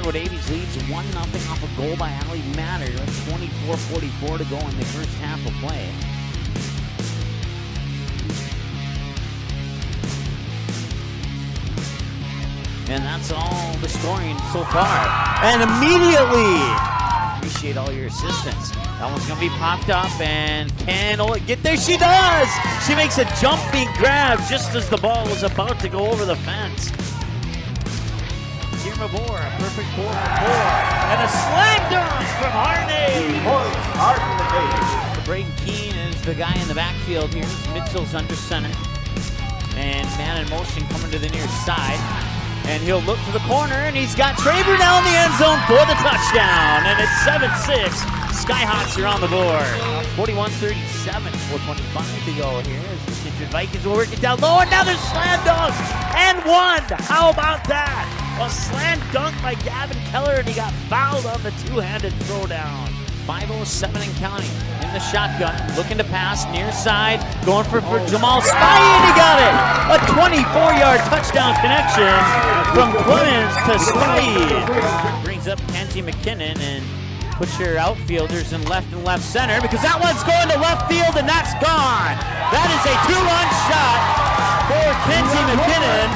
Largo Davies leads 1-0 off a goal by Ali Matter with 24:44 to go in the first half of play. And that's all the scoring so far. And immediately, appreciate all your assistance. That one's going to be popped up, and can Ola get there? She does! She makes a jumping grab just as the ball was about to go over the fence. Here Mavor, a perfect 4 for 4. And a slam dunk from Harney! Braden Keene is the guy in the backfield here. Midfield's under center. And man in motion coming to the near side. And he'll look to the corner, and he's got Traber down the end zone for the touchdown. And it's 7-6. Skyhawks are on the board. 41-37, 4:25 to go here. As the injured Vikings will work it down low, and now there's slam dunks. And one. How about that? A slam dunk by Gavin Keller, and he got fouled on the two-handed throwdown. 5:07 and counting in the shotgun, looking to pass near side, going for Jamal Spy, and he got it! A 24-yard touchdown connection from Clemens to Spy. Brings up Kenzie McKinnon and puts your outfielders in left and left center because that one's going to left field and that's gone. That is a 2-run shot for Kenzie McKinnon.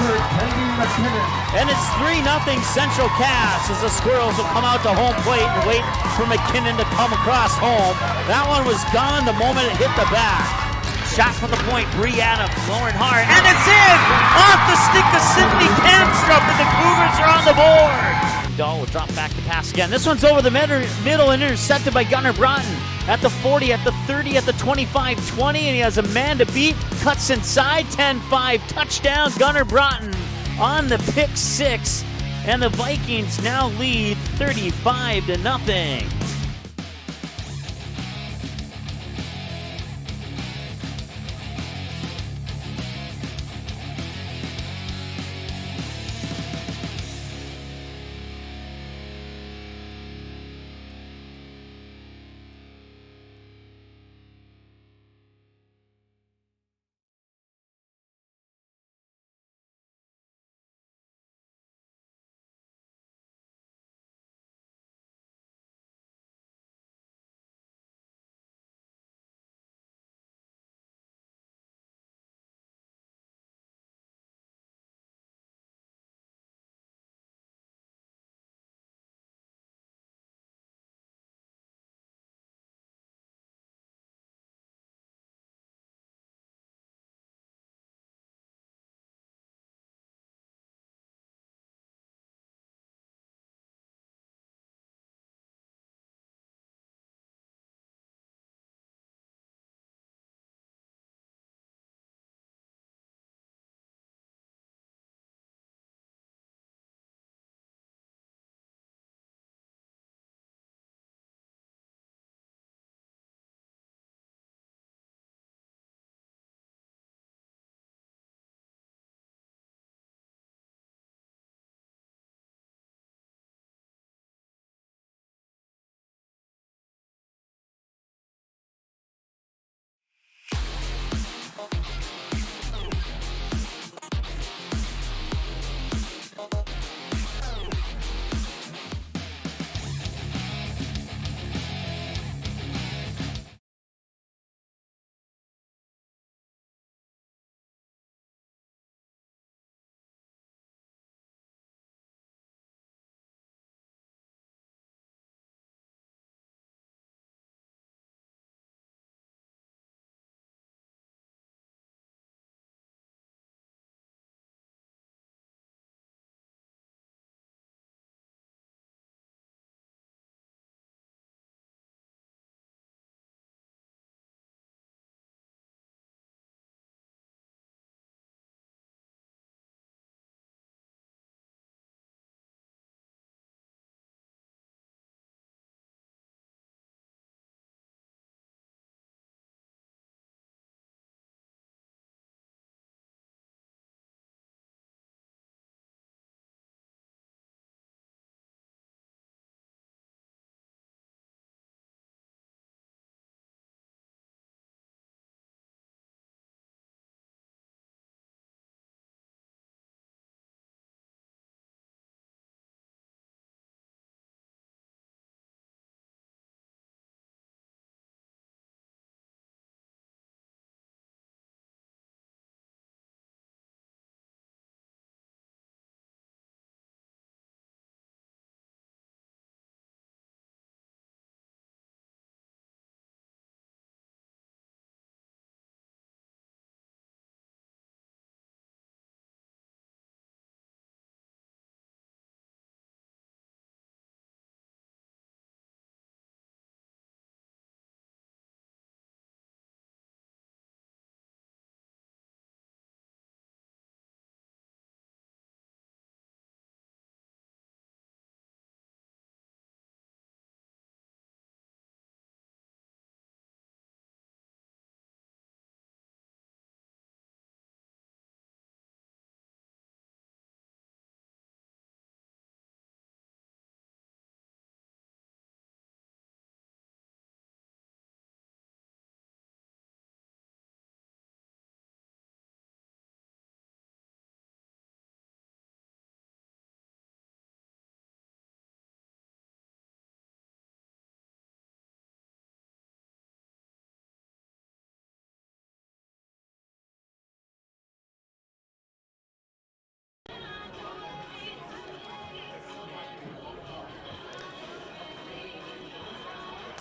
And it's 3-0 Central Cass as the Squirrels will come out to home plate and wait for McKinnon to come across home. That one was gone the moment it hit the bat. Shot from the point, Bree Adams, Lauren Hart, and it's in! Off the stick of Sydney Kamstrup, and the Cougars are on the board. Dahl will drop back to pass again. This one's over the middle and intercepted by Gunnar Broughton. At the 40, at the 30, at the 25-20, and he has a man to beat. Cuts inside, 10-5, touchdown, Gunnar Broughton on the pick 6, and the Vikings now lead 35-0.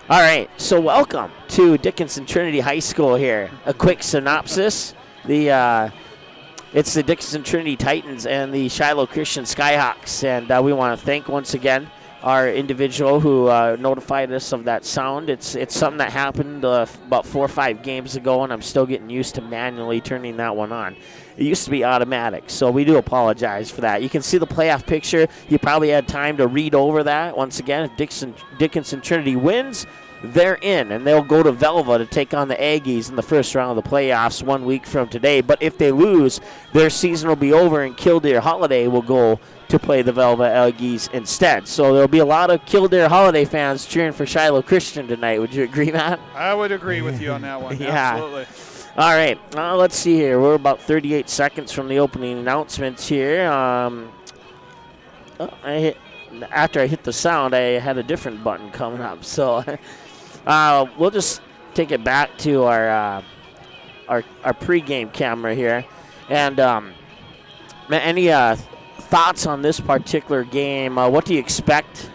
All right, so welcome to Dickinson Trinity High School here. A quick synopsis. It's the Dickinson Trinity Titans and the Shiloh Christian Skyhawks, and we want to thank once again our individual who notified us of that sound. It's something that happened about 4 or 5 games ago, and I'm still getting used to manually turning that one on. It used to be automatic, so we do apologize for that. You can see the playoff picture. You probably had time to read over that. Once again, if Dickinson Trinity wins, they're in, and they'll go to Velva to take on the Aggies in the first round of the playoffs 1 week from today. But if they lose, their season will be over, and Kildare Holiday will go to play the Velva Aggies instead. So there'll be a lot of Kildare Holiday fans cheering for Shiloh Christian tonight. Would you agree, Matt? I would agree with you on that one. Yeah. Absolutely. All right, let's see here. We're about 38 seconds from the opening announcements here. After I hit the sound, I had a different button coming up. So we'll just take it back to our pregame camera here. And any thoughts on this particular game? What do you expect?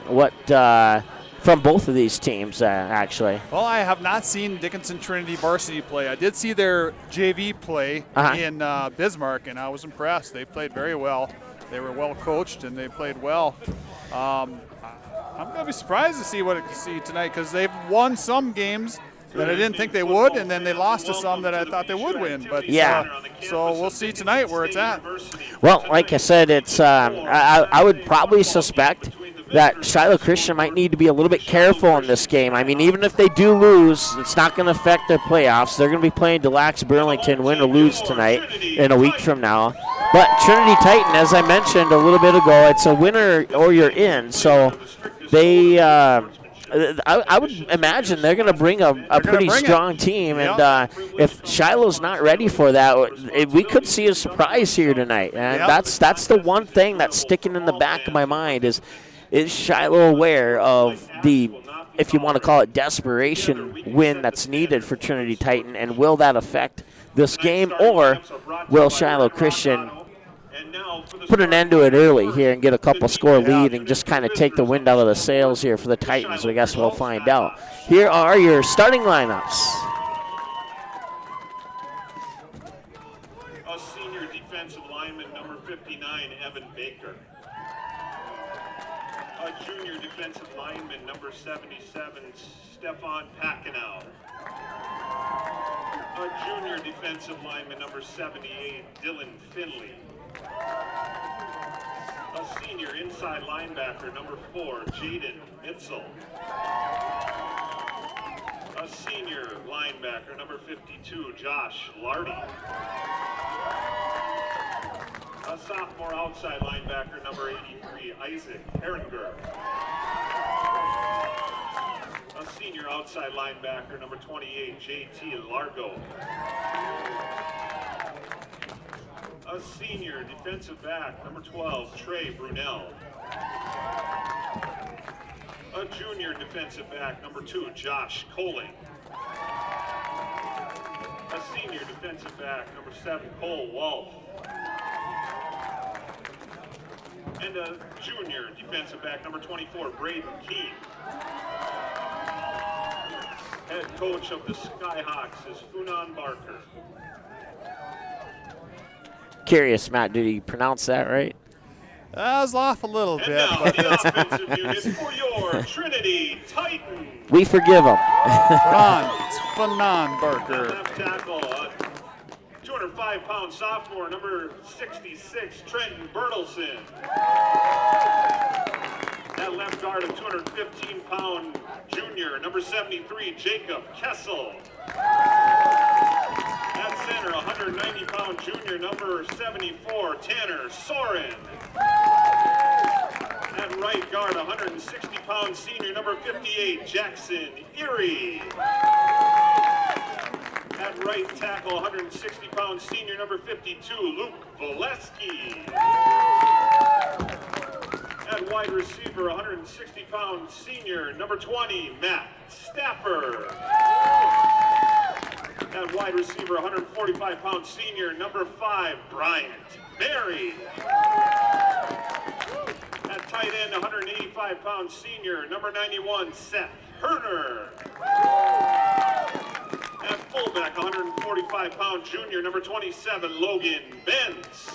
From both of these teams, actually? Well, I have not seen Dickinson Trinity varsity play. I did see their JV play in Bismarck, and I was impressed. They played very well. They were well coached, and they played well. I'm going to be surprised to see what I can see tonight, because they've won some games that I didn't think they would, and then they lost to some that I thought they would win. But yeah. So we'll see tonight where it's at. Well, like I said, it's I would probably suspect that Shiloh Christian might need to be a little bit careful in this game. I mean, even if they do lose, it's not going to affect their playoffs. They're going to be playing Delax Burlington, win or lose tonight in a week from now. But Trinity Titan, as I mentioned a little bit ago, it's a winner or you're in. So they, I would imagine they're going to bring a pretty strong team. And if Shiloh's not ready for that, we could see a surprise here tonight. And that's the one thing that's sticking in the back of my mind is Shiloh aware of the, if you want to call it, desperation win that's needed for Trinity Titan, and will that affect this game, or will Shiloh Christian put an end to it early here and get a couple score lead and just kind of take the wind out of the sails here for the Titans? I guess we'll find out. Here are your starting lineups. A senior defensive lineman, number 59, Evan Baker. A junior defensive lineman, number 77, Stefan Pacinow. A junior defensive lineman, number 78, Dylan Finley. A senior inside linebacker, number 4, Jaden Mitzel. A senior linebacker, number 52, Josh Lardy. A sophomore outside linebacker, number 83, Isaac Herringer. A senior outside linebacker, number 28, JT Largo. A senior defensive back, number 12, Trey Brunel. A junior defensive back, number 2, Josh Coling. A senior defensive back, number 7, Cole Wolf. And a junior defensive back, number 24, Braden Keene. Head coach of the Skyhawks is Funan Barker. Curious, Matt, did he pronounce that right? I was off a little And bit. now But the offensive unit for your Trinity Titans. We forgive him. Fanon Barker. Left tackle, 205-pound sophomore, number 66, Trenton Bertelson. At left guard, a 215-pound junior, number 73, Jacob Kessel. At center, 190-pound junior, number 74, Tanner Soren. At right guard, 160-pound senior, number 58, Jackson Erie. At right tackle, 160-pound senior, number 52, Luke Valesky. At wide receiver, 160-pound senior, number 20, Matt Staffer. At wide receiver, 145-pound senior, number 5, Bryant Berry. At tight end, 185-pound senior, number 91, Seth Herner. At fullback, 145-pound junior, number 27, Logan Benz.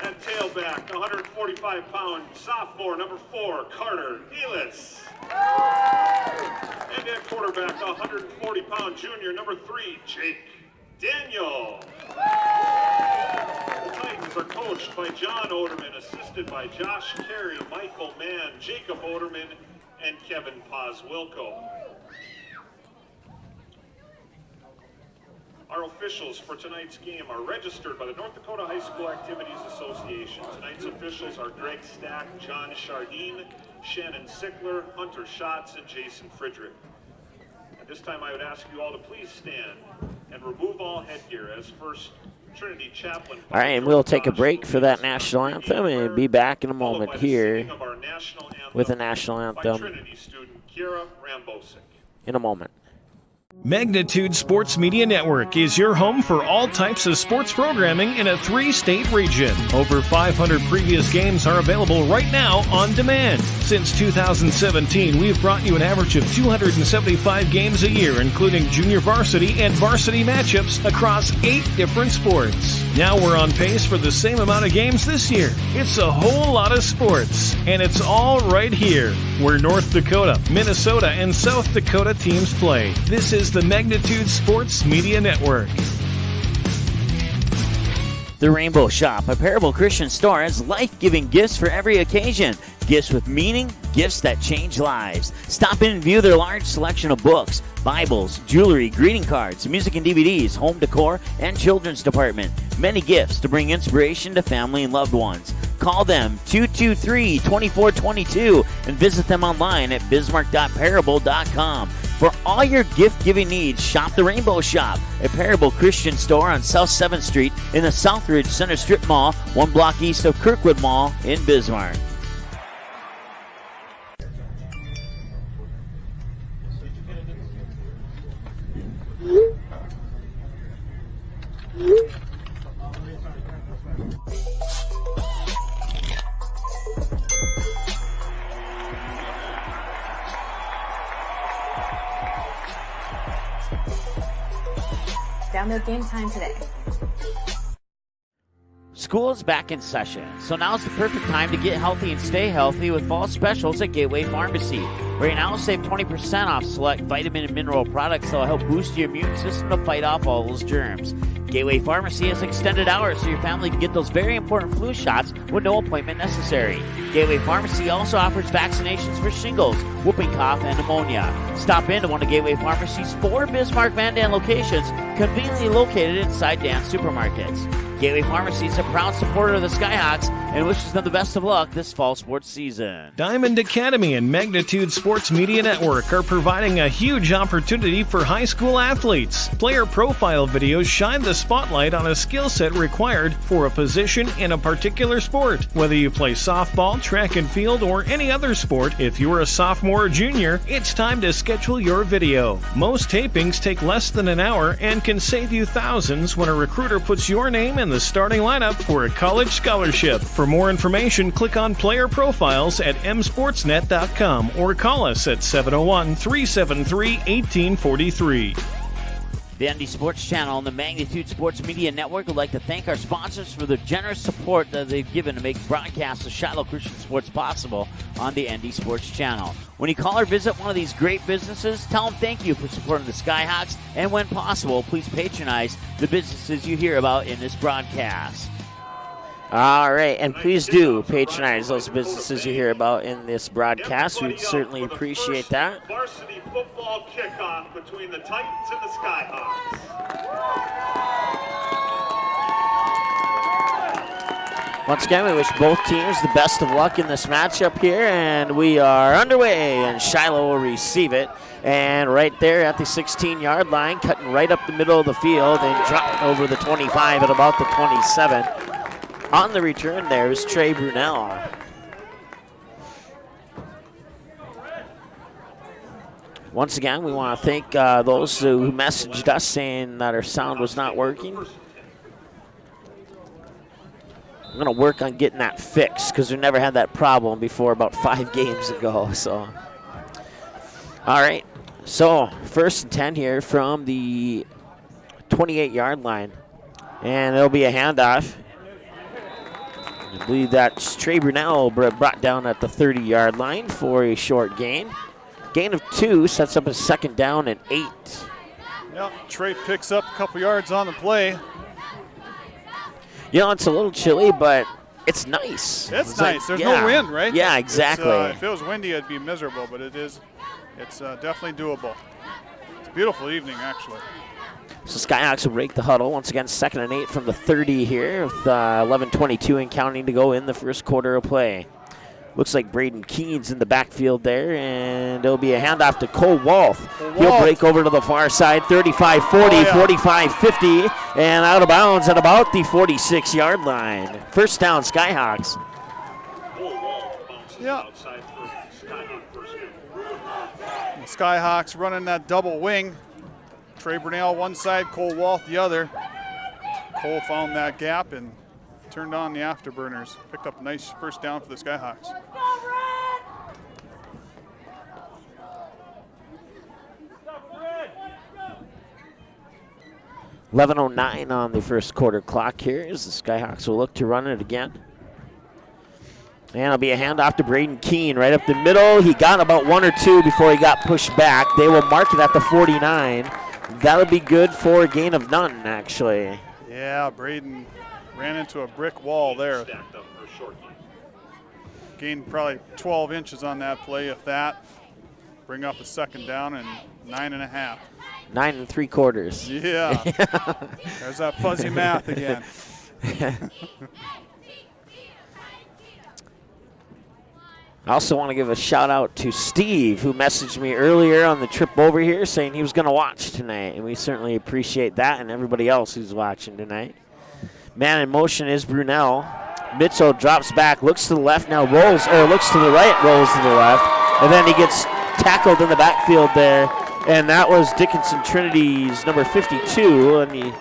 At tailback, 145-pound sophomore, number 4, Carter Elis. And at quarterback, 140-pound junior, number 3, Jake Daniel. The Titans are coached by John Oderman, assisted by Josh Carey, Michael Mann, Jacob Oderman, and Kevin Paz-Wilco. Our officials for tonight's game are registered by the North Dakota High School Activities Association. Tonight's officials are Greg Stack, John Chardine, Shannon Sickler, Hunter Schatz, and Jason Friedrich. At this time, I would ask you all to please stand and remove all headgear as First Trinity Chaplain. All right, and we'll take a break for that national anthem and be back in a moment here with the national anthem Trinity student Kira Rambosic. in a moment. Magnitude Sports Media Network is your home for all types of sports programming in a 3-state region. Over 500 previous games are available right now on demand. Since 2017, we've brought you an average of 275 games a year, including junior varsity and varsity matchups across 8 different sports. Now we're on pace for the same amount of games this year. It's a whole lot of sports, and it's all right here, where North Dakota, Minnesota, and South Dakota teams play. This is the Magnitude Sports Media Network. The Rainbow Shop, a Parable Christian store, has life-giving gifts for every occasion. Gifts with meaning, gifts that change lives. Stop in and view their large selection of books, Bibles, jewelry, greeting cards, music and DVDs, home decor, and children's department. Many gifts to bring inspiration to family and loved ones. Call them 223-2422 and visit them online at bismarck.parable.com. For all your gift-giving needs, shop the Rainbow Shop, a Parable Christian store on South 7th Street in the Southridge Center Strip Mall, 1 block east of Kirkwood Mall in Bismarck. Download Game Time today. School is back in session, so now's the perfect time to get healthy and stay healthy with fall specials at Gateway Pharmacy. Right now, save 20% off select vitamin and mineral products that will help boost your immune system to fight off all those germs. Gateway Pharmacy has extended hours so your family can get those very important flu shots with no appointment necessary. Gateway Pharmacy also offers vaccinations for shingles, whooping cough, and pneumonia. Stop in to one of Gateway Pharmacy's 4 Bismarck-Mandan locations, conveniently located inside Dan's Supermarkets. Gateway Pharmacy is a proud supporter of the Skyhawks and wishes them the best of luck this fall sports season. Diamond Academy and Magnitude Sports Media Network are providing a huge opportunity for high school athletes. Player profile videos shine the spotlight on a skill set required for a position in a particular sport. Whether you play softball, track and field, or any other sport, if you're a sophomore or junior, it's time to schedule your video. Most tapings take less than an hour and can save you thousands when a recruiter puts your name in the starting lineup for a college scholarship. For more information, click on Player Profiles at msportsnet.com or call us at 701-373-1843. The ND Sports Channel and the Magnitude Sports Media Network would like to thank our sponsors for the generous support that they've given to make broadcasts of Shiloh Christian Sports possible on the ND Sports Channel. When you call or visit one of these great businesses, tell them thank you for supporting the Skyhawks, and when possible, please patronize the businesses you hear about in this broadcast. All right, and please do patronize those businesses you hear about in this broadcast. We'd certainly appreciate that. Varsity football kickoff between the Titans and the Skyhawks. Once again, we wish both teams the best of luck in this matchup here, and we are underway, and Shiloh will receive it. And right there at the 16-yard line, cutting right up the middle of the field and dropping over the 25 at about the 27. On the return there is Trey Brunel. Once again, we want to thank those who messaged us saying that our sound was not working. I'm going to work on getting that fixed because we never had that problem before about 5 games ago. So All right, so 1st and 10 here from the 28-yard line. And it'll be a handoff. I believe that's Trey Brunell brought down at the 30-yard line for a short gain. Gain of 2 sets up a 2nd down and 8. Yep, Trey picks up a couple yards on the play. You know, it's a little chilly, but it's nice. It's nice. There's no wind, right? Yeah, exactly. If it was windy, it'd be miserable, but it's definitely doable. It's a beautiful evening, actually. So Skyhawks will break the huddle. Once again, 2nd and 8 from the 30 here with 11:22 and counting to go in the first quarter of play. Looks like Braden Keen's in the backfield there, and it'll be a handoff to Cole Wolf. He'll break over to the far side, 35-40, 45-50, and out of bounds at about the 46-yard line. First down, Skyhawks. Yeah. Skyhawks running that double wing. Trey Brunell one side, Cole Wolf the other. Cole found that gap and turned on the afterburners. Picked up a nice first down for the Skyhawks. .11:09 on the first quarter clock here as the Skyhawks will look to run it again. And it'll be a handoff to Braden Keen right up the middle. He got about 1 or 2 before he got pushed back. They will mark it at the 49. That'll be good for a gain of none, actually. Yeah, Braden ran into a brick wall there. Gained probably 12 inches on that play, if that. Bring up a 2nd down and 9.5. 9 3/4. Yeah. There's that fuzzy math again. I also want to give a shout out to Steve, who messaged me earlier on the trip over here saying he was going to watch tonight, and we certainly appreciate that and everybody else who's watching tonight. Man in motion is Brunell. Mitchell drops back, looks to the left, now looks to the right, rolls to the left, and then he gets tackled in the backfield there, and that was Dickinson Trinity's number 52, and he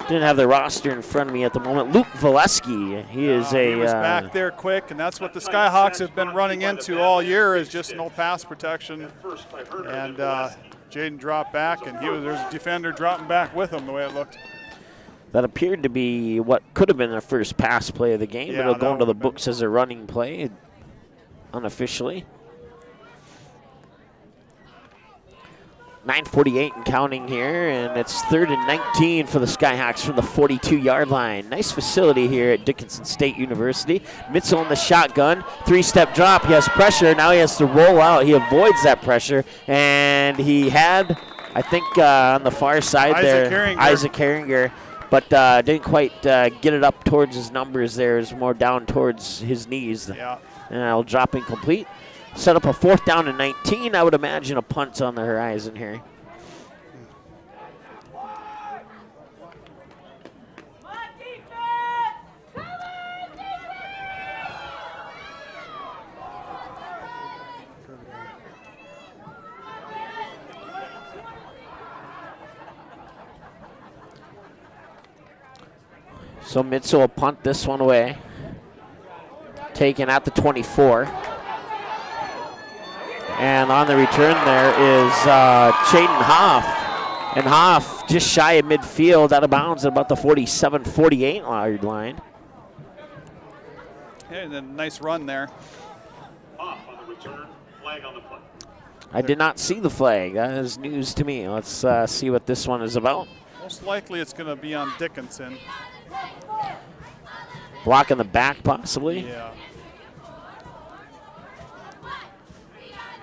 didn't have the roster in front of me at the moment. Luke Valesky, he is he was back there quick, and that's what the Skyhawks have been running into all year is just no pass protection. And Jaden dropped back, and there's a defender dropping back with him the way it looked. That appeared to be what could have been the first pass play of the game, but it'll go into the books as a running play unofficially. 9:48 and counting here, and it's 3rd and 19 for the Skyhawks from the 42-yard line. Nice facility here at Dickinson State University. Mitchell in the shotgun, 3-step drop. He has pressure. Now he has to roll out. He avoids that pressure, and he had, I think, on the far side Isaac Herringer, but didn't quite get it up towards his numbers there. It was more down towards his knees. Yeah. And it'll drop incomplete. Set up a 4th down and 19. I would imagine a punt's on the horizon here. So Mitchell will punt this one away. Taken at the 24. And on the return there is Chaden Hoff. And Hoff just shy of midfield, out of bounds at about the 47-48 line. And a nice run there. Hoff on the return, flag on the play. I did not see the flag. That is news to me. Let's see what this one is about. Most likely it's going to be on Dickinson. Block in the back, possibly. Yeah.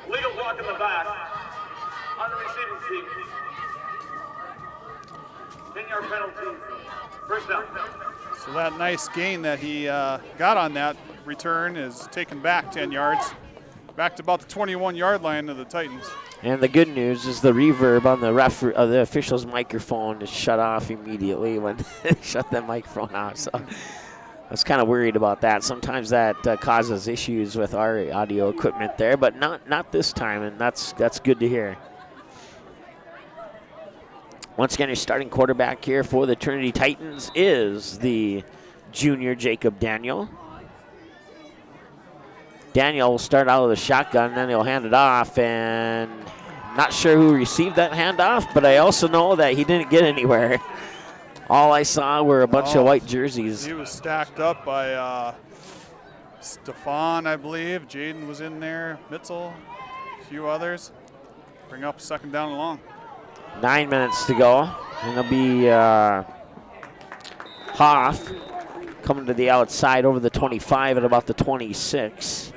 Legal block in the back on the receiving team. 10-yard penalty. First down. So that nice gain that he got on that return is taken back 10 yards. Back to about the 21-yard line of the Titans. And the good news is the reverb on the official's microphone is shut off immediately when they shut that microphone off. So I was kind of worried about that. Sometimes that causes issues with our audio equipment there, but not this time, and that's good to hear. Once again, your starting quarterback here for the Trinity Titans is the junior Jacob Daniel. Daniel will start out with a shotgun, then he'll hand it off, and not sure who received that handoff, but I also know that he didn't get anywhere. All I saw were a bunch of white jerseys. He was stacked up by Stefan, I believe. Jaden was in there, Mitzel, a few others. Bring up 2nd down and long. 9 minutes to go. And it'll be Hoff coming to the outside over the 25 at about the 26.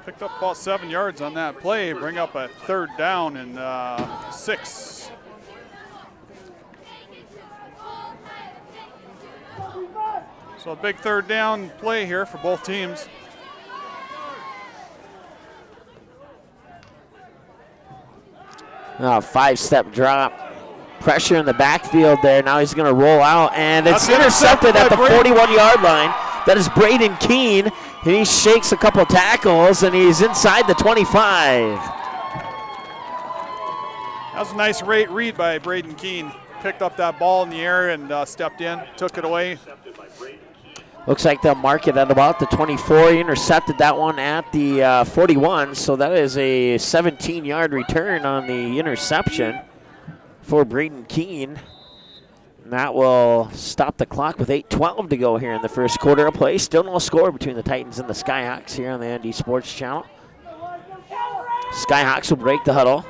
Picked up about 7 yards on that play. Bring up a 3rd down and 6. So a big 3rd down play here for both teams. Oh, 5-step drop. Pressure in the backfield there. Now he's going to roll out, and it's intercepted at the 41-yard line. That is Braden Keene, and he shakes a couple tackles, and he's inside the 25. That was a nice read by Braden Keene. Picked up that ball in the air and stepped in, took it away. Looks like they'll mark it at about the 24. He intercepted that one at the 41, so that is a 17-yard return on the interception for Braden Keene. And that will stop the clock with 8:12 to go here in the first quarter of play. Still no score between the Titans and the Skyhawks here on the ND Sports Channel. Skyhawks will break the huddle.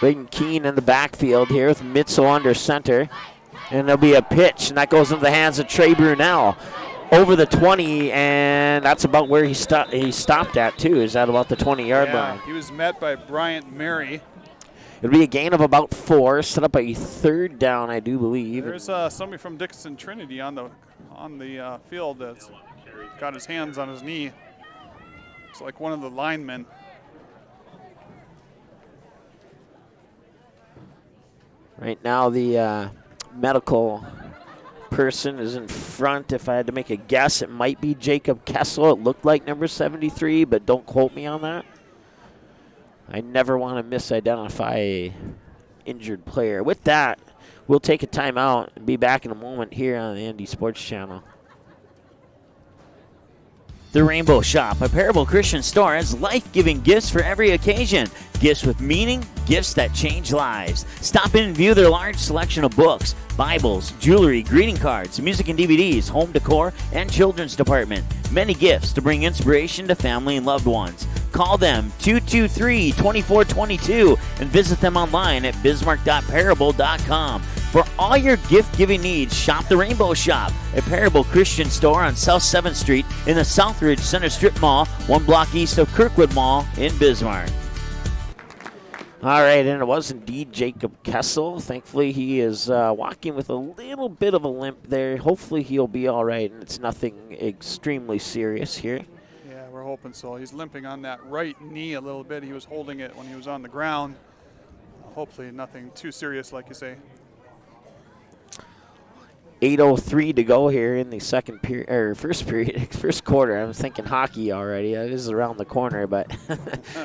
Braden Keene in the backfield here with Mitzel under center. And there'll be a pitch, and that goes into the hands of Trey Brunel. Over the 20, and that's about where he stopped at, too. Is that about the 20-yard line? He was met by Bryant Mary. It'll be a gain of about 4, set up a 3rd down, I do believe. There's somebody from Dickinson Trinity on the field that's got his hands on his knee. It's like one of the linemen. Right now, the medical person is in front. If I had to make a guess, it might be Jacob Kessel. It looked like number 73, but don't quote me on that. I never want to misidentify a injured player. With that, we'll take a timeout and be back in a moment here on the ND Sports Channel. The Rainbow Shop, a Parable Christian store, has life-giving gifts for every occasion. Gifts with meaning, gifts that change lives. Stop in and view their large selection of books, Bibles, jewelry, greeting cards, music and DVDs, home decor, and children's department. Many gifts to bring inspiration to family and loved ones. Call them 223-2422 and visit them online at bismarck.parable.com. For all your gift-giving needs, shop the Rainbow Shop, a Parable Christian store on South 7th Street in the Southridge Center Strip Mall, 1 block east of Kirkwood Mall in Bismarck. All right, and it was indeed Jacob Kessel. Thankfully, he is walking with a little bit of a limp there. Hopefully, he'll be all right, and it's nothing extremely serious here. Yeah, we're hoping so. He's limping on that right knee a little bit. He was holding it when he was on the ground. Hopefully, nothing too serious, like you say. 8:03 to go here in the first quarter. I'm thinking hockey already. It is around the corner, but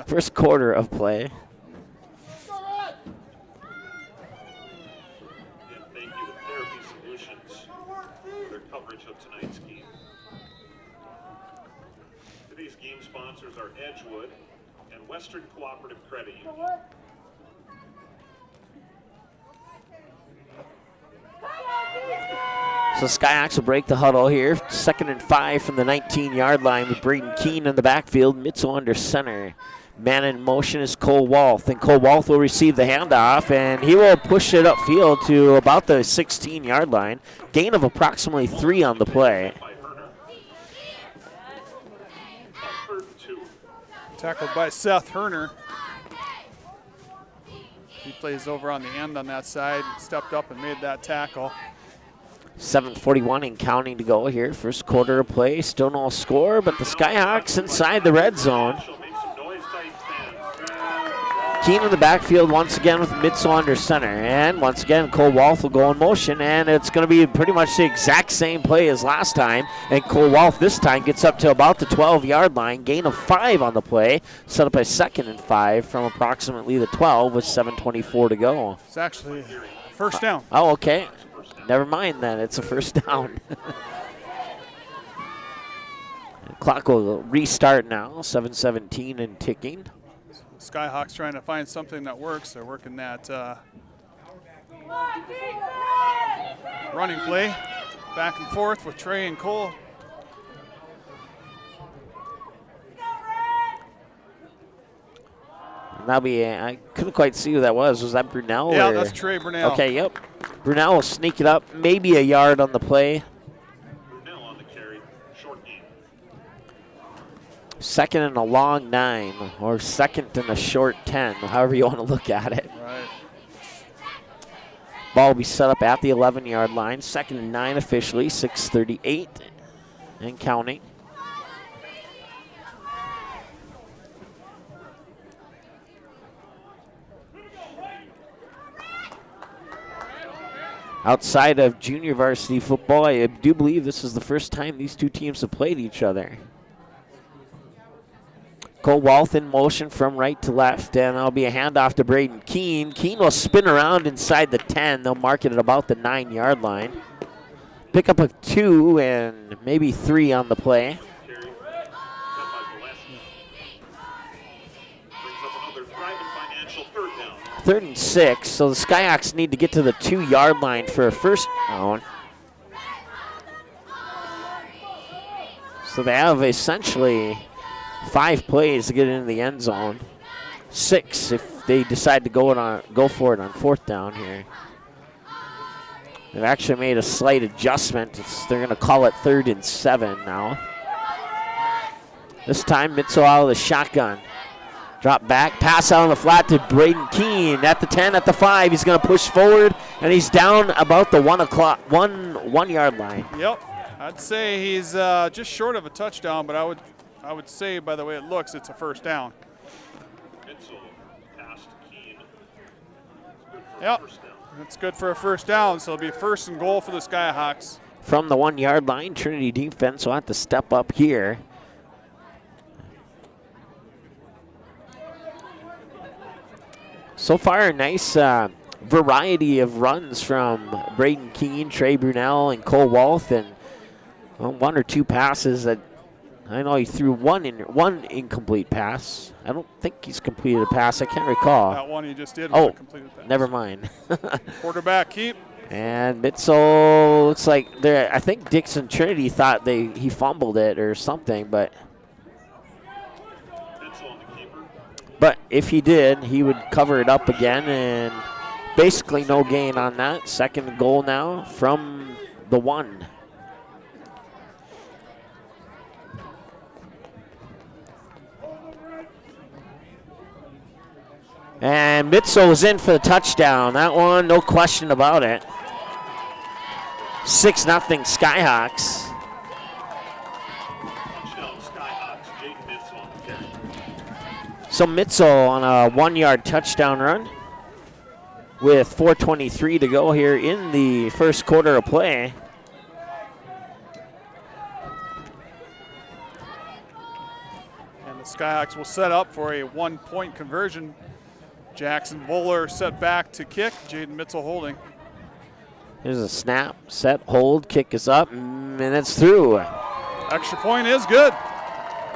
first quarter of play. Thank you to Therapy Solutions for their coverage of tonight's game. Today's game sponsors are Edgewood and Western Cooperative Credit Union. So Skyhawks will break the huddle here. 2nd and 5 from the 19-yard line with Braden Keene in the backfield. Mitzel under center. Man in motion is Cole Walth, and Cole Walth will receive the handoff, and he will push it upfield to about the 16-yard line. Gain of approximately 3 on the play. Tackled by Seth Herner. He plays over on the end on that side, stepped up and made that tackle. 7:41 and counting to go here. First quarter of play, still no score, but the Skyhawks inside the red zone. Keene in the backfield once again with Mitzel under center. And once again, Cole Walth will go in motion, and it's going to be pretty much the exact same play as last time. And Cole Walth this time gets up to about the 12-yard line. Gain of 5 on the play. Set up a 2nd and 5 from approximately the 12 with 7:24 to go. It's actually first down. Oh, okay. never mind then. It's a first down. Clock will restart now, 7:17 and ticking. Skyhawks trying to find something that works. They're working that running play back and forth with Trey and Cole. That'll be, I couldn't quite see who that was. Was that Brunell? Yeah, or? that's Trey Brunell. Okay, yep. Brunell will sneak it up, maybe a yard on the play. Brunell on the carry, short game. Second and a long 9, or second and a short 10, however you want to look at it. Right. Ball will be set up at the 11-yard line. Second and 9 officially, 6:38 and counting. Outside of junior varsity football, I do believe this is the first time these two teams have played each other. Cole Walth in motion from right to left, and that'll be a handoff to Braden Keene. Keene will spin around inside the 10. They'll mark it at about the 9-yard line. Pick up a 2 and maybe 3 on the play. Carry, set by Gillespie. Brings up another thriving financial third down. 3rd and 6, so the Skyhawks need to get to the 2-yard line for a first down. So they have essentially 5 plays to get into the end zone. 6 if they decide to go for it on 4th down here. They've actually made a slight adjustment. They're going to call it 3rd and 7 now. This time, Mitzel out of the shotgun. Drop back, pass out on the flat to Braden Keene at the 10, at the 5. He's going to push forward, and he's down about the 1-yard line. Yep. I'd say he's just short of a touchdown, but I would say by the way it looks, it's a first down. Mitzel past Keene. Yep. That's good for a first down, so it'll be 1st and goal for the Skyhawks. From the 1-yard line, Trinity defense will have to step up here. So far, a nice variety of runs from Braden Keene, Trey Brunell, and Cole Walth, and 1 or 2 passes that I know he threw one incomplete pass. I don't think he's completed a pass. I can't recall. That one he just did was a completed pass. Never mind. Quarterback keep. And Mitzel looks like I think Dickinson Trinity thought he fumbled it or something, but if he did, he would cover it up again, and basically no gain on that. 2nd goal now from the 1. And Mitzel is in for the touchdown. That one, no question about it. 6-0 Skyhawks. Touchdown Skyhawks, Jaden Mitzel on the carry. So Mitzel on a 1-yard touchdown run with 4:23 to go here in the first quarter of play. And the Skyhawks will set up for a 1-point conversion. Jackson Bowler set back to kick. Jaden Mitzel holding. Here's a snap, set, hold, kick is up, and it's through. Extra point is good.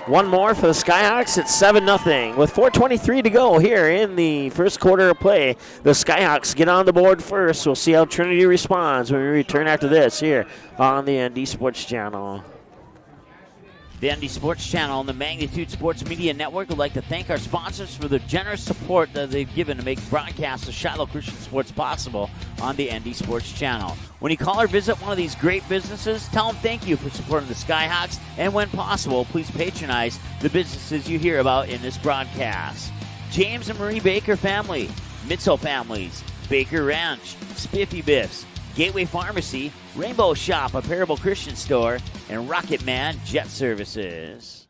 One more for the Skyhawks. It's 7-0 with 4:23 to go here in the first quarter of play. The Skyhawks get on the board first. We'll see how Trinity responds when we return after this here on the ND Sports Channel. The ND Sports Channel and the Magnitude Sports Media Network would like to thank our sponsors for the generous support that they've given to make broadcasts of Shiloh Christian sports possible on the ND Sports Channel. When you call or visit one of these great businesses, tell them thank you for supporting the Skyhawks, and when possible, please patronize the businesses you hear about in this broadcast. James and Marie Baker family, Mitzel families, Baker Ranch, Spiffy Biffs, Gateway Pharmacy, Rainbow Shop, a Parable Christian store, and Rocket Man Jet Services.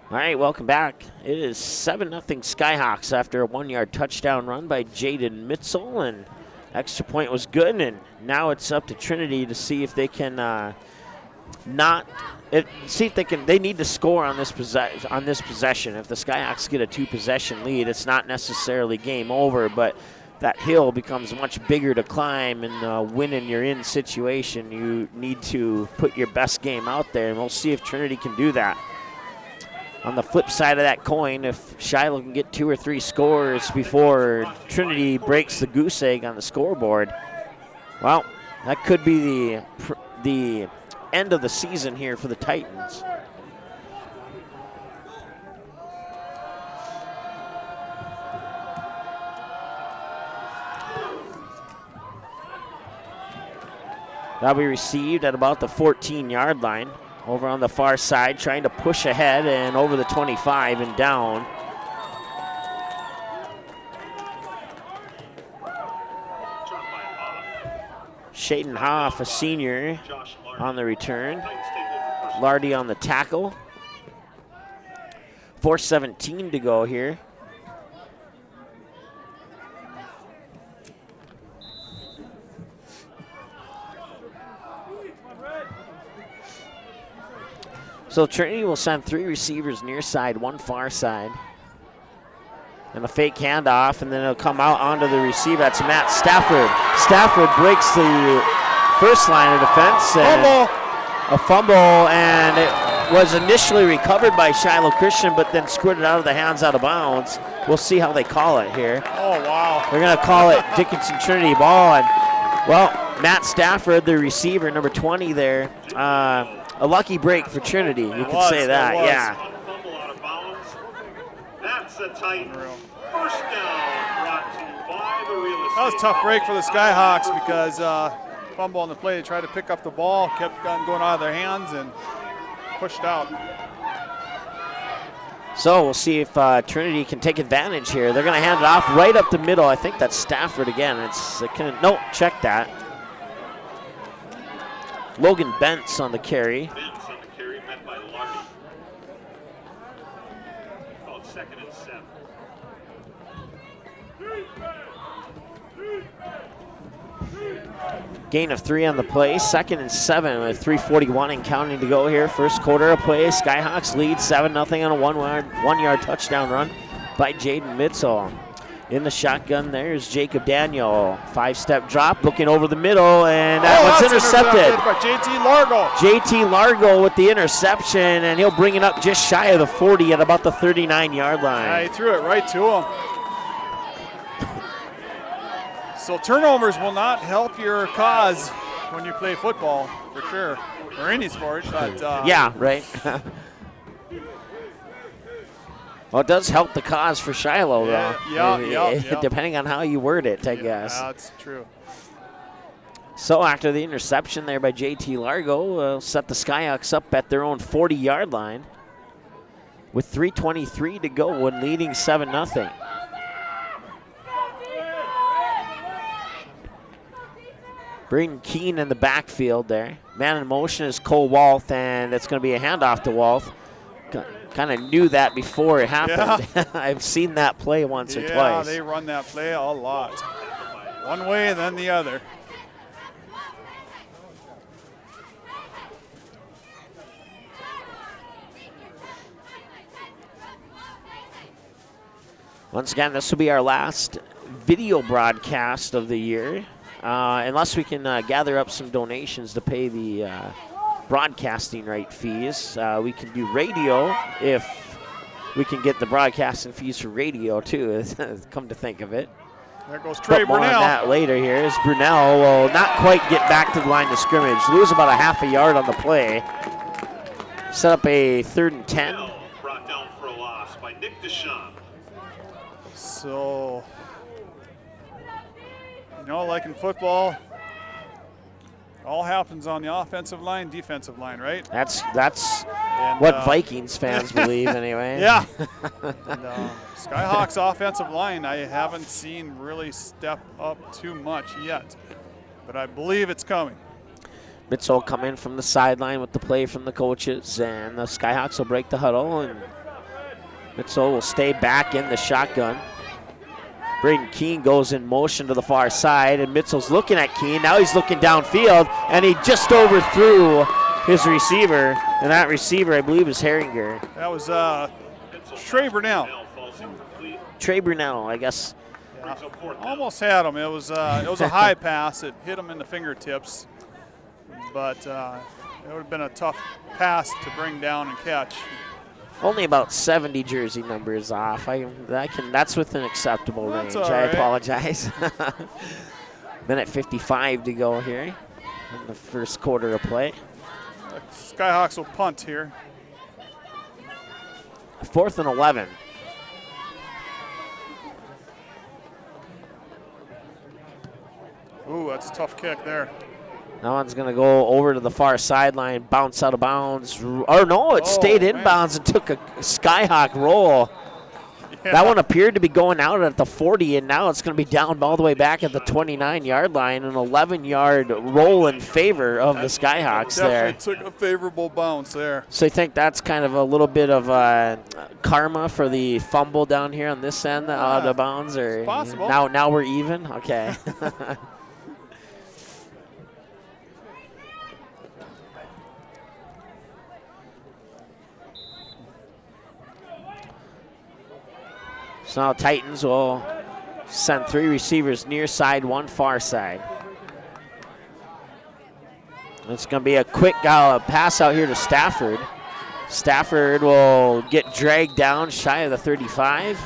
All right, welcome back. It is 7-0 Skyhawks after a 1-yard touchdown run by Jaden Mitzel, and extra point was good, and now it's up to Trinity to see if they can they need to score on this possession. If the Skyhawks get a 2-possession lead, it's not necessarily game over, but that hill becomes much bigger to climb, and win in your in situation, you need to put your best game out there, and we'll see if Trinity can do that. On the flip side of that coin, if Shiloh can get 2 or 3 scores before Trinity breaks the goose egg on the scoreboard, well, that could be the end of the season here for the Titans. That'll be received at about the 14-yard line. Over on the far side, trying to push ahead and over the 25 and down. Shaden Hoff, a senior, on the return. Lardy on the tackle. 4:17 to go here. So Trinity will send 3 receivers near side, 1 far side. And a fake handoff, and then it'll come out onto the receiver. That's Matt Stafford. Stafford breaks the first line of defense. And a fumble, and it was initially recovered by Shiloh Christian, but then squirted out of the hands out of bounds. We'll see how they call it here. Oh, wow. They're going to call it Dickinson Trinity ball. And, well, Matt Stafford, the receiver, number 20 there, a lucky break for Trinity, you can say that, yeah. That's a tight first down brought to you by the real estate. That was a tough break for the Skyhawks because fumble on the play. They tried to pick up the ball, kept going out of their hands, and pushed out. So we'll see if Trinity can take advantage here. They're going to hand it off right up the middle. I think that's Stafford again. No, check that. Logan Bentz on the carry. Bentz on the carry, met by Lardy. Called 2nd and 7. Gain of 3 on the play. 2nd and 7 with 3:41 and counting to go here. First quarter of play. Skyhawks lead 7-0 on a one-yard touchdown run by Jaden Mitzel. In the shotgun, there's Jacob Daniel. 5-step drop, looking over the middle, and that one's intercepted. By JT Largo. JT Largo with the interception, and he'll bring it up just shy of the 40 at about the 39-yard line. Yeah, he threw it right to him. So turnovers will not help your cause when you play football, for sure, or any sport. But yeah, right. Well, it does help the cause for Shiloh, though. Yeah. Depending on how you word it, I guess. That's true. So after the interception there by JT Largo, set the Skyhawks up at their own 40-yard line with 3:23 to go when leading 7-0. Braden Keene in the backfield there. Man in motion is Cole Walth, and it's going to be a handoff to Walth. Kind of knew that before it happened. Yeah. I've seen that play once or twice. Yeah, they run that play a lot. One way, then the other. Once again, this will be our last video broadcast of the year. Unless we can gather up some donations to pay the broadcasting right fees. We can do radio if we can get the broadcasting fees for radio too, come to think of it. There goes Trey More Brunel. on that later here as Brunel will not quite get back to the line of scrimmage. Lose about a half a yard on the play. Set up a 3rd and 10. Brought down for a loss by Nick Deschamps. So, like in football, all happens on the offensive line, defensive line, right? That's what Vikings fans believe anyway. Yeah. And, Skyhawks offensive line, I haven't seen really step up too much yet, but I believe it's coming. Mitzel come in from the sideline with the play from the coaches, and the Skyhawks will break the huddle, and Mitzel will stay back in the shotgun. Braden Keene goes in motion to the far side, and Mitzel's looking at Keene. Now he's looking downfield, and he just overthrew his receiver, and that receiver, I believe, is Herringer. That was Trey Brunel. Trey Brunel, I guess. Brings up fourth down. Almost had him. It was a high pass. It hit him in the fingertips, but it would have been a tough pass to bring down and catch. Only about 70 jersey numbers off. That's within acceptable range. All I right. apologize. Minute 55 to go here in the first quarter of play. Skyhawks will punt here. 4th and 11. Ooh, that's a tough kick there. That one's going to go over to the far sideline, bounce out of bounds. Or no, it stayed in bounds and took a Skyhawk roll. Yeah. That one appeared to be going out at the 40, and now it's going to be down all the way back at the 29-yard line. An 11-yard roll in favor of the Skyhawks there. Definitely took a favorable bounce there. So you think that's kind of a little bit of karma for the fumble down here on this end out of bounds? Or it's possible. Now we're even? Okay. So now Titans will send 3 receivers near side, 1 far side. It's going to be a quick pass out here to Stafford. Stafford will get dragged down shy of the 35.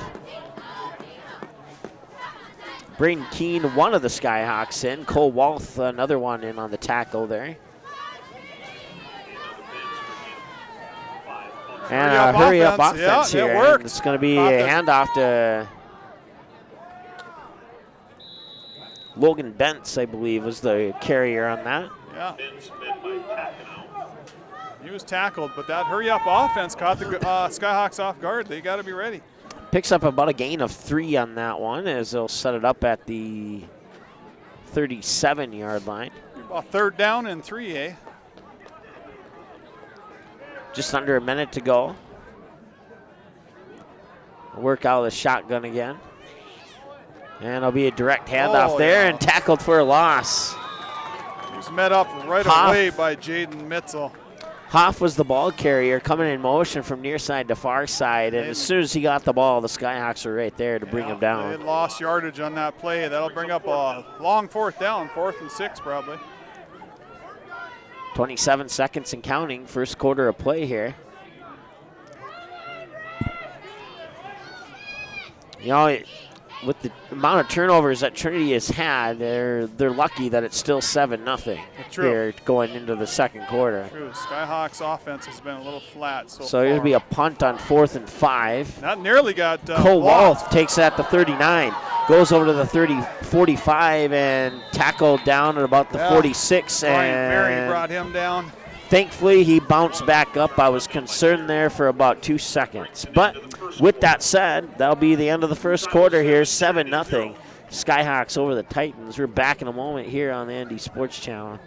Braden Keene, one of the Skyhawks in. Cole Walth, another one in on the tackle there. And a hurry-up offense here. It worked. It's going to be a handoff to Logan Bentz, I believe, was the carrier on that. Yeah. He was tackled, but that hurry-up offense caught the Skyhawks off guard. They got to be ready. Picks up about a gain of 3 on that one as they'll set it up at the 37-yard line. About 3rd down and 3, eh? Just under a minute to go. Work out of the shotgun again. And it'll be a direct handoff there and tackled for a loss. He was met up right away by Jaden Mitzel. Hoff was the ball carrier coming in motion from near side to far side. And as soon as he got the ball, the Skyhawks were right there to bring him down. They lost yardage on that play. That'll bring up a long 4th down, 4th and 6 probably. 27 seconds and counting, first quarter of play here. You know, with the amount of turnovers that Trinity has had, they're lucky that it's still 7-0 here going into the second quarter. True. Skyhawks offense has been a little flat so far. It'll be a punt on 4th and 5. That nearly got Cole Walth takes it at the 39. Goes over to the 45 and tackled down at about the 46. Brian Berry brought him down. Thankfully, he bounced back up. I was concerned there for about 2 seconds. But with that said, that'll be the end of the first quarter here, 7-0. Skyhawks over the Titans. We're back in a moment here on the ND Sports Channel.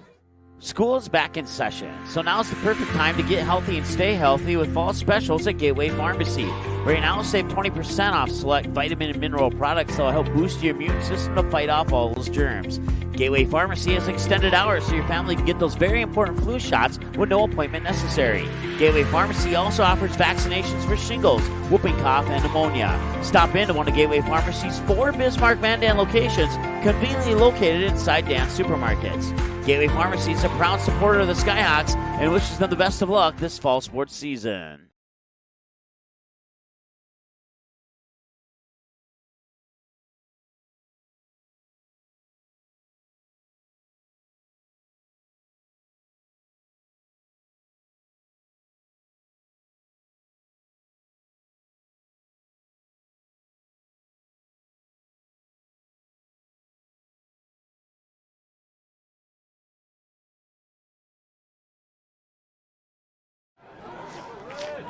School is back in session, so now's the perfect time to get healthy and stay healthy with fall specials at Gateway Pharmacy. Right now, save 20% off select vitamin and mineral products that will help boost your immune system to fight off all those germs. Gateway Pharmacy has extended hours so your family can get those very important flu shots with no appointment necessary. Gateway Pharmacy also offers vaccinations for shingles, whooping cough, and pneumonia. Stop into one of Gateway Pharmacy's 4 Bismarck Mandan locations, conveniently located inside Dan's Supermarkets. Gateway Pharmacy is a proud supporter of the Skyhawks and wishes them the best of luck this fall sports season.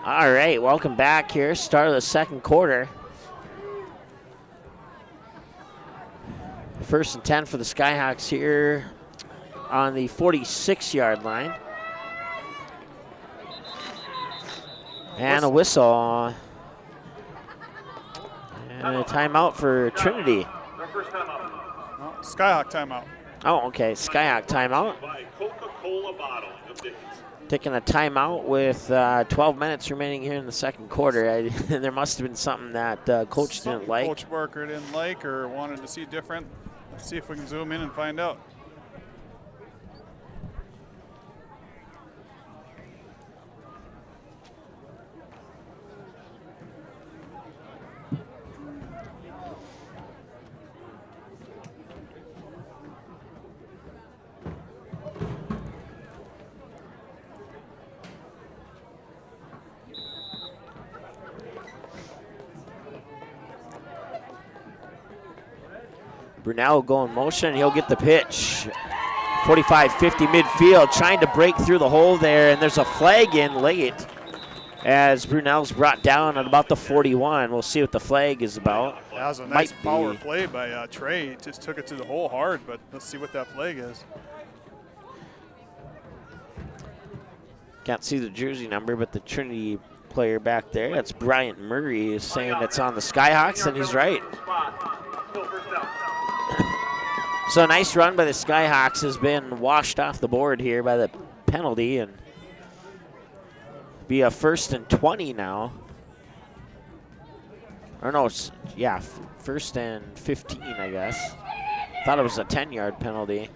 All right, welcome back here. Start of the second quarter. 1st and 10 for the Skyhawks here on the 46-yard line. And a whistle. And a timeout for Trinity. Skyhawk timeout. Oh, okay. Skyhawk timeout. By Coca-Cola bottling of Dickinson. taking a timeout with 12 minutes remaining here in the second quarter. There must have been something that Coach didn't like. Coach Barker didn't like or wanted to see different. Let's see if we can zoom in and find out. Brunel will go in motion. He'll get the pitch. 45-50 midfield, trying to break through the hole there, and there's a flag in late as Brunel's brought down at about the 41. We'll see what the flag is about. That was a nice power play by Trey. He just took it to the hole hard, but let's see what that flag is. Can't see the jersey number, but the Trinity player back there, that's Bryant Murray, is saying it's on the Skyhawks, and he's right. So a nice run by the Skyhawks has been washed off the board here by the penalty, and be a 1st and 20 now. Or no, yeah, 1st and 15, I guess. Thought it was a 10-yard penalty.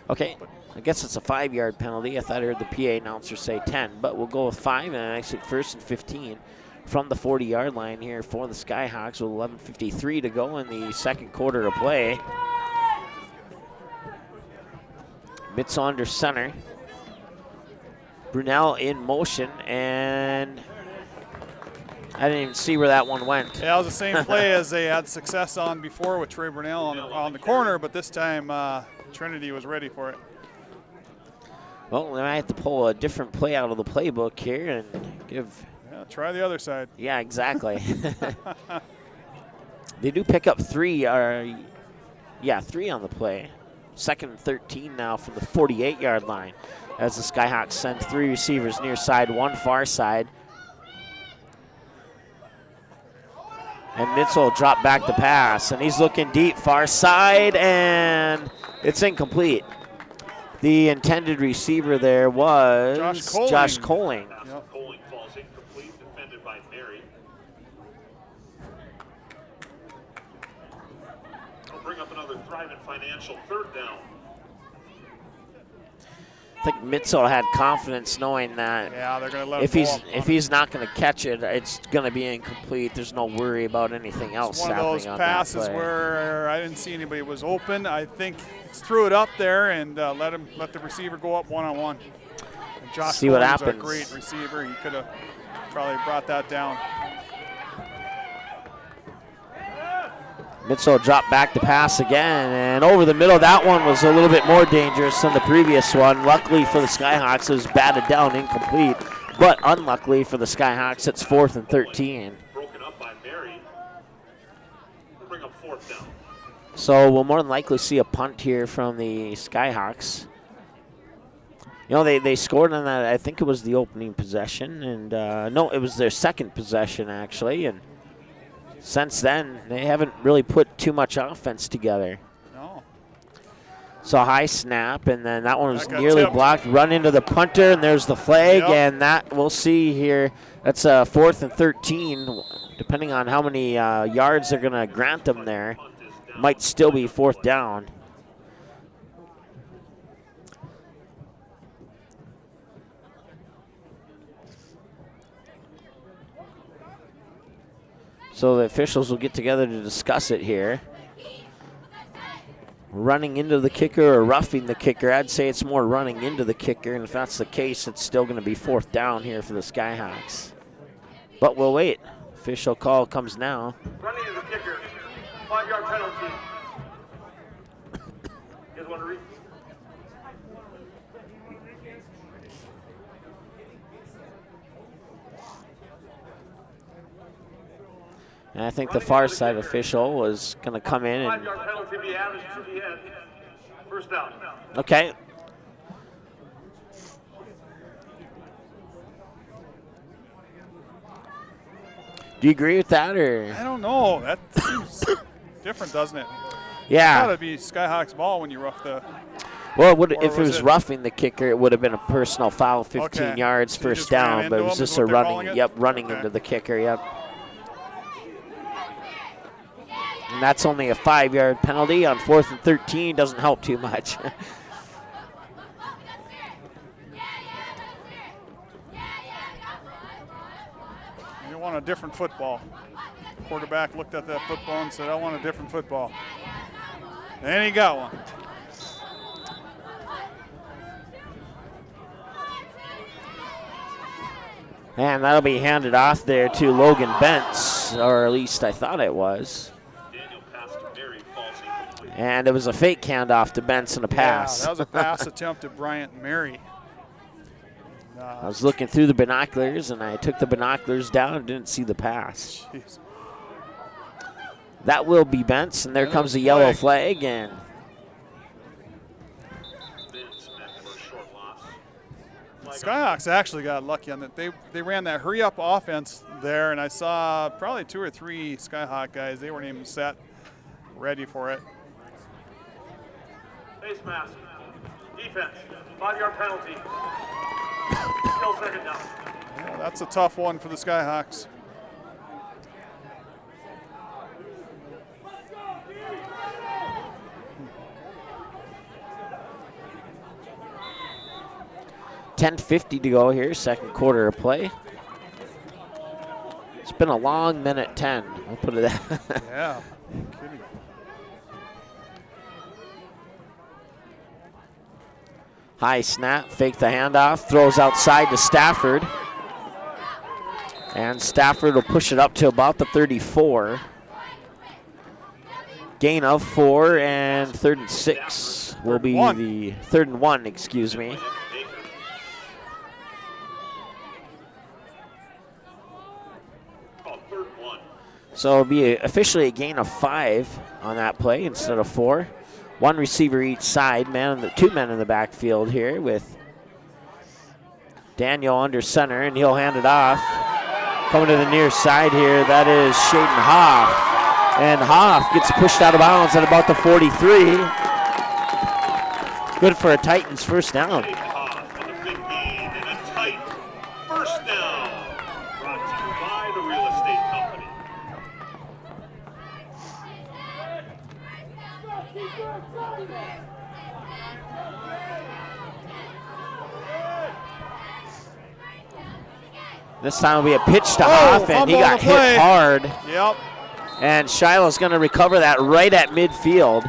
Okay, I guess it's a 5-yard penalty. I thought I heard the PA announcer say 10, but we'll go with 5, and it makes it 1st and 15 from the 40-yard line here for the Skyhawks with 11:53 to go in the second quarter of play. Mitzel under center. Brunel in motion, and I didn't even see where that one went. Yeah, it was the same play as they had success on before with Trey Brunel on the corner, but this time Trinity was ready for it. Well, we might have to pull a different play out of the playbook here and give... Yeah, try the other side. Yeah, exactly. They do pick up 3 on the play. 2nd and 13 now from the 48-yard line as the Skyhawks send 3 receivers near side, 1 far side. And Mitzel drop back the pass, and he's looking deep far side, and it's incomplete. The intended receiver there was Josh Coling. Yep. Coling falls incomplete, defended by Mary. We'll bring up another Thrivent Financial 3rd down. I think Mitzel had confidence knowing that they're going to let if he's not going to catch it, it's going to be incomplete. There's no worry about anything else happening on that play. One of those passes where I didn't see anybody was open. I think threw it up there and let the receiver go up one-on-one. And Josh see what Collins, happens. A great receiver. He could have probably brought that down. Mitzel dropped back to pass again, and over the middle. That one was a little bit more dangerous than the previous one. Luckily for the Skyhawks, it was batted down incomplete, but unluckily for the Skyhawks, it's 4th and 13. Broken up by Mary. We'll bring up 4th down. So we'll more than likely see a punt here from the Skyhawks. You know, they scored on that, I think it was the opening possession, and no, it was their second possession actually, and since then, they haven't really put too much offense together. No. So high snap, and then that one was nearly blocked. Run into the punter, and there's the flag, and that we'll see here. That's 4th and 13, depending on how many yards they're going to grant them there. Might still be 4th down. So the officials will get together to discuss it here. Running into the kicker or roughing the kicker. I'd say it's more running into the kicker, and if that's the case, it's still going to be 4th down here for the Skyhawks. But we'll wait. Official call comes now. Running into the kicker. 5-yard penalty. You guys want to read? And I think the far side official was going to come in and. 5-yard penalty be average to the end. 1st down. Okay. Do you agree with that, or? I don't know. That seems different, doesn't it? Yeah. It's got to be Skyhawks ball when you rough the. Well, if it was roughing the kicker, it would have been a personal foul, 15 Okay. yards, So he first just ran down. But it into was him, just is a what they're calling running. it? Running Okay. into the kicker. Yep. And that's only a 5-yard penalty on 4th and 13. Doesn't help too much. You want a different football. The quarterback looked at that football and said, I want a different football. And he got one. And that'll be handed off there to Logan Bentz, or at least I thought it was. And it was a fake handoff to Bentz and a pass. Yeah, that was a pass attempt to Bryant Mary. I was looking through the binoculars, and I took the binoculars down and didn't see the pass. Jeez. That will be Bentz, and there comes a yellow flag. And Skyhawks actually got lucky on that. They ran that hurry-up offense there, and I saw probably 2 or 3 Skyhawk guys. They weren't even set, ready for it. Face mask. Defense. 5-yard penalty. Still second down. Yeah, that's a tough one for the Skyhawks. .10:50 to go here, second quarter of play. It's been a long minute 10. I'll put it that. Yeah, no kidding. High snap, fake the handoff, throws outside to Stafford. And Stafford will push it up to about the 34. Gain of 4, and 3rd and 6 will be the 3rd and 1, excuse me. So it'll be officially a gain of 5 on that play instead of 4. 1 receiver each side, 2 men in the backfield here with Daniel under center, and he'll hand it off. Coming to the near side here, that is Shaden Hoff. And Hoff gets pushed out of bounds at about the 43. Good for a Titans first down. First down. Brought to you by the Real Estate Company. This time will be a pitch to Hoff, and he got hit hard. Yep. And Shiloh's going to recover that right at midfield.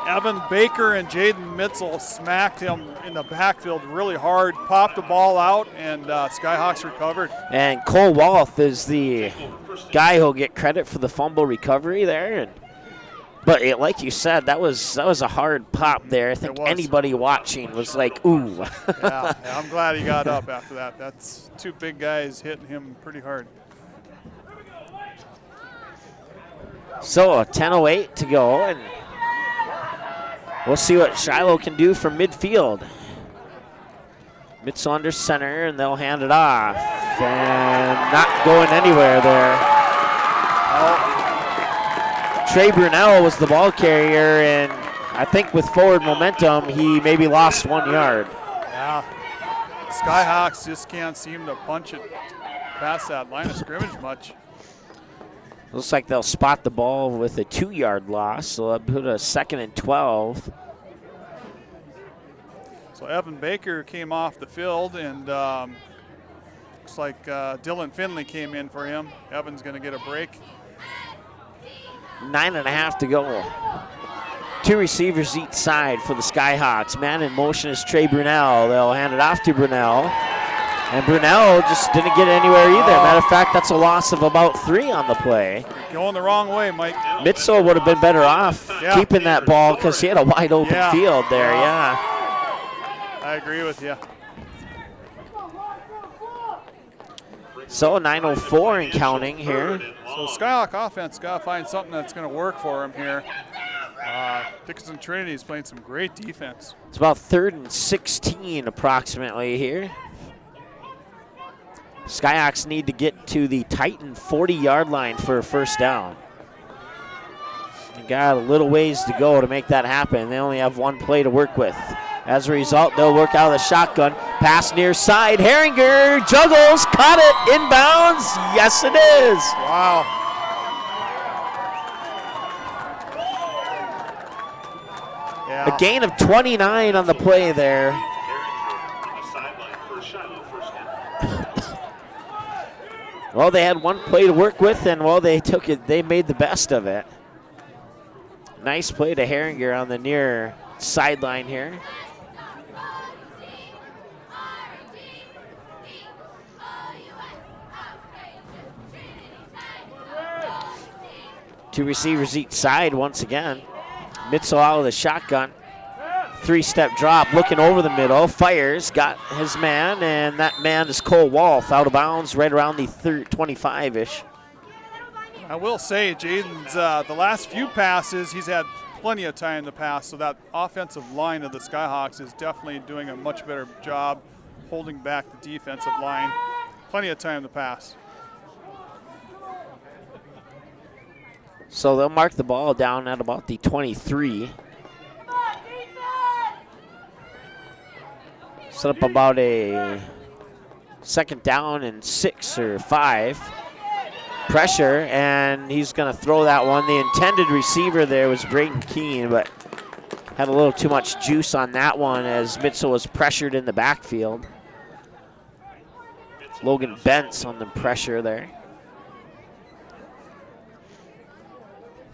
Evan Baker and Jaden Mitzel smacked him in the backfield really hard, popped the ball out, and Skyhawks recovered. And Cole Wolf is the guy who'll get credit for the fumble recovery there. But like you said, that was a hard pop there. I think anybody watching was like, ooh. Yeah, I'm glad he got up after that. That's 2 big guys hitting him pretty hard. So a 10:08 to go, and we'll see what Shiloh can do from midfield. Mitzel under center, and they'll hand it off. And not going anywhere there. Trey Brunell was the ball carrier, and I think with forward momentum, he maybe lost 1 yard. Yeah. Skyhawks just can't seem to punch it past that line of scrimmage much. Looks like they'll spot the ball with a 2-yard loss, so they'll put a 2nd and 12. So Evan Baker came off the field, and looks like Dylan Finley came in for him. Evan's going to get a break. 9.5 to go. 2 receivers each side for the Skyhawks. Man in motion is Trey Brunell. They'll hand it off to Brunell. And Brunell just didn't get anywhere either. Matter of fact, that's a loss of about 3 on the play. Going the wrong way, Mike. Mitzel would have been better off keeping that ball because he had a wide open field there, I agree with you. So 9:04 and counting here. So Skyhawk offense got to find something that's going to work for him here. Dickinson Trinity is playing some great defense. It's about 3rd and 16 approximately here. Skyhawks need to get to the Titan 40-yard line for a first down. They got a little ways to go to make that happen. They only have one play to work with. As a result, they'll work out of the shotgun. Pass near side. Herringer juggles, caught it, inbounds. Yes, it is. Wow. Yeah. A gain of 29 on the play there. Well, they had one play to work with, and well, they took it. They made the best of it. Nice play to Herringer on the near sideline here. Two receivers each side once again. Mitzel out of the shotgun. Three-step drop, looking over the middle, fires, got his man, and that man is Cole Wolf, out of bounds right around the 25-ish. I will say, Jaden's the last few passes, he's had plenty of time to pass, so that offensive line of the Skyhawks is definitely doing a much better job holding back the defensive line. Plenty of time to pass. So they'll mark the ball down at about the 23. Set up about a second down and 6 or 5. Pressure, and he's going to throw that one. The intended receiver there was Braden Keene, but had a little too much juice on that one as Mitzel was pressured in the backfield. Logan Bentz on the pressure there.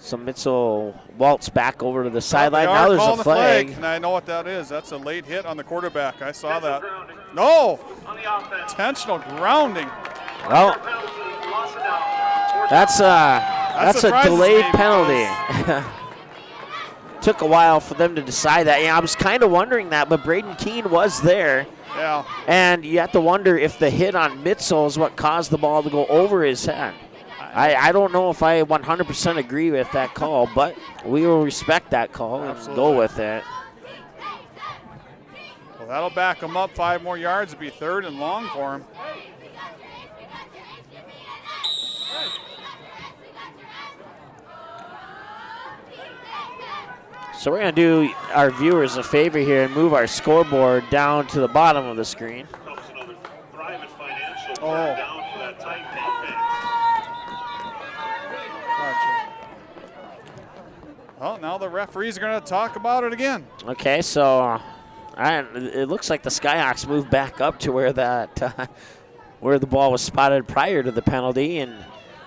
So Mitzel waltz back over to the sideline. Now there's a flag. And I know what that is. That's a late hit on the quarterback. I saw that. No! Intentional grounding. Well, that's a delayed penalty. Took a while for them to decide that. Yeah, I was kind of wondering that, but Braden Keene was there. Yeah. And you have to wonder if the hit on Mitzel is what caused the ball to go over his head. I don't know if I 100% agree with that call, but we will respect that call and go with it. Well, that'll back him up 5 more yards. It'll be 3rd and long for him. So we're going to do our viewers a favor here and move our scoreboard down to the bottom of the screen. Oh. Well, now the referees are going to talk about it again. Okay, so it looks like the Skyhawks moved back up to where that where the ball was spotted prior to the penalty, and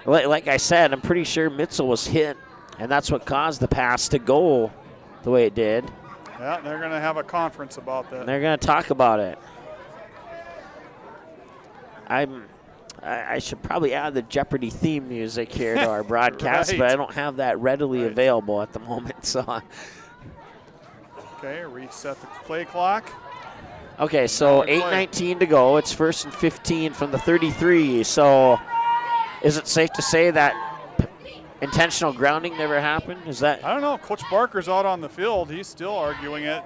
like I said, I'm pretty sure Mitzel was hit, and that's what caused the pass to go the way it did. Yeah, they're going to have a conference about that. And they're going to talk about it. I should probably add the Jeopardy theme music here to our broadcast, Right. but I don't have that readily available at the moment. So. Okay, reset the play clock. Okay, so 8:19 to go. It's 1st and 15 from the 33. So is it safe to say that intentional grounding never happened? Is that? I don't know. Coach Barker's out on the field. He's still arguing it.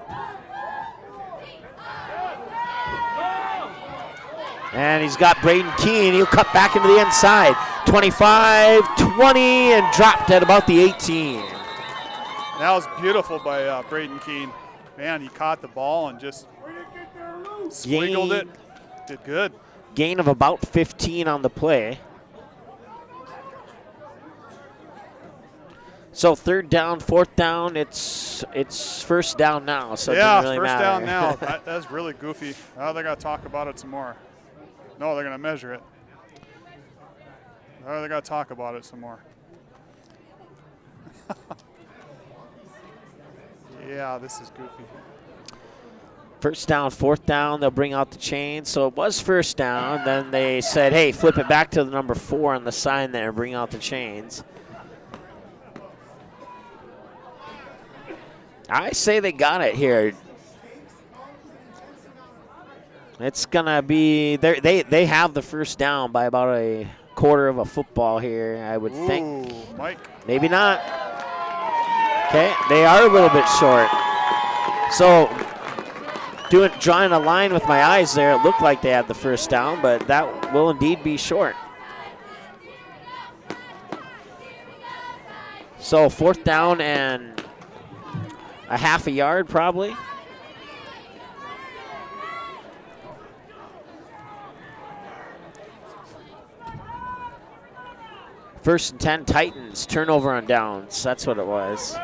And he's got Braden Keene. He'll cut back into the inside. 25, 20, and dropped at about the 18. That was beautiful by Braden Keene. Man, he caught the ball and just squiggled it. Did good. Gain of about 15 on the play. So 3rd down, 4th down, it's 1st down now. So yeah, it doesn't really 1st matter. down now. That's really goofy. Now they're going to talk about it some more. No, they're going to measure it. Oh, they're going to talk about it some more. Yeah, this is goofy. 1st down, 4th down, they'll bring out the chains. So it was 1st down. Then they said, hey, flip it back to the number 4 on the sign there, bring out the chains. I say they got it here. It's going to be, they have the 1st down by about a quarter of a football here, I would think. Mike. Maybe not. Okay, they are a little bit short. So drawing a line with my eyes there, it looked like they had the 1st down, but that will indeed be short. So 4th down and a half a yard probably. First and 10 Titans, turnover on downs. That's what it was.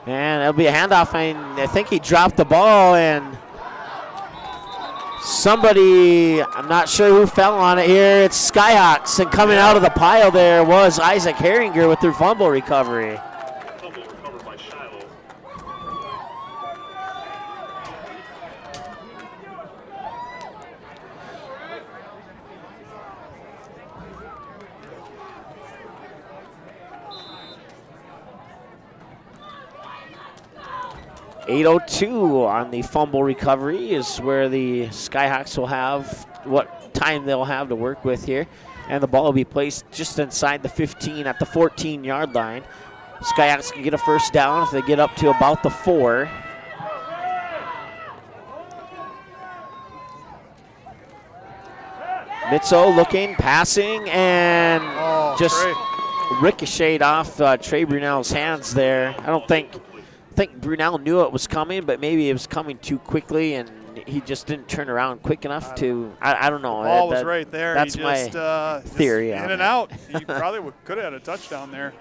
And it'll be a handoff. I think he dropped the ball, and somebody, I'm not sure who fell on it here. It's Skyhawks, and coming out of the pile there was Isaac Herringer with their fumble recovery. Fumble recovered by Shiloh. .802 on the fumble recovery is where the Skyhawks will have what time they'll have to work with here. And the ball will be placed just inside the 15 at the 14-yard line. Skyhawks can get a first down if they get up to about the 4. Mitzo looking, passing, and just ricocheted off Trey Brunel's hands there. I think Brunel knew it was coming, but maybe it was coming too quickly, and he just didn't turn around quick enough to. I don't know. The ball was right there. That's he just, my theory. In and out. He probably could have had a touchdown there.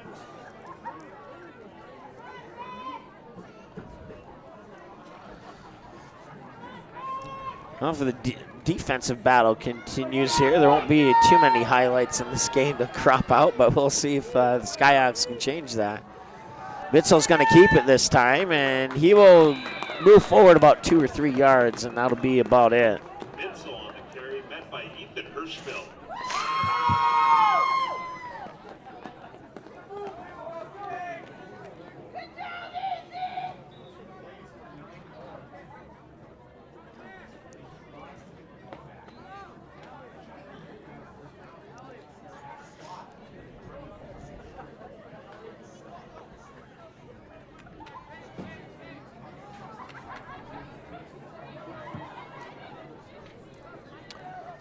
Well, for the defensive battle continues here. There won't be too many highlights in this game to crop out, but we'll see if the Skyhawks can change that. Mitzel's going to keep it this time, and he will move forward about 2 or 3 yards, and that'll be about it. Mitzel on the carry, met by Ethan Hirschfeld.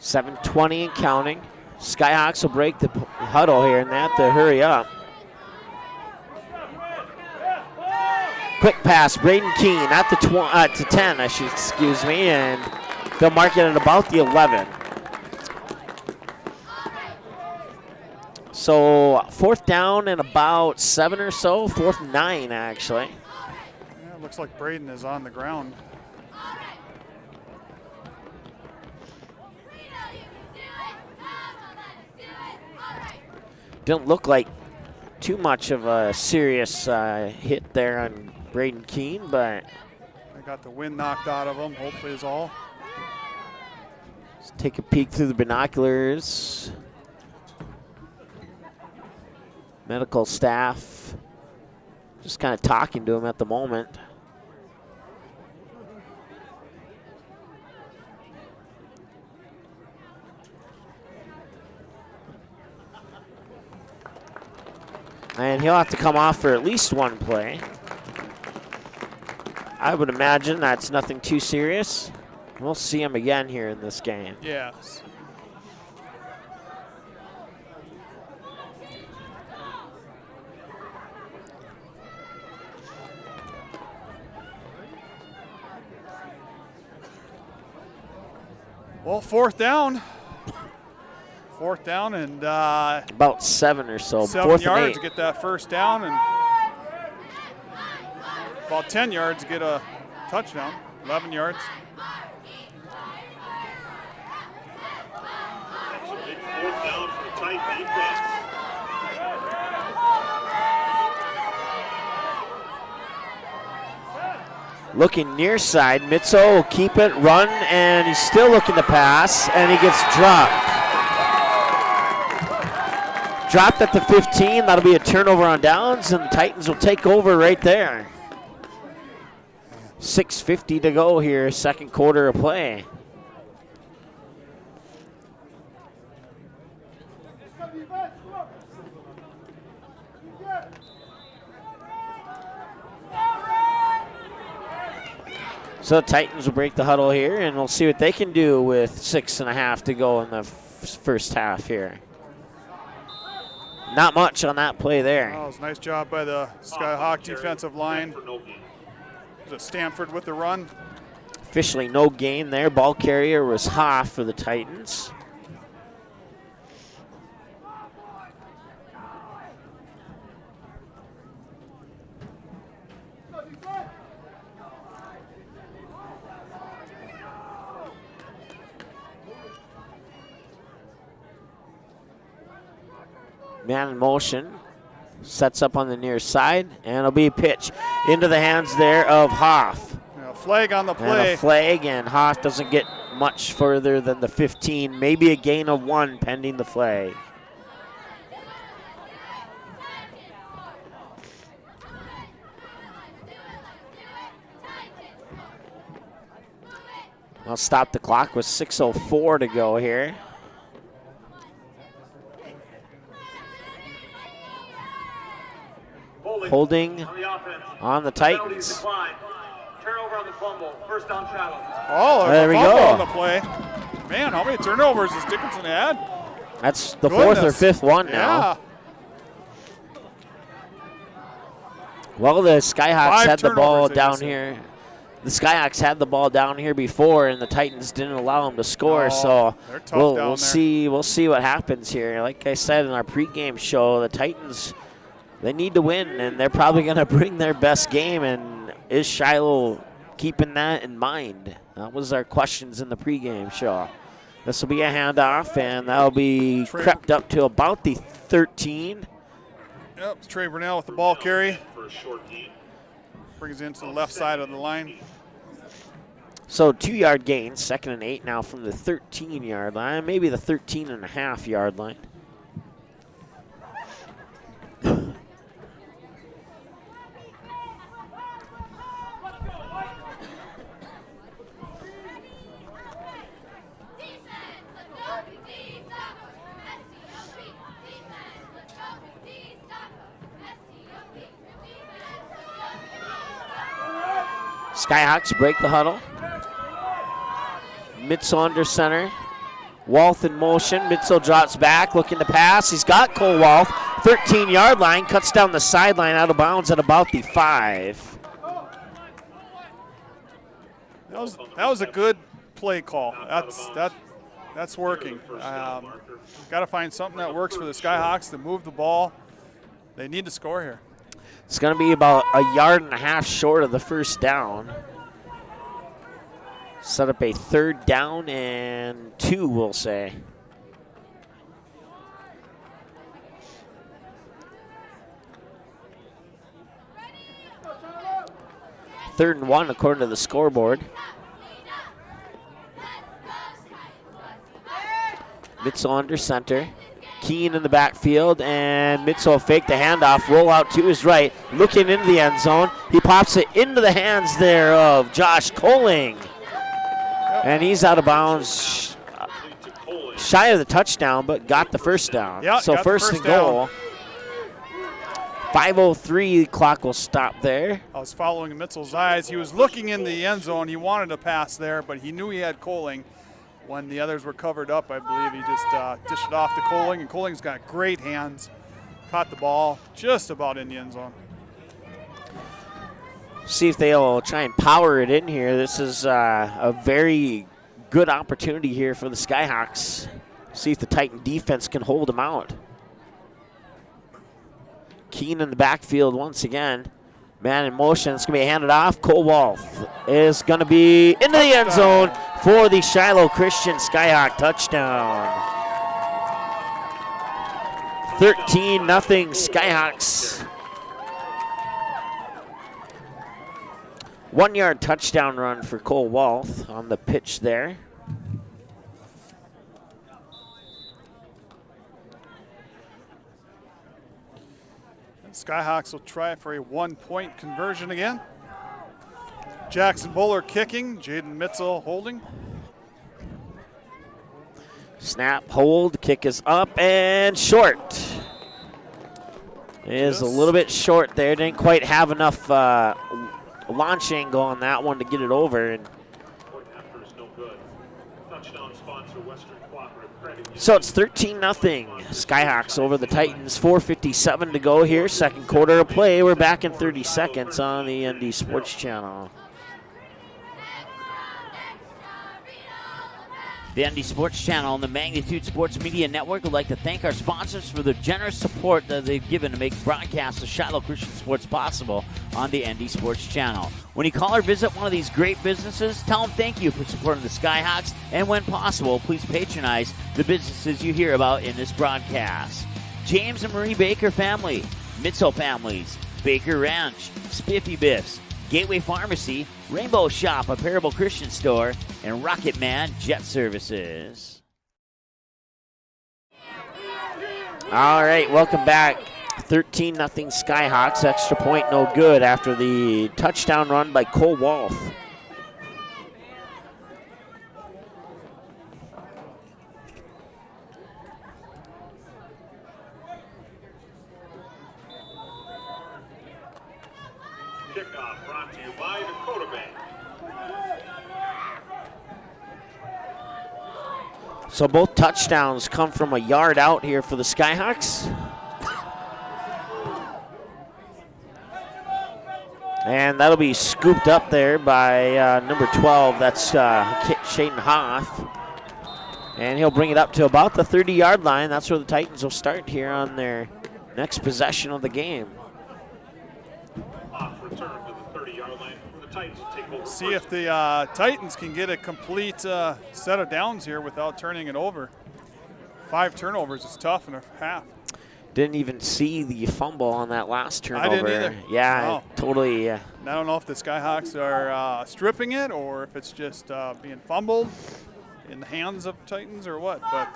.720 and counting. Skyhawks will break the huddle here, and they have to hurry up. Quick pass, Braden Keene at the to 10, excuse me, and they'll mark it at about the 11. So 4th down and about 7 or so, 4th and 9 actually. Yeah, it looks like Braden is on the ground. Didn't look like too much of a serious hit there on Braden Keene, but I got the wind knocked out of him, hopefully is all. let's take a peek through the binoculars. Medical staff just kind of talking to him at the moment. And he'll have to come off for at least one play. I would imagine that's nothing too serious. We'll see him again here in this game. Yes. Well, 4th down. 4th down and about 7 or so. 7 4th yards and 8. to get that first down, and about 10 yards to get a touchdown. 11 yards. That's a big 4th down for the tight defense. Looking near side, Mitzo will keep it, run, and he's still looking to pass, and he gets dropped. Dropped at the 15, that'll be a turnover on downs, and the Titans will take over right there. 6:50 to go here, second quarter of play. So the Titans will break the huddle here, and we'll see what they can do with 6.5 to go in the first half here. Not much on that play there. Oh, it was a nice job by the Skyhawk defensive line. Was it Stanford with the run? Officially no gain there. Ball carrier was Hoff for the Titans. Man in motion, sets up on the near side, and it'll be a pitch into the hands there of Hoff. Yeah, flag on the play. And a flag, and Hoff doesn't get much further than the 15, maybe a gain of 1 pending the flag. I'll stop the clock with 6:04 to go here. Holding on the Titans. Turnover on the fumble. First down, Shiloh. Oh, there we fumble go. On the play. Man, how many turnovers has Dickinson had? That's the fourth or fifth one now. Yeah. Well, the Skyhawks 5 had the ball turnovers, down here. The Skyhawks had the ball down here before, and the Titans didn't allow them to score. So they're tough down there. we'll see what happens here. Like I said in our pregame show, the Titans, they need to win, and they're probably going to bring their best game. And is Shiloh keeping that in mind? That was our questions in the pregame show. This will be a handoff, and that'll be crept up to about the 13. Yep, it's Trey Burnell with the ball carry. Brings it into the left side of the line. So 2-yard gain, 2nd and 8 now from the 13-yard line, maybe the 13.5-yard line. Skyhawks break the huddle. Mitzel under center. Walth in motion. Mitzel drops back, looking to pass. He's got Cole Walth. 13-yard line, cuts down the sideline out of bounds at about the 5. That was a good play call. That's working. Got to find something that works for the Skyhawks to move the ball. They need to score here. It's going to be about 1.5 yards short of the first down. Set up a 3rd down and 2, we'll say. Third and 1 according to the scoreboard. Mitzel under center. Keen in the backfield, and Mitzel fake the handoff, roll out to his right, looking into the end zone. He pops it into the hands there of Josh Coling. And he's out of bounds, shy of the touchdown, but got the first down. Yep, so first and goal. 5:03 clock will stop there. I was following Mitzel's eyes. He was looking in the end zone. He wanted to pass there, but he knew he had Coling. When the others were covered up, I believe he just dished it off to Coling, and Coling's got great hands. Caught the ball just about in the end zone. See if they'll try and power it in here. This is a very good opportunity here for the Skyhawks. See if the Titan defense can hold them out. Keen in the backfield once again. Man in motion. It's going to be handed off. Cole Walth is going to be into the end zone for the Shiloh Christian Skyhawk touchdown. 13-0 Skyhawks. 1-yard touchdown run for Cole Walth on the pitch there. Skyhawks will try for a 1-point conversion again. Jackson Buller kicking, Jaden Mitzel holding. Snap, hold, kick is up and short. It is a little bit short there. Didn't quite have enough launch angle on that one to get it over. And so it's 13-0. Skyhawks over the Titans. 4:57 to go here. Second quarter of play. We're back in 30 seconds on the ND Sports Channel. The ND Sports Channel and the Magnitude Sports Media Network would like to thank our sponsors for the generous support that they've given to make broadcasts of Shiloh Christian Sports possible on the ND Sports Channel. When you call or visit one of these great businesses, tell them thank you for supporting the Skyhawks, and when possible, please patronize the businesses you hear about in this broadcast. James and Marie Baker family, Mitzel families, Baker Ranch, Spiffy Biffs, Gateway Pharmacy, Rainbow Shop, a Parable Christian store, and Rocket Man Jet Services. All right, welcome back. 13-0 Skyhawks. Extra point no good after the touchdown run by Cole Wolf. Kickoff brought to you by Dakota Bank. So both touchdowns come from a yard out here for the Skyhawks. And that'll be scooped up there by number 12. That's Shaden Hoff. And he'll bring it up to about the 30-yard line. That's where the Titans will start here on their next possession of the game. Return to the 30-yard line. The Titans will take over. See if the Titans can get a complete set of downs here without turning it over. 5 turnovers is tough in a half. Didn't even see the fumble on that last turnover. I didn't either. Yeah, No. totally. And I don't know if the Skyhawks are stripping it or if it's just being fumbled in the hands of Titans or what, but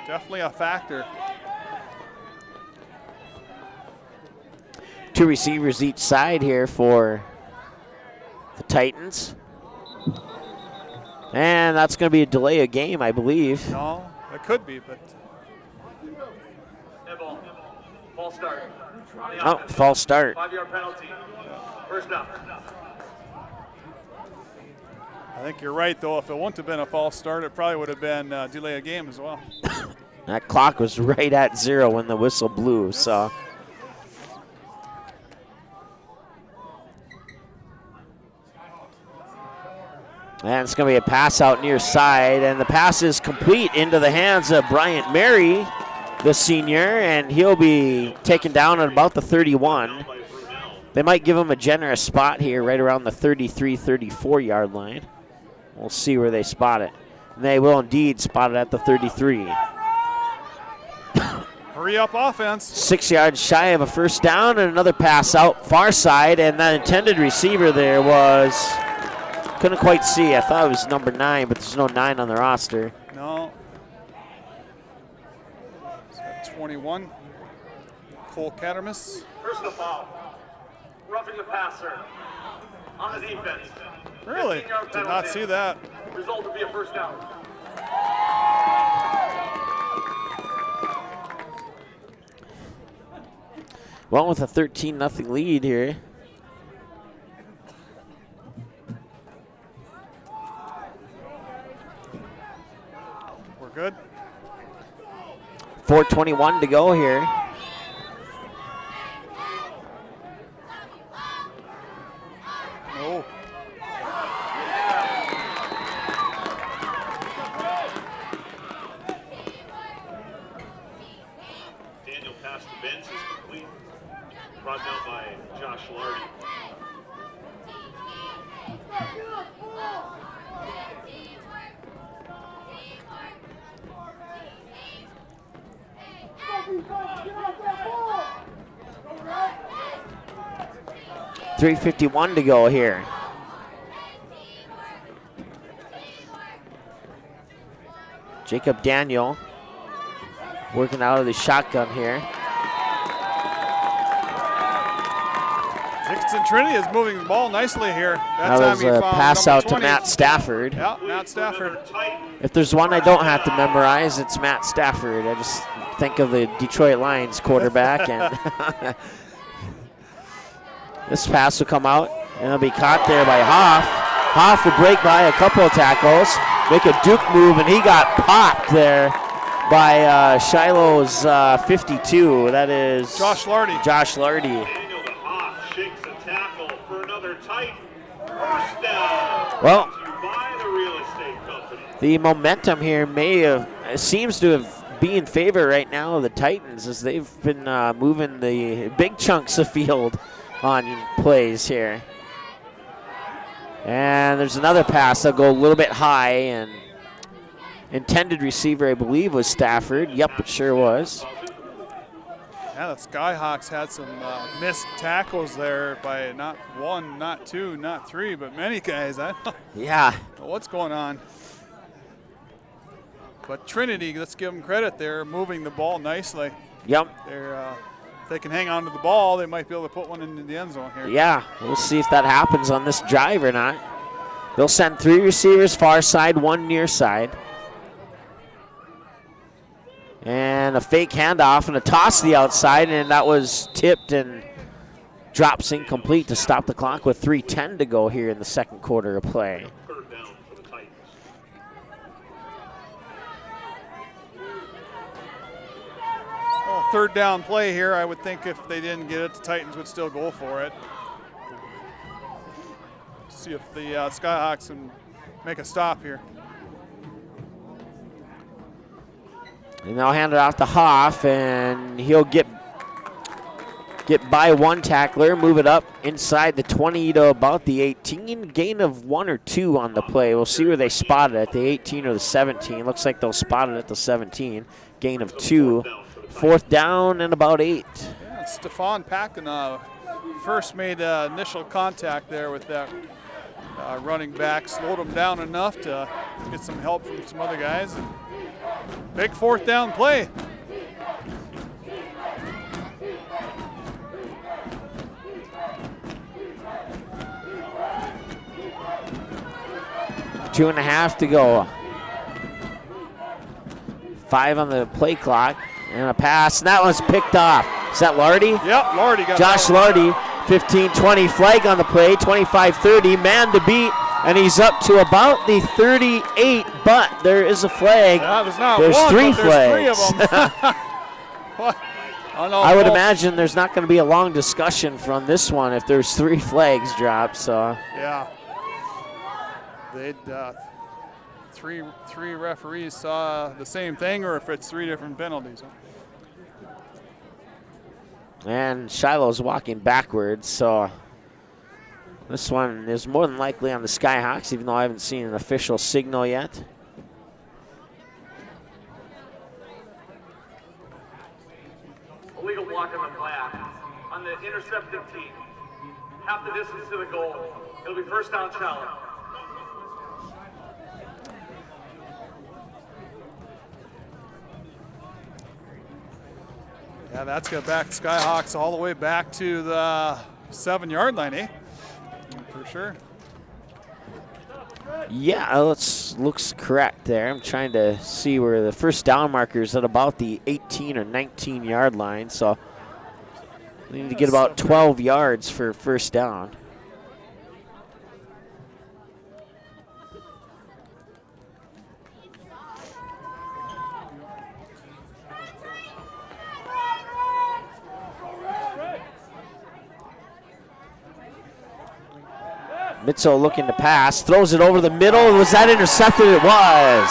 definitely a factor. 2 receivers each side here for the Titans. And that's going to be a delay of game, I believe. No, it could be, but False start. Oh, false start. 5-yard penalty. First down. I think you're right, though. If it wouldn't have been a false start, it probably would have been a delay of game as well. That clock was right at 0 when the whistle blew, so. And it's going to be a pass out near side, and the pass is complete into the hands of Bryant Mary, the senior, and he'll be taken down at about the 31. They might give him a generous spot here right around the 33, 34-yard line. We'll see where they spot it. And they will indeed spot it at the 33. Hurry up offense. 6 yards shy of a first down, and another pass out far side, and that intended receiver there was, couldn't quite see. I thought it was number 9, but there's no 9 on the roster. No. 21, Cole Cattermas. Personal foul. Roughing the passer. On the defense. Really? 15-yard Did not see that. Result will be a first down. Well, with a 13-0 lead here. We're good. 4:21 to go here. Oh. Daniel pass to Benz is complete. Brought down by Josh Lardy. .351 to go here. Jacob Daniel working out of the shotgun here. Dickinson Trinity is moving the ball nicely here. That was a pass out to Matt Stafford. Yeah, Matt Stafford. If there's one I don't have to memorize, it's Matt Stafford. I just think of the Detroit Lions quarterback. And this pass will come out. And it'll be caught there by Hoff. Hoff will break by a couple of tackles, make a Duke move, and he got popped there by Shiloh's 52. That is Josh Lardy. Josh Lardy. Daniel the Hoff shakes a tackle for another tight first down. Well, Brought to you by the real estate company. the momentum here seems to have be in favor right now of the Titans as they've been moving the big chunks of field on plays here. And there's another pass that'll go a little bit high, and intended receiver, I believe, was Stafford. Yep, it sure was. Yeah, the Skyhawks had some missed tackles there by not one, not two, not three, but many guys. I don't Yeah. know what's going on. But Trinity, let's give them credit. They're moving the ball nicely. Yep. If they can hang on to the ball, they might be able to put one into the end zone here. Yeah, we'll see if that happens on this drive or not. They'll send 3 receivers far side, 1 near side. And a fake handoff and a toss to the outside, and that was tipped and drops incomplete to stop the clock with 3:10 to go here in the second quarter of play. Third down for the Titans. Well, third down play here. I would think if they didn't get it, the Titans would still go for it. See if the Skyhawks can make a stop here. And they'll hand it off to Hoff, and he'll get by one tackler, move it up inside the 20 to about the 18. Gain of 1 or 2 on the play. We'll see where they spot it, at the 18 or the 17. Looks like they'll spot it at the 17. Gain of 2. Fourth down and about 8. Yeah, Stefan Packin first made initial contact there with that running back, slowed him down enough to get some help from some other guys. And big fourth down play. Two and a half to go. 5 on the play clock. And a pass, and that one's picked off. Is that Lardy? Yep, Lardy got Josh Lardy, 15-20 flag on the play, 25-30, man to beat, and he's up to about the 38, but there is a flag. Yeah, there's not there's one, 3 but flags. there's 3 of them. What? I would imagine there's not going to be a long discussion from this one if there's 3 flags dropped. So yeah, they'd three referees saw the same thing, or if it's 3 different penalties. And Shiloh's walking backwards, so this one is more than likely on the Skyhawks, even though I haven't seen an official signal yet. Illegal block on the flag. On the intercepted team. Half the distance to the goal. It'll be first down challenge. Yeah, that's got back Skyhawks all the way back to the 7-yard line, eh? For sure. Yeah, looks correct there. I'm trying to see where the first down marker is at about the 18 or 19-yard line, so we need to get about 12 yards for first down. Mitchell looking to pass, throws it over the middle. Was that intercepted? It was.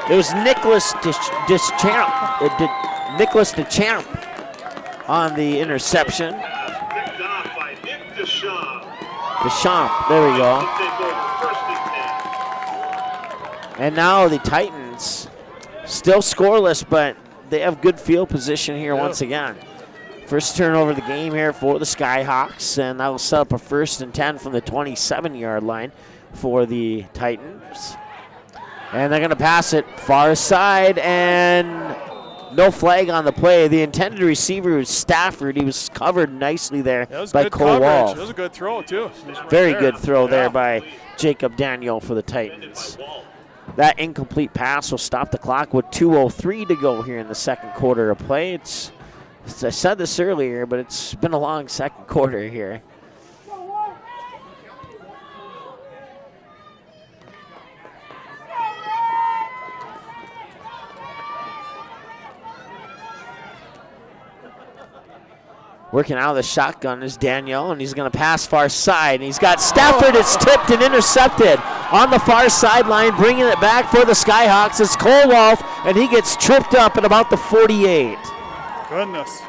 It was Nicholas Deschamps on the interception. Picked off by Nick Deschamps. Deschamps, there we go. Take over first and 10. And now the Titans still scoreless, but they have good field position here once again. First turnover of the game here for the Skyhawks, and that will set up a 1st and 10 from the 27-yard line for the Titans. And they're going to pass it far side, and no flag on the play. The intended receiver was Stafford. He was covered nicely there by Cole Wall. It was a good throw, too. Very good throw there by Jacob Daniel for the Titans. That incomplete pass will stop the clock with 2:03 to go here in the second quarter of play. It's I said this earlier, but it's been a long second quarter here. Working out of the shotgun is Daniel, and he's going to pass far side. And he's got Stafford. It's tipped and intercepted on the far sideline, bringing it back for the Skyhawks. It's Colwolf, and he gets tripped up at about the 48. Goodness.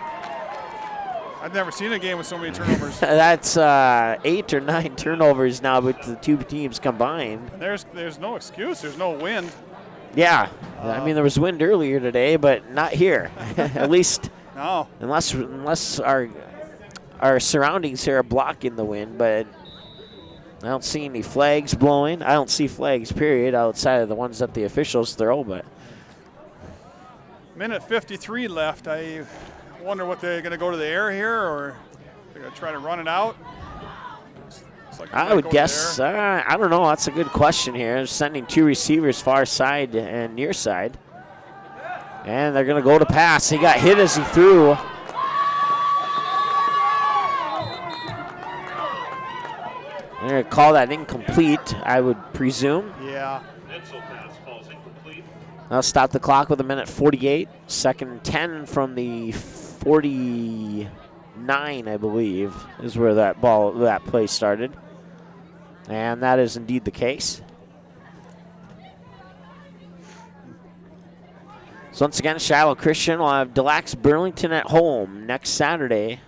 I've never seen a game with so many turnovers. That's 8 or 9 turnovers now with the two teams combined. There's no excuse. There's no wind. Yeah. I mean, there was wind earlier today, but not here. At least... No. Unless our surroundings here are blocking the wind, but I don't see any flags blowing. I don't see flags, period, outside of the ones that the officials throw. But minute 53 left. I wonder what they're going to go to the air here, or they're going to try to run it out. Like I would guess. I don't know. That's a good question here. Sending two receivers far side and near side. And they're going to go to pass. He got hit as he threw. They're going to call that incomplete, I would presume. Yeah. I'll stop the clock with a minute 48. Second and 10 from the 49, I believe, is where that play started. And that is indeed the case. So once again, Shiloh Christian will have Delax Burlington at home next Saturday.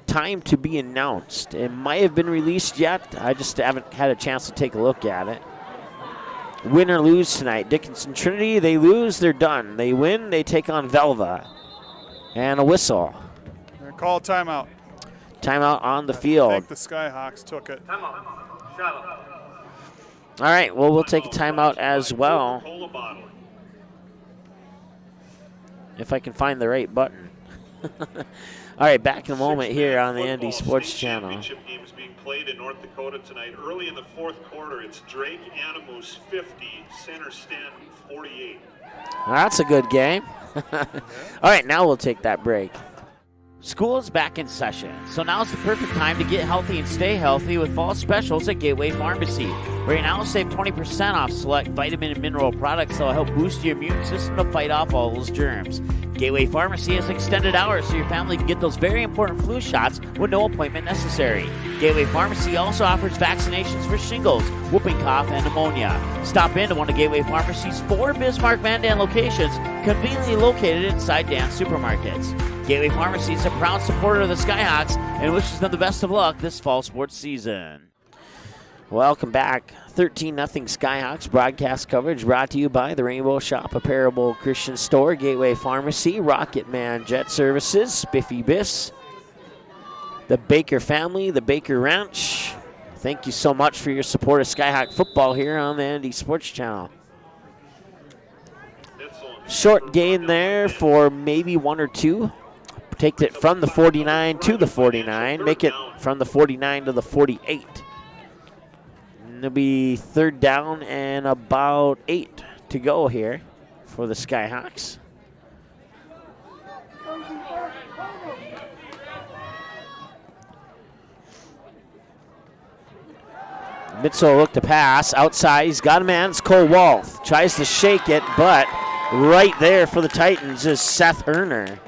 Time to be announced. It might have been released yet. I just haven't had a chance to take a look at it. Win or lose tonight. Dickinson Trinity, they lose, they're done. They win, they take on Velva. And a whistle. Call timeout. Timeout on the field. I think the Skyhawks took it. Timeout. Shiloh. All right, well, we'll take a timeout as well. If I can find the right button. All right, back in a moment here on the Andy Sports Channel. Championship games being played in North Dakota tonight. Early in the fourth quarter, it's Drake Animus 50, Center Stanton 48. That's a good game. All right, now we'll take that break. School is back in session, so now's the perfect time to get healthy and stay healthy with fall specials at Gateway Pharmacy. Right now, save 20% off select vitamin and mineral products that will help boost your immune system to fight off all those germs. Gateway Pharmacy has extended hours so your family can get those very important flu shots with no appointment necessary. Gateway Pharmacy also offers vaccinations for shingles, whooping cough, and pneumonia. Stop into one of Gateway Pharmacy's 4 Bismarck Mandan locations, conveniently located inside Dan's supermarkets. Gateway Pharmacy is a proud supporter of the Skyhawks and wishes them the best of luck this fall sports season. Welcome back. 13-0 Skyhawks broadcast coverage brought to you by the Rainbow Shop Apparel Christian Store, Gateway Pharmacy, Rocket Man Jet Services, Spiffy Biffs, the Baker family, the Baker Ranch. Thank you so much for your support of Skyhawk football here on the Andy Sports Channel. Short gain there for maybe 1 or 2. Take it from the 49 to the 49. Make it from the 49 to the 48. And it'll be third down and about 8 to go here for the Skyhawks. Mitchell looked to pass. Outside, he's got a man. It's Cole Wolf. Tries to shake it, but right there for the Titans is Seth Herner.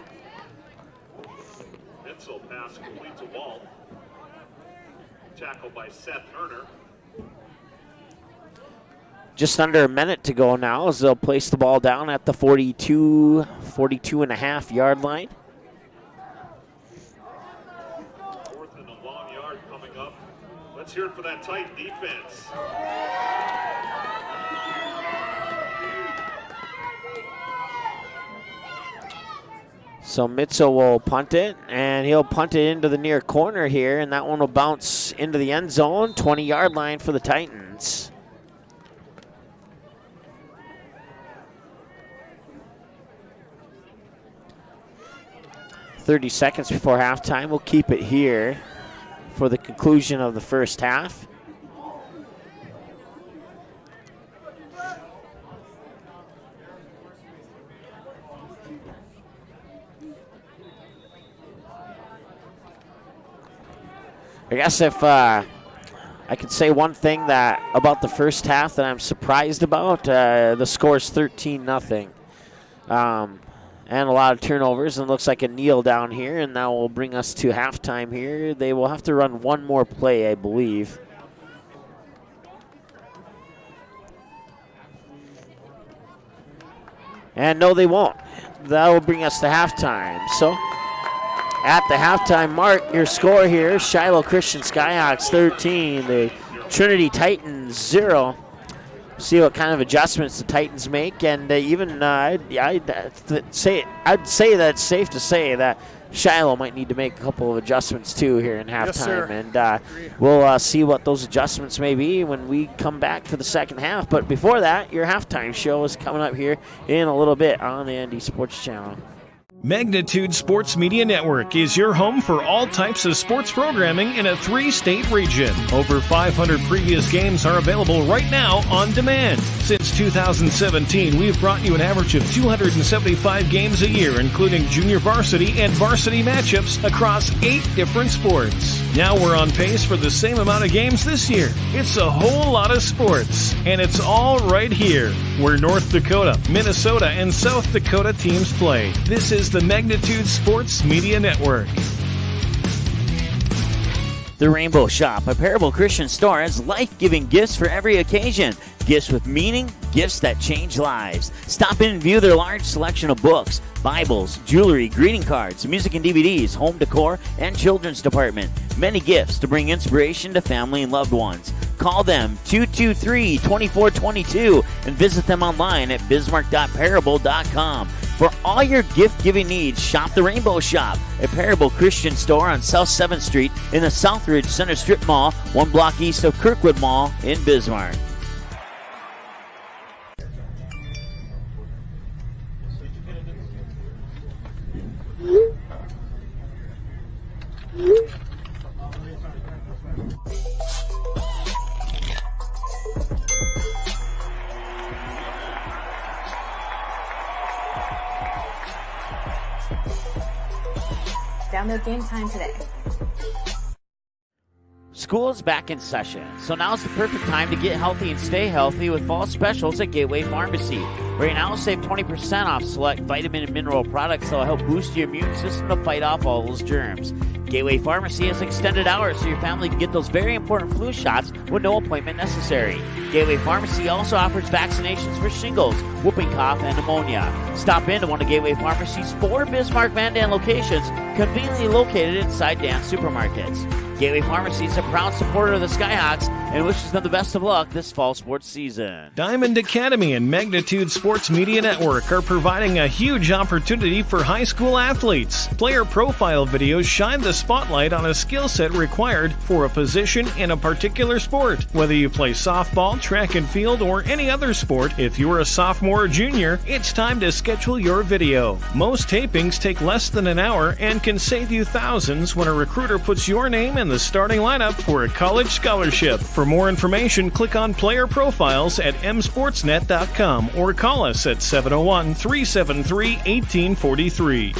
Mitchell pass complete to Walt. Tackled by Seth Herner. Just under a minute to go now as they'll place the ball down at the 42 and a half yard line. Fourth and a long yard coming up. Let's hear it for that tight defense. So Mitchell will punt it, and he'll punt it into the near corner here, and that one will bounce into the end zone, 20-yard line for the Titans. .30 seconds before halftime. We'll keep it here for the conclusion of the first half. I guess if I could say one thing about the first half that I'm surprised about, the score's 13-0. And a lot of turnovers, and looks like a kneel down here, and that will bring us to halftime here. They will have to run one more play, I believe. And no, they won't. That will bring us to halftime. So, at the halftime mark, your score here, Shiloh Christian Skyhawks 13, the Trinity Titans 0. See what kind of adjustments the Titans make, and I'd say that it's safe to say that Shiloh might need to make a couple of adjustments too here in halftime. Yes, sir. And we'll see what those adjustments may be when we come back for the second half. But before that, your halftime show is coming up here in a little bit on the ND Sports Channel. Magnitude Sports Media Network is your home for all types of sports programming in a 3-state region. Over 500 previous games are available right now on demand. Since 2017, we've brought you an average of 275 games a year, including junior varsity and varsity matchups across 8 different sports. Now we're on pace for the same amount of games this year. It's a whole lot of sports, and it's all right here, where North Dakota, Minnesota, and South Dakota teams play. This is the Magnitude Sports Media Network. The Rainbow Shop, a Parable Christian store, has life-giving gifts for every occasion. Gifts with meaning, gifts that change lives. Stop in and view their large selection of books, Bibles, jewelry, greeting cards, music and DVDs, home decor, and children's department. Many gifts to bring inspiration to family and loved ones. Call them 223-2422 and visit them online at bismarck.parable.com. For all your gift-giving needs, shop the Rainbow Shop, a Parable Christian store on South 7th Street in the Southridge Center Strip Mall, 1 block east of Kirkwood Mall in Bismarck. Download Game Time today. School is back in session, so now's the perfect time to get healthy and stay healthy with fall specials at Gateway Pharmacy. Right now, save 20% off select vitamin and mineral products that will help boost your immune system to fight off all those germs. Gateway Pharmacy has extended hours so your family can get those very important flu shots with no appointment necessary. Gateway Pharmacy also offers vaccinations for shingles, whooping cough, and pneumonia. Stop in to one of Gateway Pharmacy's 4 Bismarck Van Dan locations, conveniently located inside Dan's supermarkets. Gateway Pharmacy is a proud supporter of the Skyhawks and wishes them the best of luck this fall sports season. Diamond Academy and Magnitude Sports Media Network are providing a huge opportunity for high school athletes. Player profile videos shine the spotlight on a skill set required for a position in a particular sport. Whether you play softball, track and field, or any other sport, if you're a sophomore or junior, it's time to schedule your video. Most tapings take less than an hour and can save you thousands when a recruiter puts your name in the starting lineup for a college scholarship. For more information, click on Player Profiles at msportsnet.com or call us at 701-373-1843.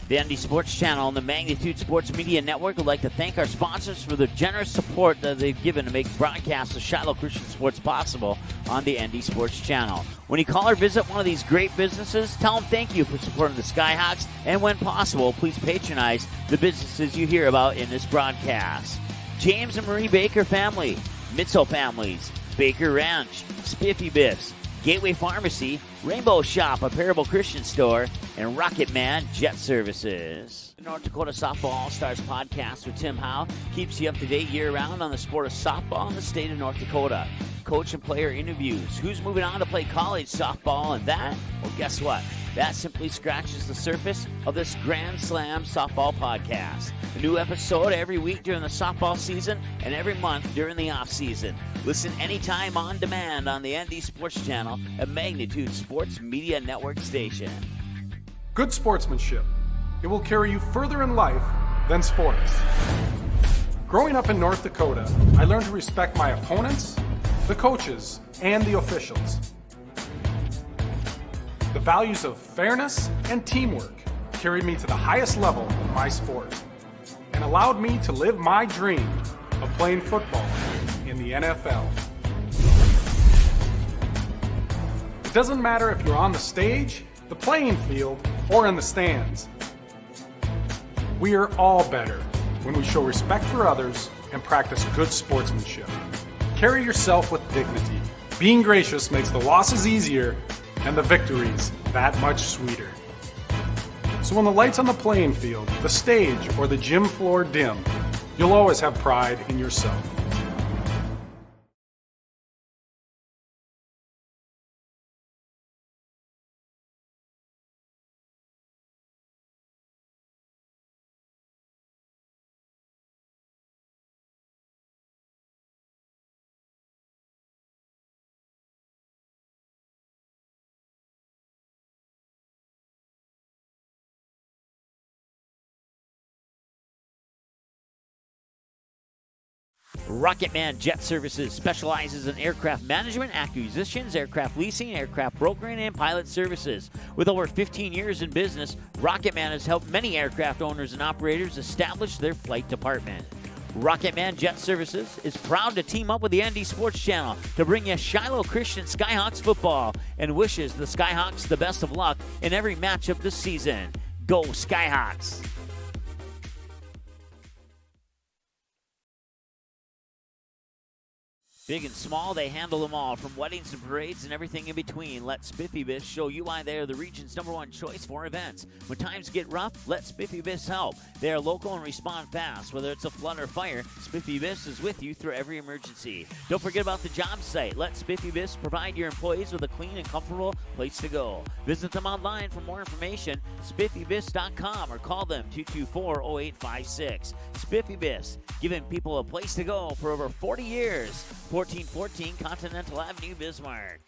The ND Sports Channel and the Magnitude Sports Media Network would like to thank our sponsors for the generous support that they've given to make broadcasts of Shiloh Christian Sports possible on the ND Sports Channel. When you call or visit one of these great businesses, tell them thank you for supporting the Skyhawks, and when possible, please patronize the businesses you hear about in this broadcast. James and Marie Baker Family, Mitzel Families, Baker Ranch, Spiffy Biffs, Gateway Pharmacy, Rainbow Shop, a Parable Christian store, and Rocket Man Jet Services. The North Dakota Softball All-Stars podcast with Tim Howe keeps you up to date year-round on the sport of softball in the state of North Dakota. Coach and player interviews, who's moving on to play college softball, and that, well, guess what? That simply scratches the surface of this Grand Slam softball podcast. A new episode every week during the softball season and every month during the off-season. Listen anytime on demand on the ND Sports Channel, a Magnitude Sports Media Network station. Good sportsmanship. It will carry you further in life than sports. Growing up in North Dakota, I learned to respect my opponents, the coaches, and the officials. The values of fairness and teamwork carried me to the highest level of my sport. and allowed me to live my dream of playing football in the NFL. It doesn't matter if you're on the stage, the playing field, or in the stands. We are all better when we show respect for others and practice good sportsmanship. Carry yourself with dignity. Being gracious makes the losses easier and the victories that much sweeter. So when the lights on the playing field, the stage, or the gym floor dim, you'll always have pride in yourself. Rocketman Jet Services specializes in aircraft management, acquisitions, aircraft leasing, aircraft brokering, and pilot services. With over 15 years in business, Rocketman has helped many aircraft owners and operators establish their flight department. Rocketman Jet Services is proud to team up with the ND Sports Channel to bring you Shiloh Christian Skyhawks football and wishes the Skyhawks the best of luck in every matchup this season. Go Skyhawks! Big and small, they handle them all, from weddings and parades and everything in between. Let Spiffy Biss show you why they are the region's #1 choice for events. When times get rough, let Spiffy Biss help. They are local and respond fast. Whether it's a flood or fire, Spiffy Biss is with you through every emergency. Don't forget about the job site. Let Spiffy Biss provide your employees with a clean and comfortable place to go. Visit them online for more information, spiffybiss.com, or call them 224-0856. Spiffy Biss, giving people a place to go for over 40 years. 1414 Continental Avenue, Bismarck.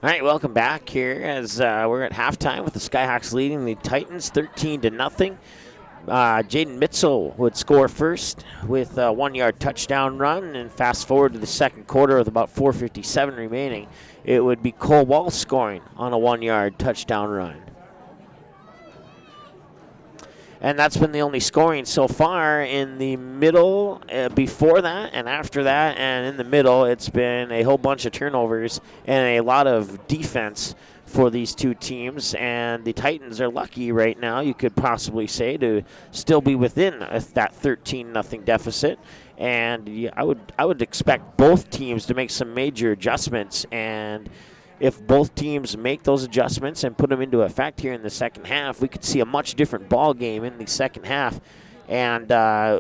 All right, welcome back here as we're at halftime with the Skyhawks leading the Titans 13-0. Jaden Mitchell would score first with a 1-yard touchdown run, and fast forward to the second quarter with about 4:57 remaining, it would be Cole Wall scoring on a 1-yard touchdown run. And that's been the only scoring so far. In the middle, before that and after that, and in the middle, it's been a whole bunch of turnovers and a lot of defense for these two teams. And the Titans are lucky right now, you could possibly say, to still be within that 13-0 deficit. And I would expect both teams to make some major adjustments, and if both teams make those adjustments and put them into effect here in the second half, we could see a much different ball game in the second half. And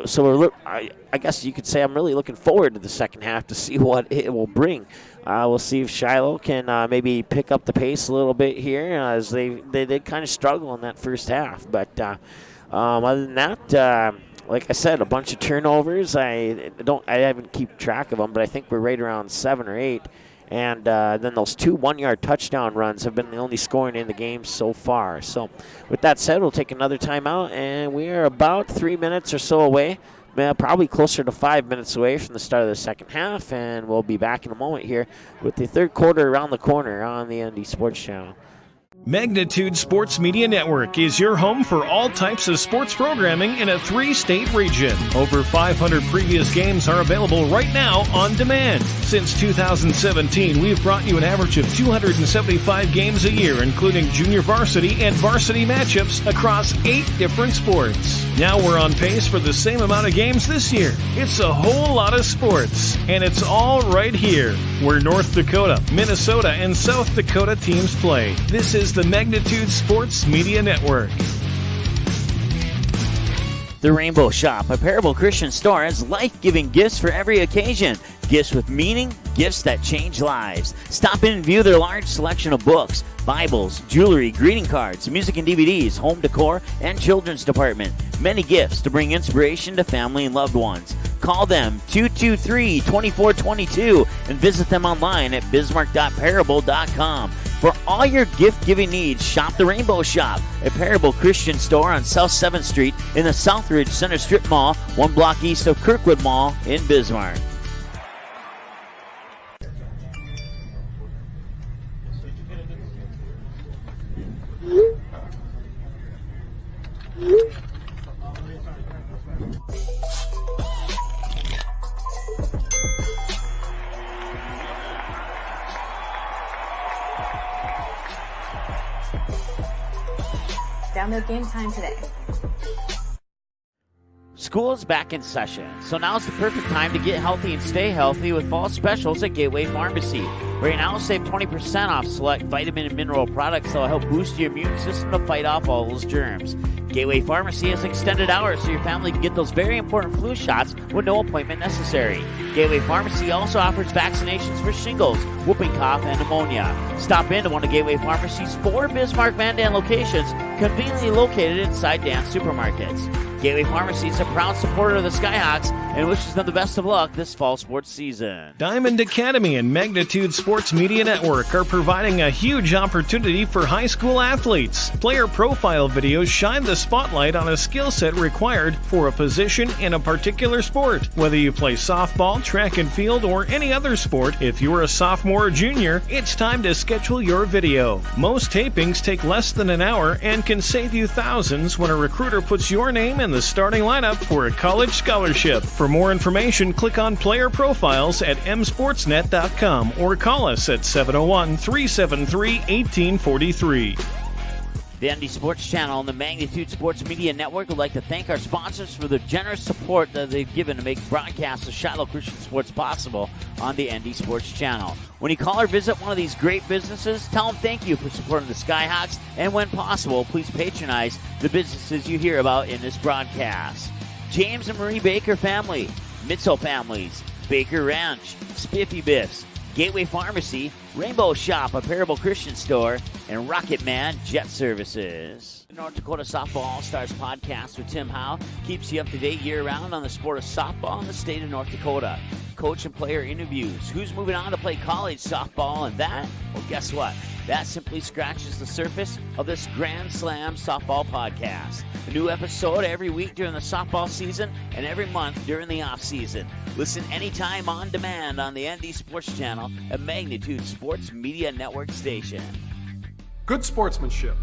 so I guess you could say I'm really looking forward to the second half to see what it will bring. We'll see if Shiloh can maybe pick up the pace a little bit here, as they did kind of struggle in that first half. But other than that, like I said, a bunch of turnovers. I haven't keep track of them, but I think we're right around 7 or 8. And then those 2 one-yard touchdown runs have been the only scoring in the game so far. So with that said, we'll take another timeout, and we are about 3 minutes or so away, probably closer to 5 minutes away from the start of the second half, and we'll be back in a moment here with the third quarter around the corner on the ND Sports Channel. Magnitude Sports Media Network is your home for all types of sports programming in a 3-state region. Over 500 previous games are available right now on demand. Since 2017, we've brought you an average of 275 games a year, including junior varsity and varsity matchups across 8 different sports. Now we're on pace for the same amount of games this year. It's a whole lot of sports, and it's all right here, where North Dakota, Minnesota, and South Dakota teams play. This is the Magnitude Sports Media Network. The Rainbow Shop, a Parable Christian store, has life-giving gifts for every occasion. Gifts with meaning, gifts that change lives. Stop in and view their large selection of books, Bibles, jewelry, greeting cards, music and DVDs, home decor, and children's department. Many gifts to bring inspiration to family and loved ones. Call them 223-2422 and visit them online at bismarck.parable.com. For all your gift-giving needs, shop the Rainbow Shop, a Parable Christian store on South 7th Street in the Southridge Center Strip Mall, 1 block east of Kirkwood Mall in Bismarck. Download Game Time today. School is back in session, so now's the perfect time to get healthy and stay healthy with fall specials at Gateway Pharmacy. Right now, save 20% off select vitamin and mineral products that will help boost your immune system to fight off all those germs. Gateway Pharmacy has extended hours so your family can get those very important flu shots with no appointment necessary. Gateway Pharmacy also offers vaccinations for shingles, whooping cough, and pneumonia. Stop into one of Gateway Pharmacy's 4 Bismarck Mandan locations, conveniently located inside Dan's Supermarkets. Gateway Pharmacy is a proud supporter of the Skyhawks and wishes them the best of luck this fall sports season. Diamond Academy and Magnitude Sports Media Network are providing a huge opportunity for high school athletes. Player profile videos shine the spotlight on a skill set required for a position in a particular sport. Whether you play softball, track and field, or any other sport, if you're a sophomore or junior, it's time to schedule your video. Most tapings take less than an hour and can save you thousands when a recruiter puts your name in the starting lineup for a college scholarship. For more information, click on player profiles at msportsnet.com or call us at 701-373-1843. The ND Sports Channel and the Magnitude Sports Media Network would like to thank our sponsors for the generous support that they've given to make broadcasts of Shiloh Christian Sports possible on the ND Sports Channel. When you call or visit one of these great businesses, tell them thank you for supporting the Skyhawks, and when possible, please patronize the businesses you hear about in this broadcast. James and Marie Baker Family, Mitzel Families, Baker Ranch, Spiffy Biffs, Gateway Pharmacy, Rainbow Shop, a Parable Christian store, and Rocket Man Jet Services. The North Dakota Softball All-Stars podcast with Tim Howe keeps you up to date year-round on the sport of softball in the state of North Dakota. Coach and player interviews, who's moving on to play college softball, and that, well, guess what? That simply scratches the surface of this Grand Slam softball podcast. A new episode every week during the softball season and every month during the off-season. Listen anytime on demand on the ND Sports Channel, a Magnitude Sports Media Network station. Good sportsmanship.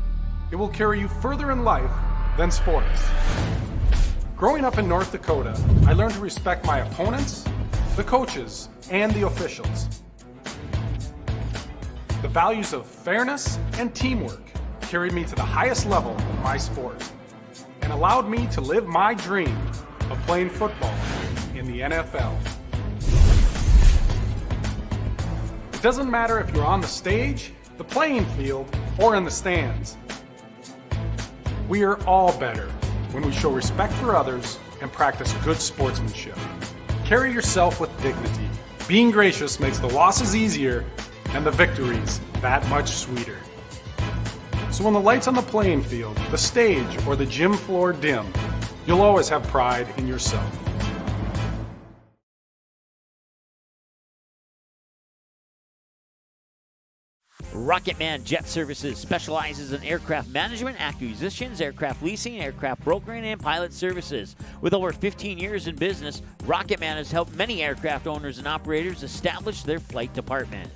It will carry you further in life than sports. Growing up in North Dakota, I learned to respect my opponents, the coaches, and the officials. The values of fairness and teamwork carried me to the highest level in my sport and allowed me to live my dream of playing football in the NFL. It doesn't matter if you're on the stage, the playing field, or in the stands. We are all better when we show respect for others and practice good sportsmanship. Carry yourself with dignity. Being gracious makes the losses easier and the victories that much sweeter. So when the lights on the playing field, the stage, or the gym floor dim, you'll always have pride in yourself. Rocketman Jet Services specializes in aircraft management, acquisitions, aircraft leasing, aircraft brokering, and pilot services. With over 15 years in business, Rocketman has helped many aircraft owners and operators establish their flight department.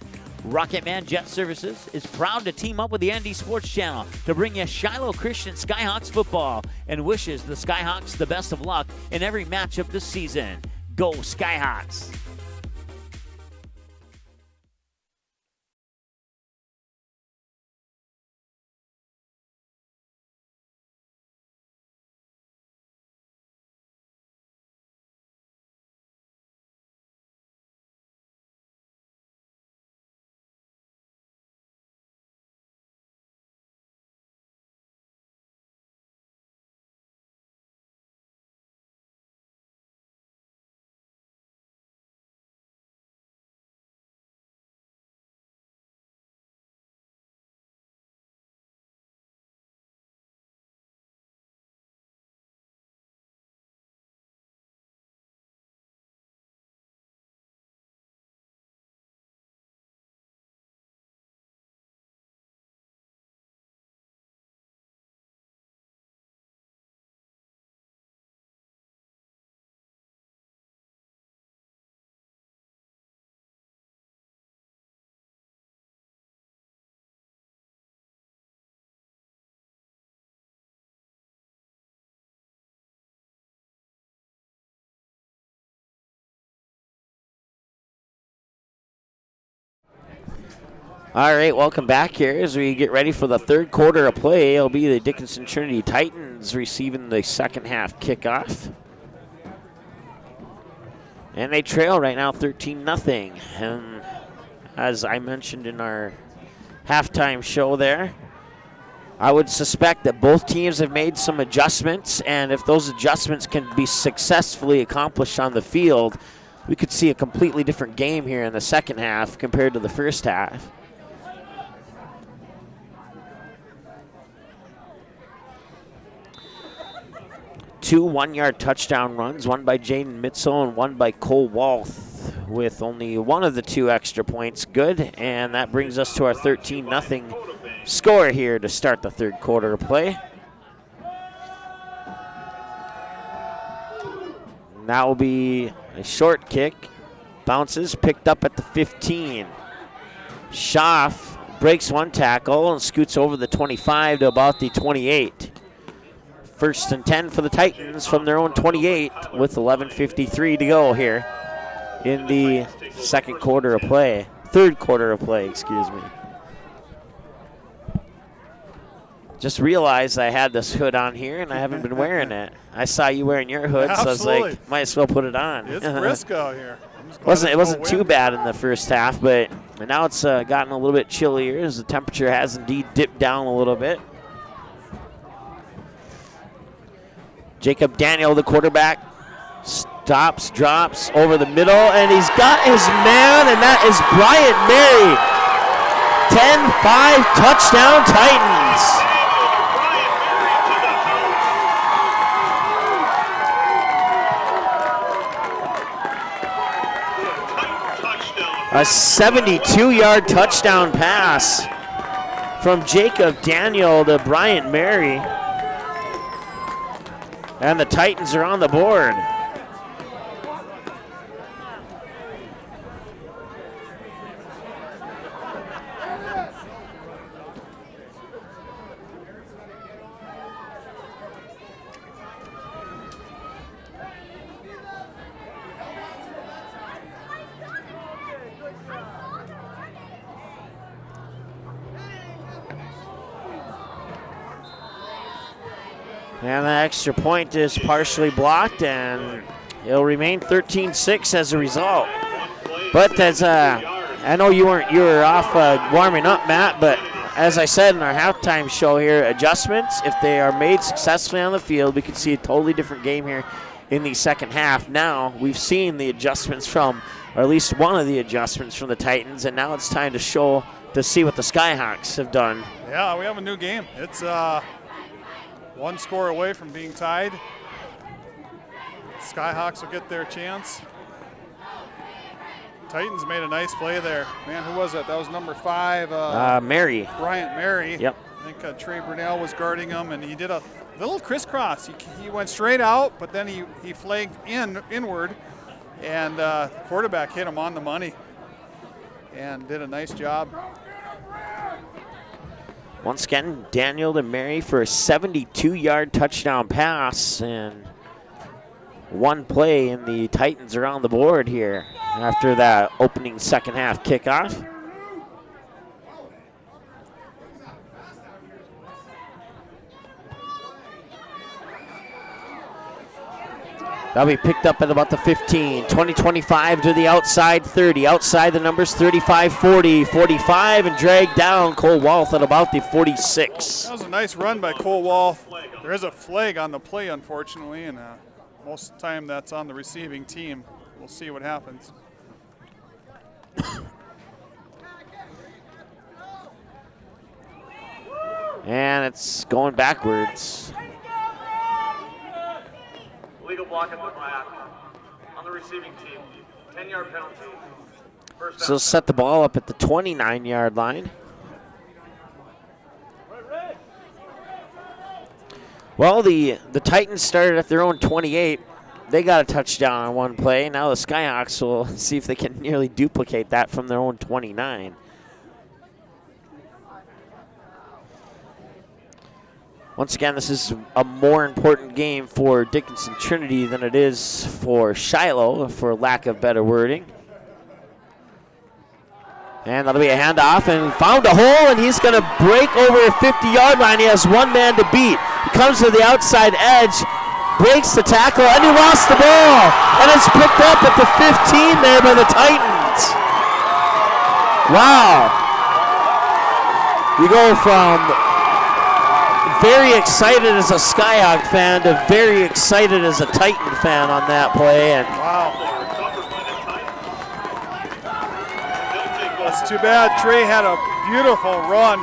Rocketman Jet Services is proud to team up with the ND Sports Channel to bring you Shiloh Christian Skyhawks football and wishes the Skyhawks the best of luck in every matchup this season. Go Skyhawks! All right, welcome back here as we get ready for the third quarter of play. It'll be the Dickinson Trinity Titans receiving the second half kickoff. And they trail right now 13-0. And as I mentioned in our halftime show there, I would suspect that both teams have made some adjustments, and if those adjustments can be successfully accomplished on the field, we could see a completely different game here in the second half compared to the first half. Two one-yard touchdown runs, one by Jaden Mitzel and one by Cole Walth, with only one of the two extra points good, and that brings us to our 13-0 score here to start the third quarter of play. And that will be a short kick, bounces, picked up at the 15. Schaff breaks one tackle and scoots over the 25 to about the 28. First and 10 for the Titans from their own 28 with 11:53 to go here in the third quarter of play, excuse me. Just realized I had this hood on here and I haven't been wearing it. I saw you wearing your hood, so I was like, might as well put it on. It's brisk out here. It wasn't too bad in the first half, but now it's gotten a little bit chillier as the temperature has indeed dipped down a little bit. Jacob Daniel, the quarterback, stops, drops over the middle, and he's got his man, and that is Bryant Mary. 10-5 touchdown Titans. A 72-yard touchdown pass from Jacob Daniel to Bryant Mary. And the Titans are on the board. And the extra point is partially blocked, and it'll remain 13-6 as a result. But as I know you were off warming up, Matt, but as I said in our halftime show here, adjustments, if they are made successfully on the field, we could see a totally different game here in the second half. Now we've seen the adjustments from, or at least one of the adjustments from the Titans, and now it's time to see what the Skyhawks have done. Yeah, we have a new game. It's one score away from being tied. Skyhawks will get their chance. Titans made a nice play there. Man, who was that? That was number 5. Mary. Bryant Mary. Yep. I think Trey Brunell was guarding him, and he did a little crisscross. He went straight out, but then he flagged inward, and the quarterback hit him on the money and did a nice job. Once again, Daniel to Mary for a 72-yard touchdown pass, and one play, and the Titans are on the board here after that opening second half kickoff. That'll be picked up at about the 15. 20-25 to the outside 30. Outside the numbers 35-40, 45, and dragged down Cole Walth at about the 46. That was a nice run by Cole Walth. There is a flag on the play, unfortunately, and most of the time that's on the receiving team. We'll see what happens. And it's going backwards. Legal block at the flat on the receiving team. 10-yard penalty. First down. So set the ball up at the 29-yard line. Well, the Titans started at their own 28. They got a touchdown on one play. Now the Skyhawks will see if they can nearly duplicate that from their own 29. Once again, this is a more important game for Dickinson Trinity than it is for Shiloh, for lack of better wording. And that'll be a handoff, and found a hole, and he's going to break over a 50-yard line. He has one man to beat. He comes to the outside edge, breaks the tackle, and he lost the ball. And it's picked up at the 15 there by the Titans. Wow. You go from very excited as a Skyhawk fan to very excited as a Titan fan on that play. And wow. That's too bad. Trey had a beautiful run,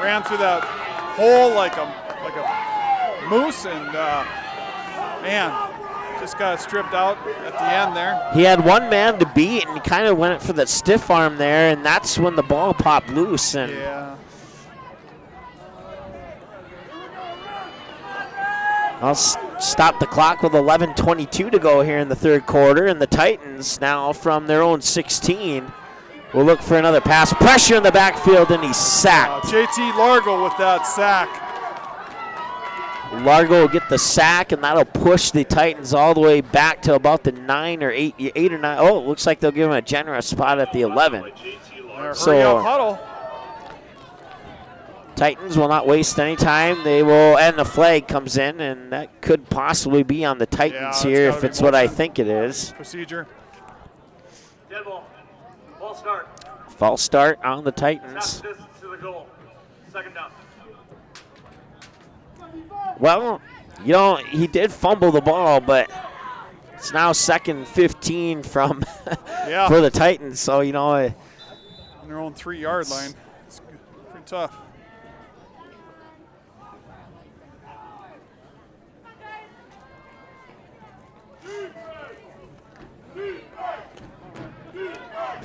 ran through that hole like a moose, and man, just got stripped out at the end there. He had one man to beat, and he kind of went for that stiff arm there, and that's when the ball popped loose. And yeah. I'll stop the clock with 11:22 to go here in the third quarter, and the Titans now from their own 16 will look for another pass. Pressure in the backfield, and he's sacked. JT Largo with that sack. Largo will get the sack, and that'll push the Titans all the way back to about the 9 or 8 or 9. Oh, it looks like they'll give him a generous spot at the 11. So huddle. Titans will not waste any time. They will, and the flag comes in, and that could possibly be on the Titans here if it's what I think it is. Procedure. Dead ball. Ball start. False start on the Titans. Half distance to the goal. Second down. Well, you know, he did fumble the ball, but it's now 2nd 15 from for the Titans. So, you know, on their own 3-yard line. It's pretty tough.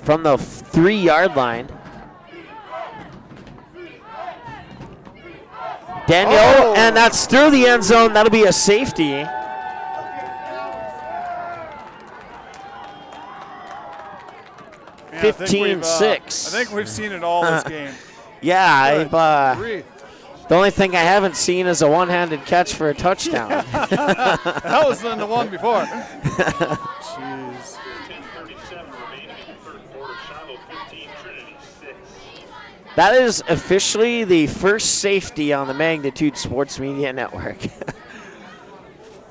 from the 3-yard line. Daniel, and that's through the end zone. That'll be a safety. Man, 15-6. I think we've seen it all this game. Yeah, the only thing I haven't seen is a one-handed catch for a touchdown. That was in the one before. Jeez. 10:37 remaining in the third quarter. Shiloh 15, Trinity 6. That is officially the first safety on the Magnitude Sports Media Network.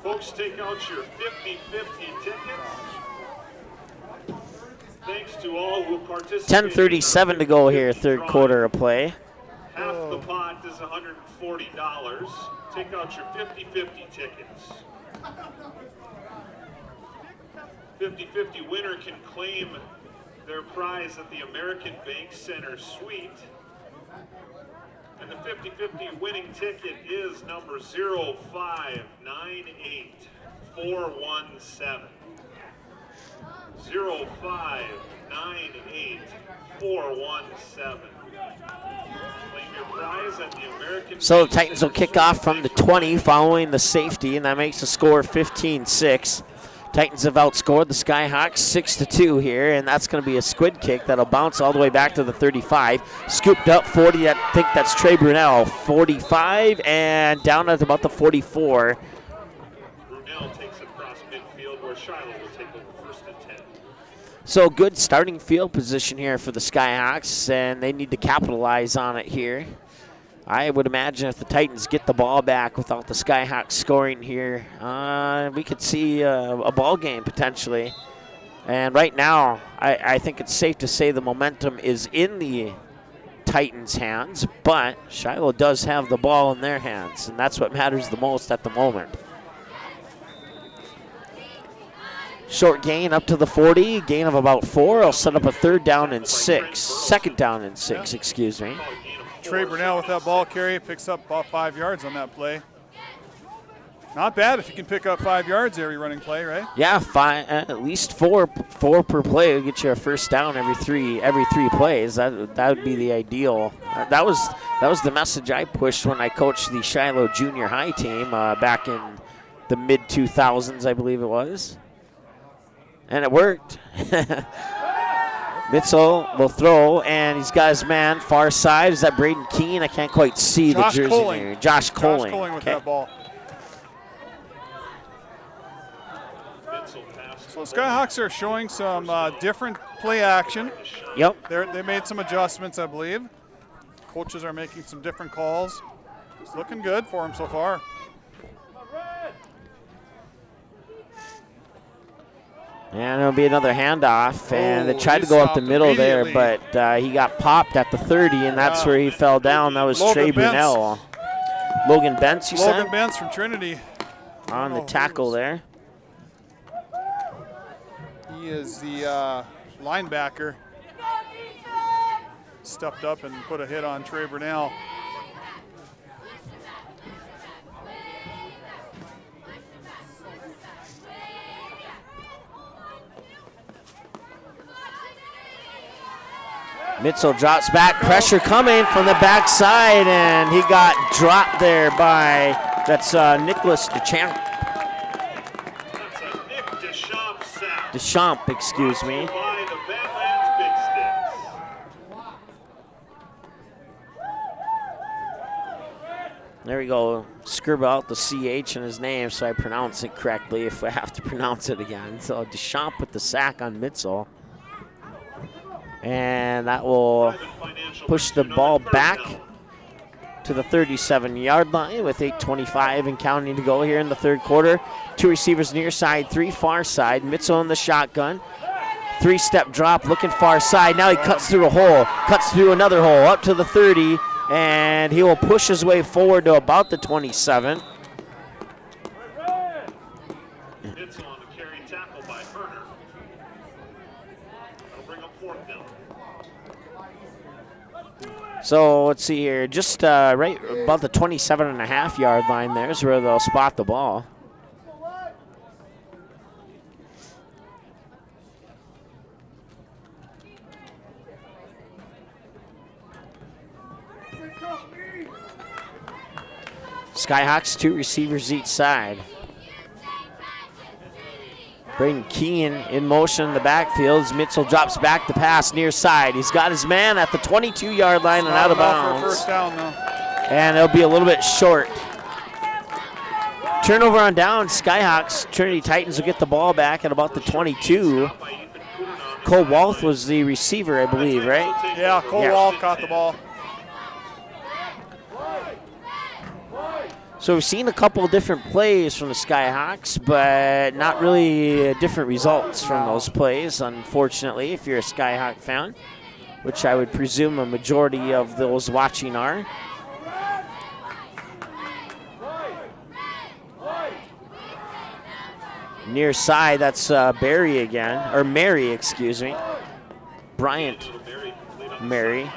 Folks, take out your 50-50 tickets. Thanks to all who participated. 10:37 to go here, third quarter of play. Half the pot is $140. Take out your 50-50 tickets. 50-50 winner can claim their prize at the American Bank Center Suite. And the 50-50 winning ticket is number 0598417. 0598417. Claim your prize at the American. So the Titans will kick off from the 20 following the safety, and that makes the score 15-6. Titans have outscored the Skyhawks 6-2 here, and that's going to be a squid kick that'll bounce all the way back to the 35. Scooped up 40, I think that's Trey Brunell, 45, and down at about the 44. Brunell takes it across midfield where Shiloh will take over 1st and 10. So good starting field position here for the Skyhawks, and they need to capitalize on it here. I would imagine if the Titans get the ball back without the Skyhawks scoring here, we could see a ball game potentially. And right now, I think it's safe to say the momentum is in the Titans' hands, but Shiloh does have the ball in their hands, and that's what matters the most at the moment. Short gain up to the 40, gain of about 4. I'll set up a second down and 6, excuse me. Trey Brunell with that ball carry picks up about 5 yards on that play. Not bad if you can pick up 5 yards every running play, right? Yeah, at least four per play will get you a first down every three plays. That would be the ideal. That was the message I pushed when I coached the Shiloh junior high team back in the mid 2000s, I believe it was, and it worked. Mitzel will throw, and he's got his man far side. Is that Braden Keene? I can't quite see the jersey there. Josh Coling. Josh Coling with that ball. So Skyhawks are showing some different play action. Yep. They made some adjustments, I believe. Coaches are making some different calls. It's looking good for them so far. And it'll be another handoff, and they tried to go up the middle there, but he got popped at the 30, and that's where he fell down. That was Trey Brunell. Logan Bentz, you said? Logan Bentz from Trinity. On the tackle there. He is the linebacker. Stepped up and put a hit on Trey Brunell. Mitzel drops back, pressure coming from the backside, and he got dropped there by, that's Nicholas Deschamps. That's a Nick Deschamps sack. Deschamps, excuse me. By the Badlands Big Sticks. There we go. Scribble out the CH in his name so I pronounce it correctly if I have to pronounce it again. So Deschamps with the sack on Mitzel. And that will push the ball back to the 37-yard line with 8:25 and counting to go here in the third quarter. 2 receivers near side, 3 far side. Mitzel in the shotgun. 3-step drop, looking far side. Now he cuts through a hole, cuts through another hole, up to the 30, and he will push his way forward to about the 27. Mitzel on the carry tackle by Herner. That'll bring up 4th down. So let's see here, just right about the 27.5-yard line there is where they'll spot the ball. Skyhawks, 2 receivers each side. Braden Keene in motion in the backfield. Mitzel drops back the pass near side. He's got his man at the 22-yard line and out of bounds. For a first down, though. And it'll be a little bit short. Turnover on down. Skyhawks, Trinity Titans will get the ball back at about the 22. Cole Walth was the receiver, I believe, right? Yeah, Cole Walth caught the ball. So we've seen a couple of different plays from the Skyhawks, but not really different results from those plays, unfortunately, if you're a Skyhawk fan, which I would presume a majority of those watching are. Near side, that's Barry again, or Mary, excuse me. Bryant Mary.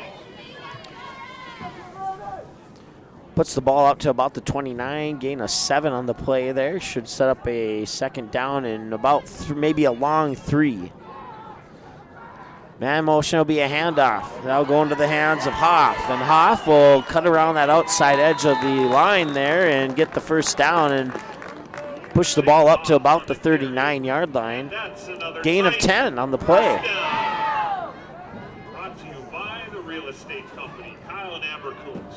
Puts the ball up to about the 29, gain of 7 on the play there. Should set up a second down and about maybe a long 3. Man motion will be a handoff. That'll go into the hands of Hoff, and Hoff will cut around that outside edge of the line there and get the first down and push the ball up to about the 39-yard line. Gain of 10 on the play. Brought to you by the Real Estate Company, Kyle and Amber Coons.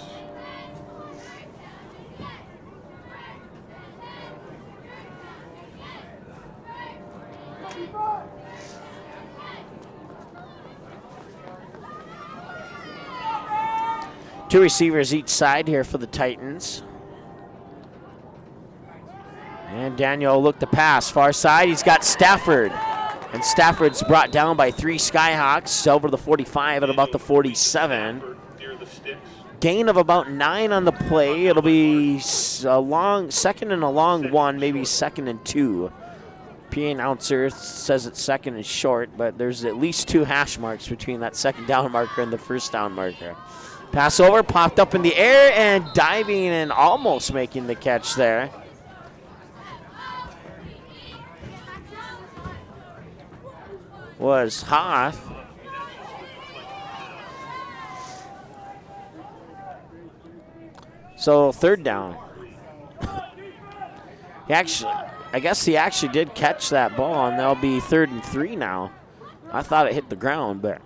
Two receivers each side here for the Titans. And Daniel will look to pass. Far side, he's got Stafford. And Stafford's brought down by 3 Skyhawks over the 45 at about the 47. Gain of about 9 on the play. It'll be a long, second and a long 1, maybe second and 2. PA announcer says it's second and short, but there's at least 2 hash marks between that second down marker and the first down marker. Pass over, popped up in the air, and diving and almost making the catch there. Was Hoff. So third down. I guess he actually did catch that ball, and there'll be 3rd and 3 now. I thought it hit the ground, but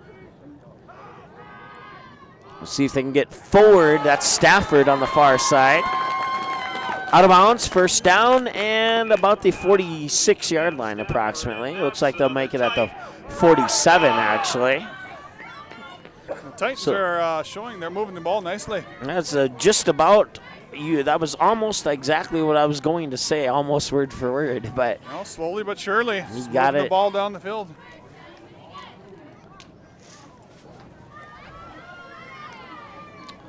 we'll see if they can get forward. That's Stafford on the far side. Out of bounds, first down, and about the 46-yard line approximately. Looks like they'll make it at the 47, actually. The Titans are showing they're moving the ball nicely. That's just about you. That was almost exactly what I was going to say, almost word for word. But slowly but surely, he's got moving the ball down the field.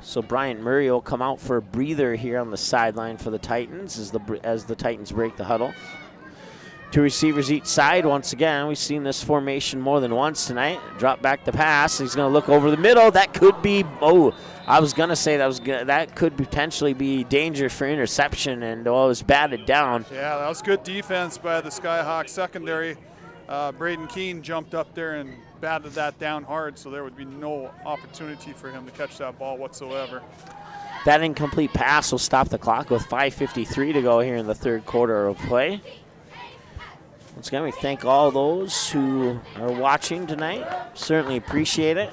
So Bryant Murray will come out for a breather here on the sideline for the Titans as the Titans break the huddle. 2 receivers each side. Once again, we've seen this formation more than once tonight. Drop back the pass. He's going to look over the middle. That could be, I was going to say that could potentially be danger for interception, and it was batted down. Yeah, that was good defense by the Skyhawks secondary. Braden Keene jumped up there and batted that down hard, so there would be no opportunity for him to catch that ball whatsoever. That incomplete pass will stop the clock with 5:53 to go here in the third quarter of play. Once again, we thank all those who are watching tonight. Certainly appreciate it.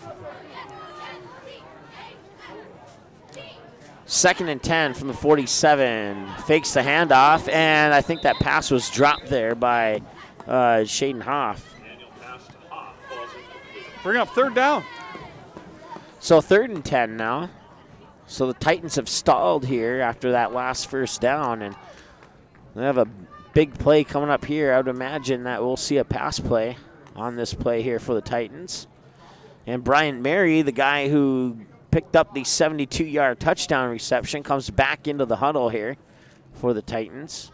2nd and 10 from the 47. Fakes the handoff, and I think that pass was dropped there by Shaden Hoff. Bring up 3rd down. So 3rd and 10 now. So the Titans have stalled here after that last first down, and they have a big play coming up here. I would imagine that we'll see a pass play on this play here for the Titans. And Bryant Murray, the guy who picked up the 72-yard touchdown reception, comes back into the huddle here for the Titans.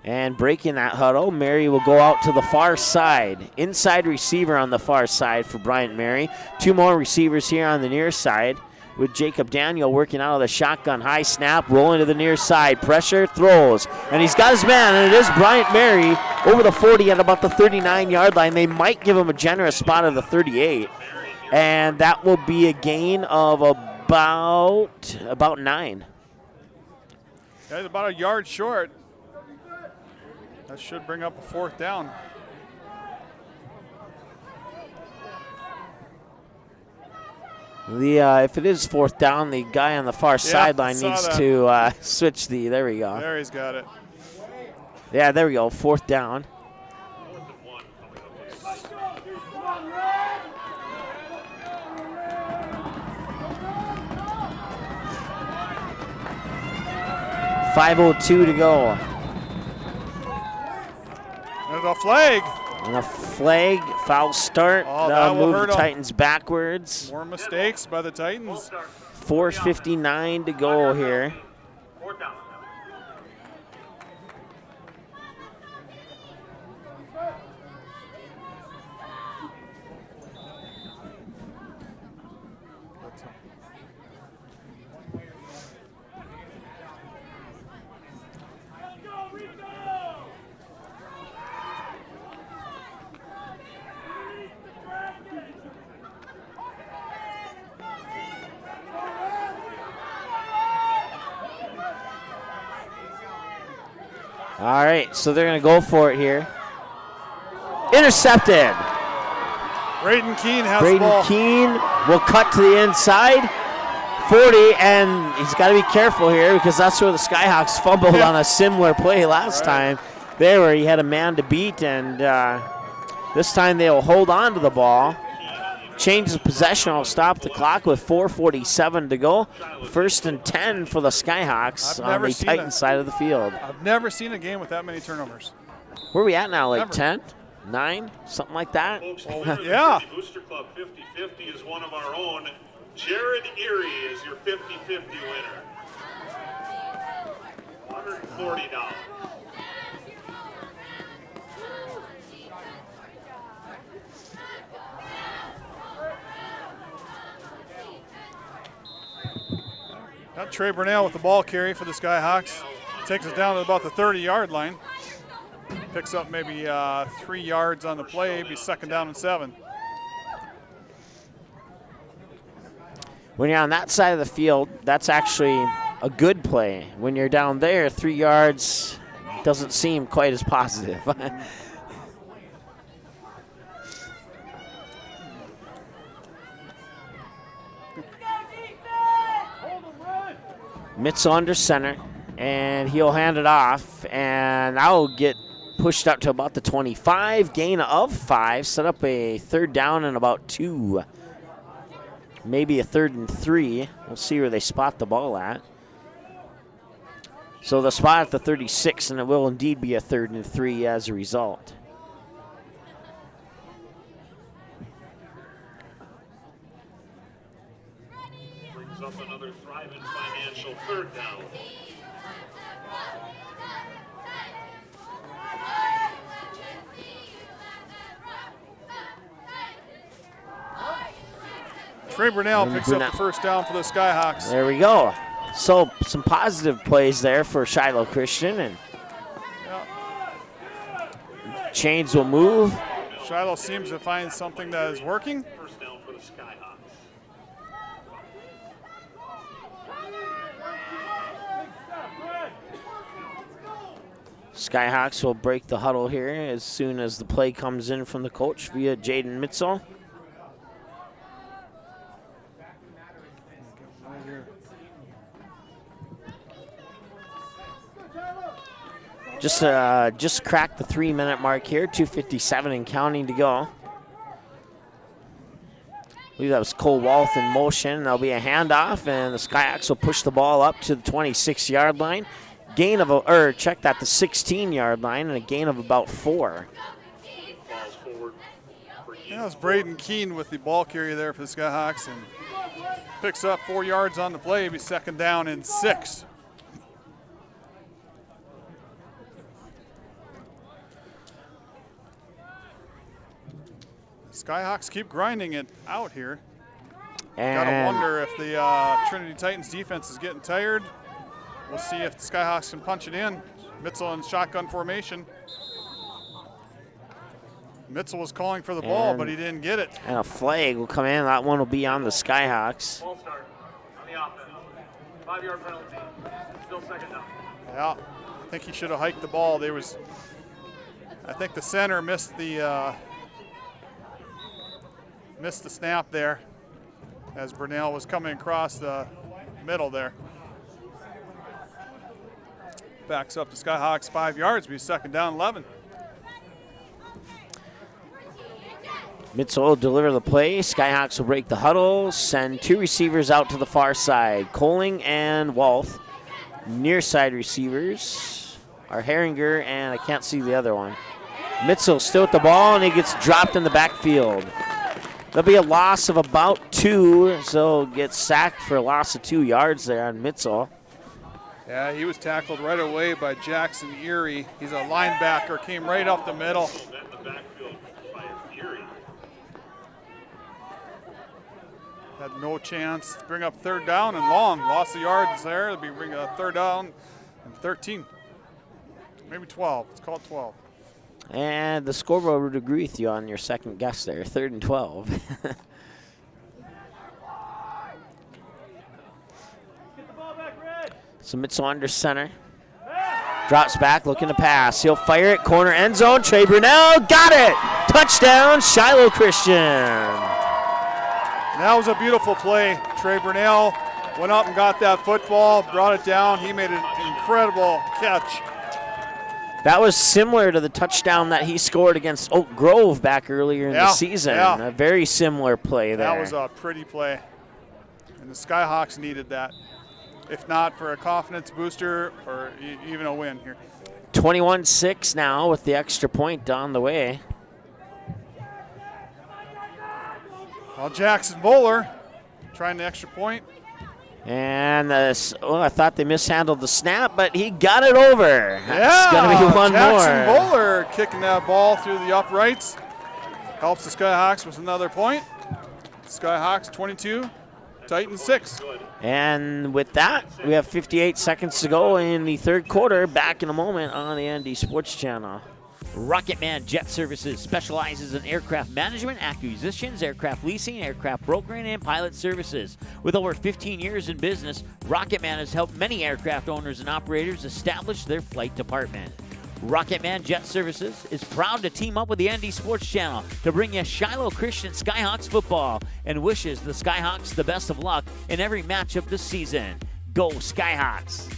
And breaking that huddle, Murray will go out to the far side. Inside receiver on the far side for Bryant Murray. 2 more receivers here on the near side with Jacob Daniel working out of the shotgun. High snap, rolling to the near side. Pressure, throws. And he's got his man, and it is Bryant Murray over the 40 at about the 39-yard line. They might give him a generous spot of the 38. And that will be a gain of about 9. That's about a yard short. That should bring up a 4th down. If it is 4th down, the guy on the far sideline needs to switch the. There we go. There, he's got it. Yeah, there we go. 4th down. .502 to go. There's a flag. And a flag, foul start. That will move hurt the 'em. Titans backwards. More mistakes by the Titans. 4:59 to go here. 4th down. All right, so they're going to go for it here. Intercepted. Braden Keene has the ball. Braden Keene will cut to the inside. 40, and he's got to be careful here because that's where the Skyhawks fumbled on a similar play last time. There where he had a man to beat, and this time they'll hold on to the ball. Change the possession. I'll stop the clock with 4:47 to go. 1st and 10 for the Skyhawks on the Titan side of the field. I've never seen a game with that many turnovers. Where are we at now, like Never. 10, 9, something like that? Folks, Yeah. Booster Club 50-50 is one of our own. Jared Erie is your 50-50 winner. $140. Got Trey Burnell with the ball carry for the Skyhawks. Takes us down to about the 30-yard line. Picks up maybe 3 yards on the play. Be 2nd down and 7. When you're on that side of the field, that's actually a good play. When you're down there, 3 yards doesn't seem quite as positive. Mitzel under center, and he'll hand it off, and that'll get pushed up to about the 25, gain of 5, set up a 3rd down and about 2. Maybe a 3rd and 3. We'll see where they spot the ball at. So the spot at the 36, and it will indeed be a 3rd and 3 as a result. Brings up another thriving financial 3rd down. Trey Burnell picks up the 1st down for the Skyhawks. There we go. So some positive plays there for Shiloh Christian, and chains will move. Shiloh seems to find something that is working. 1st down for the Skyhawks. Skyhawks will break the huddle here as soon as the play comes in from the coach via Jaden Mitzel. Just cracked the 3-minute mark here, 2:57 and counting to go. I believe that was Cole Walth in motion. There'll be a handoff, and the Skyhawks will push the ball up to the 26-yard line. Gain of, the 16-yard line, and a gain of about 4. Falls forward for you. That was Braden Keene with the ball carry there for the Skyhawks, and picks up 4 yards on the play. Be 2nd down and 6. Skyhawks keep grinding it out here. Gotta wonder if the Trinity Titans defense is getting tired. We'll see if the Skyhawks can punch it in. Mitzel in shotgun formation. Mitzel was calling for the ball, but he didn't get it. And a flag will come in. That one will be on the Skyhawks. Ball start on the offense. 5-yard penalty. Still 2nd down. Yeah, I think he should have hiked the ball. I think the center missed the snap there as Burnell was coming across the middle there. Backs up to Skyhawks 5 yards, be 2nd down 11. Mitzel will deliver the play. Skyhawks will break the huddle, send 2 receivers out to the far side. Coling and Walth. Near side receivers are Herringer, and I can't see the other one. Mitzel still with the ball, and he gets dropped in the backfield. There'll be a loss of about 2, so gets sacked for a loss of 2 yards there on Mitzel. Yeah, he was tackled right away by Jackson Erie. He's a linebacker, came right up the middle. Met in the backfield by Erie. Had no chance to bring up 3rd down and long. Lost the yards there. It'll be bringing a 3rd down and 13. Maybe 12. Let's call it 12. And the scoreboard would agree with you on your second guess there, 3rd and 12. So Mitzel under center. Drops back, looking to pass. He'll fire it, corner end zone. Trey Brunell got it. Touchdown, Shiloh Christian. That was a beautiful play. Trey Brunell went up and got that football, brought it down. He made an incredible catch. That was similar to the touchdown that he scored against Oak Grove back earlier in the season. Yeah. A very similar play there. That was a pretty play. And the Skyhawks needed that. If not for a confidence booster or even a win here. 21-6 now with the extra point on the way. Well, Jackson Bowler trying the extra point. And I thought they mishandled the snap, but he got it over. That's going to be one Jackson more. Bowler kicking that ball through the uprights. Helps the Skyhawks with another point. Skyhawks 22, Titans 6. And with that, we have 58 seconds to go in the third quarter. Back in a moment on the ND Sports Channel. Rocketman Jet Services specializes in aircraft management, acquisitions, aircraft leasing, aircraft brokering, and pilot services. With over 15 years in business, Rocketman has helped many aircraft owners and operators establish their flight department. Rocketman Jet Services is proud to team up with the ND Sports Channel to bring you Shiloh Christian Skyhawks football and wishes the Skyhawks the best of luck in every matchup this season. Go Skyhawks!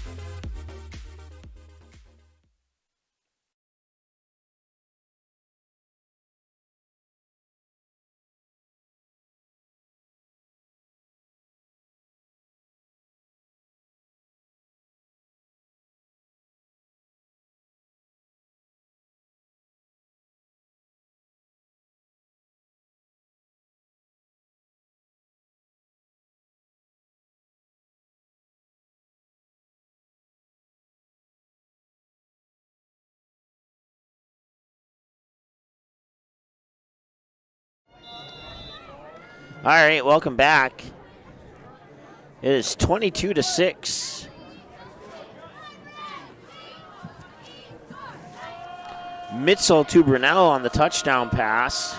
All right, welcome back. It is 22-6. Mitchell to Brunell on the touchdown pass.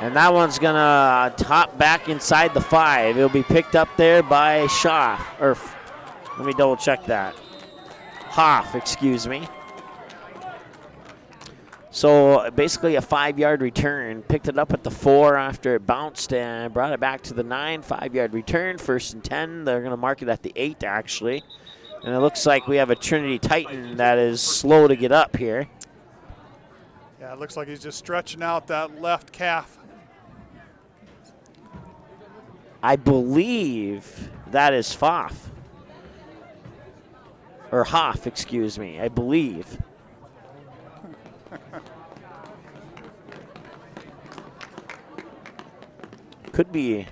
And that one's going to top back inside the 5. It'll be picked up there by Schaff. Or let me double check that. Hoff, excuse me. So basically a 5-yard return. Picked it up at the 4 after it bounced and brought it back to the 9. 5-yard return, 1st and 10. They're going to mark it at the 8 actually. And it looks like we have a Trinity Titan that is slow to get up here. Yeah, it looks like he's just stretching out that left calf. I believe that is Pfaff. Or Hoff, excuse me, I believe. Could be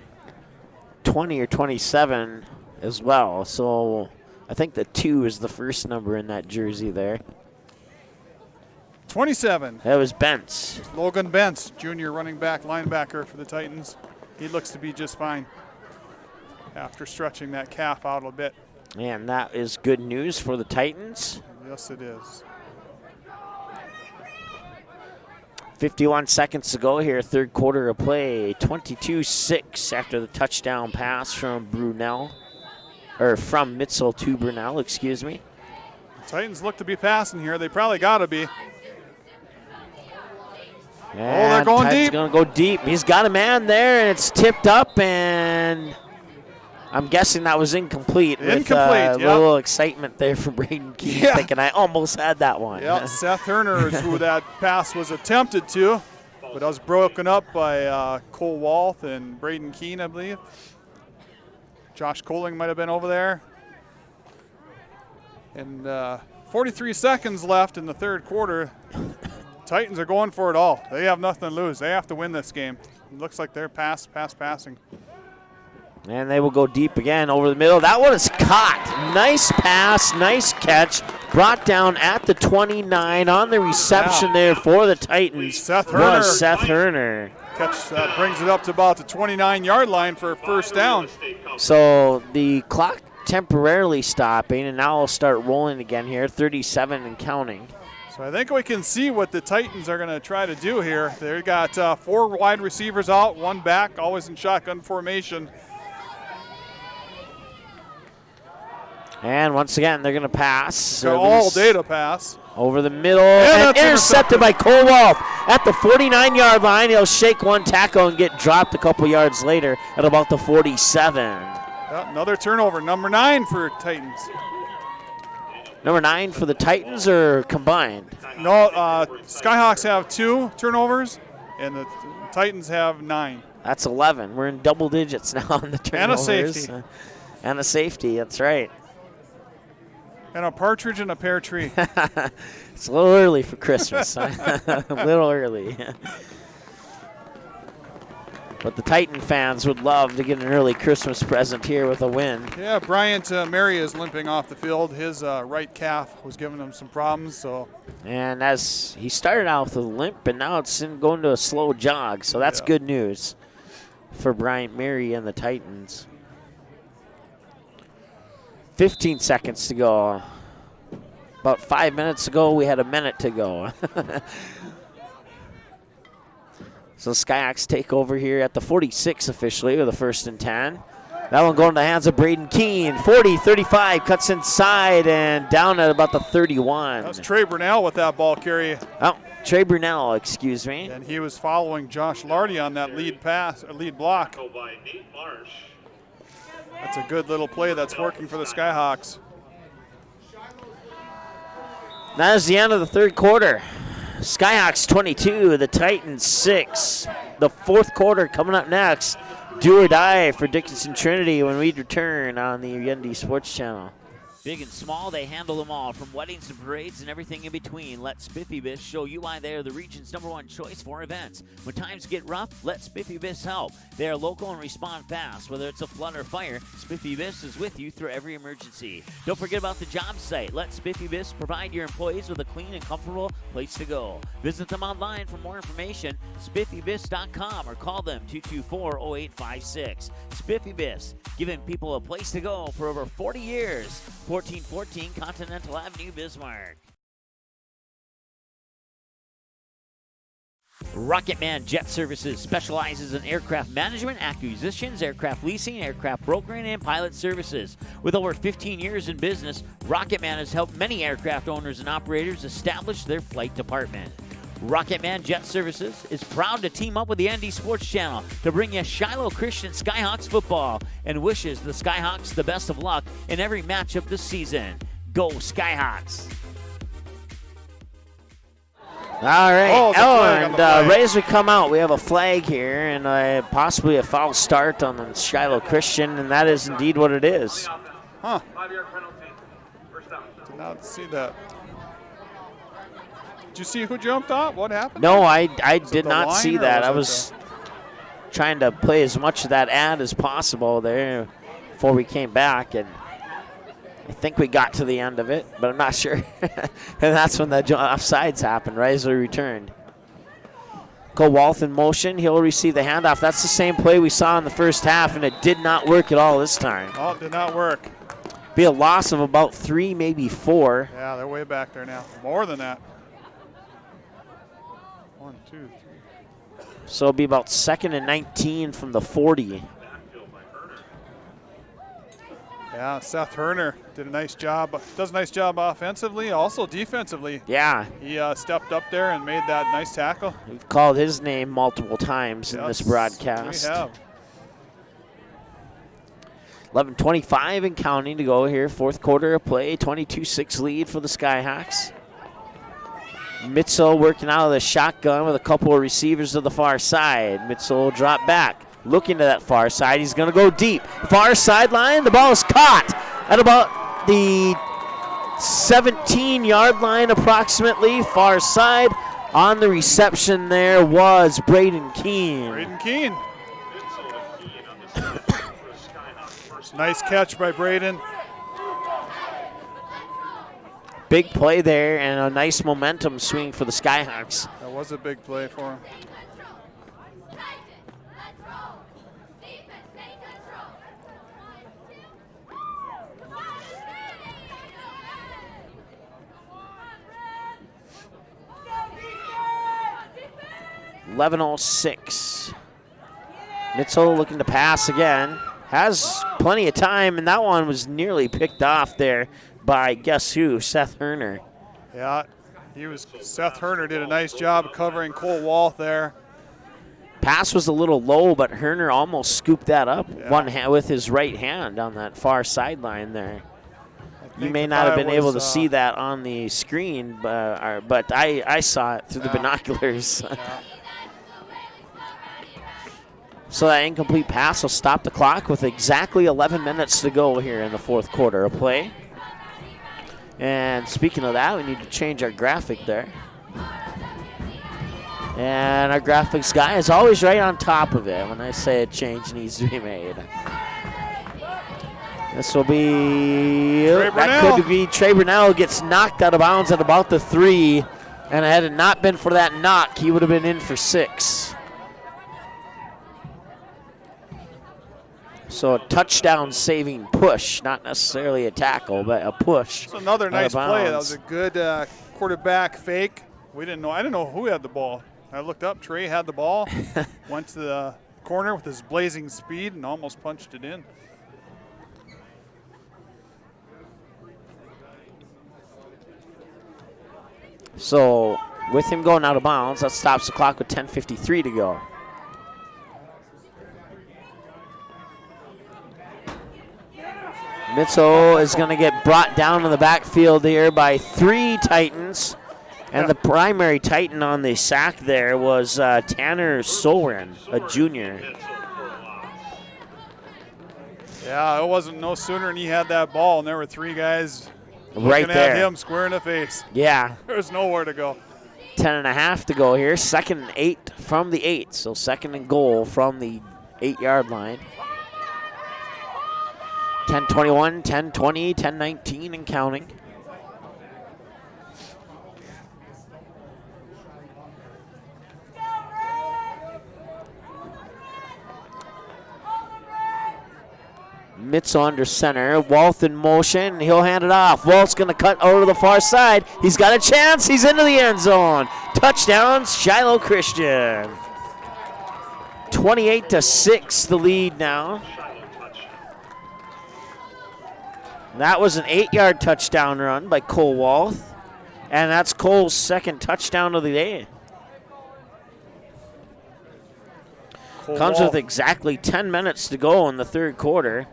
20 or 27 as well. So I think the 2 is the first number in that jersey there. 27. That was Bentz. Logan Bentz, junior running back, linebacker for the Titans. He looks to be just fine after stretching that calf out a bit. And that is good news for the Titans. Yes, it is. 51 seconds to go here, third quarter of play. 22-6 after the touchdown pass from Brunell, or from Mitchell to Brunell, excuse me. Titans look to be passing here. They probably got to be. And they're going deep. Going to go deep. He's got a man there, and it's tipped up, and I'm guessing that was incomplete. Incomplete, with a little excitement there from Braden Keene, thinking I almost had that one. Yeah, Seth Herner is who that pass was attempted to, but it was broken up by Cole Walth and Braden Keene, I believe. Josh Coling might have been over there. And 43 seconds left in the third quarter. Titans are going for it all. They have nothing to lose. They have to win this game. It looks like they're passing. And they will go deep again over the middle. That one is caught. Nice pass, nice catch. Brought down at the 29 on the reception there for the Titans. Seth Herner. Was Seth Herner. Catch brings it up to about the 29-yard line for a first down. So the clock temporarily stopping, and now we'll start rolling again here, 37 and counting. So I think we can see what the Titans are going to try to do here. They've got 4 wide receivers out, 1 back, always in shotgun formation. And once again, they're going to pass. Got all day to pass. Over the middle, and intercepted by Kowalth at the 49-yard line. He'll shake one tackle and get dropped a couple yards later at about the 47. Yeah, another turnover, number 9 for Titans. Number 9 for the Titans or combined? No, Skyhawks have 2 turnovers, and the Titans have 9. That's 11. We're in double digits now on the turnovers. And a safety. And a safety, that's right. And a partridge in a pear tree. It's a little early for Christmas. A little early. But the Titan fans would love to get an early Christmas present here with a win. Yeah, Bryant Mary is limping off the field. His right calf was giving him some problems. And as he started out with a limp, and now it's going to a slow jog. So that's good news for Bryant Mary and the Titans. 15 seconds to go. About 5 minutes ago, we had a minute to go. So Skyhawks take over here at the 46 officially with a 1st and 10. That one going to the hands of Braden Keene. 40-35, cuts inside and down at about the 31. That was Trey Brunell with that ball carry. Oh, Trey Brunell, excuse me. And he was following Josh Lardy on that lead pass, or lead block. That's a good little play that's working for the Skyhawks. That is the end of the 3rd quarter. Skyhawks 22, the Titans 6. The 4th quarter coming up next. Do or die for Dickinson Trinity when we return on the Yendi Sports Channel. Big and small, they handle them all, from weddings to parades and everything in between. Let Spiffy Biss show you why they are the region's #1 choice for events. When times get rough, let Spiffy Biss help. They are local and respond fast. Whether it's a flood or fire, Spiffy Biss is with you through every emergency. Don't forget about the job site. Let Spiffy Biss provide your employees with a clean and comfortable place to go. Visit them online for more information, spiffybiss.com, or call them 224-0856. Spiffy Biss, giving people a place to go for over 40 years. 1414 Continental Avenue, Bismarck. Rocketman Jet Services specializes in aircraft management, acquisitions, aircraft leasing, aircraft brokering, and pilot services. With over 15 years in business, Rocketman has helped many aircraft owners and operators establish their flight department. Rocketman Jet Services is proud to team up with the ND Sports Channel to bring you Shiloh Christian Skyhawks football and wishes the Skyhawks the best of luck in every matchup this season. Go Skyhawks! All right. And right as we come out, we have a flag here and possibly a foul start on the Shiloh Christian, and that is indeed what it is. Huh. Did not see that. Did you see who jumped off? What happened? No, I did not see that. I was trying to play as much of that ad as possible there before we came back, and I think we got to the end of it, but I'm not sure. And that's when the offsides happened, right as we returned. Kowalth in motion. He'll receive the handoff. That's the same play we saw in the first half, and it did not work at all this time. Oh, it did not work. Be a loss of about 3, maybe 4. Yeah, they're way back there now. More than that. 1, 2, 3. So it'll be about 2nd and 19 from the 40. Yeah, Seth Herner did a nice job. Does a nice job offensively, also defensively. Yeah. He stepped up there and made that nice tackle. We've called his name multiple times in this broadcast. We have. 11:25 and counting to go here. 4th quarter of play. 22-6 lead for the Skyhawks. Mitzel working out of the shotgun with a couple of receivers to the far side. Mitzel will drop back, looking to that far side. He's going to go deep. Far sideline, the ball is caught at about the 17-yard line approximately. Far side. On the reception there was Braden Keene. Braden Keene. Nice catch by Braden. Big play there and a nice momentum swing for the Skyhawks. That was a big play for him. .11:06. Mitzel looking to pass again. has plenty of time, and that one was nearly picked off there by guess who? Seth Herner. Yeah, Seth Herner did a nice job covering Cole Walth there. Pass was a little low, but Herner almost scooped that up one hand with his right hand on that far sideline there. You may not have been able to see that on the screen, but I saw it through the binoculars. Yeah. So that incomplete pass will stop the clock with exactly 11 minutes to go here in the fourth quarter of play. And speaking of that, we need to change our graphic there. And our graphics guy is always right on top of it when I say a change needs to be made. This will be, that could be Trey Brunell gets knocked out of bounds at about the 3. And had it not been for that knock, he would have been in for 6. So a touchdown saving push, not necessarily a tackle, but a push. It's another nice play. That was a good quarterback fake. I didn't know who had the ball. I looked up, Trey had the ball, went to the corner with his blazing speed and almost punched it in. So with him going out of bounds, that stops the clock with 10:53 to go. Mitchell is going to get brought down in the backfield here by 3 Titans. And the primary Titan on the sack there was Tanner Soren, a junior. Yeah, it wasn't no sooner than he had that ball, and there were 3 guys right looking there at him square in the face. Yeah. There's nowhere to go. 10.5 to go here. 2nd and 8 from the 8. So 2nd and goal from the 8-yard line. 10-21, 10-20, 10-19 and counting. Mitchell under center. Walth in motion. He'll hand it off. Walt's going to cut over to the far side. He's got a chance. He's into the end zone. Touchdown, Shiloh Christian. 28-6 the lead now. That was an 8-yard touchdown run by Cole Walth. And that's Cole's 2nd touchdown of the day. Comes with exactly 10 minutes to go in the 3rd quarter.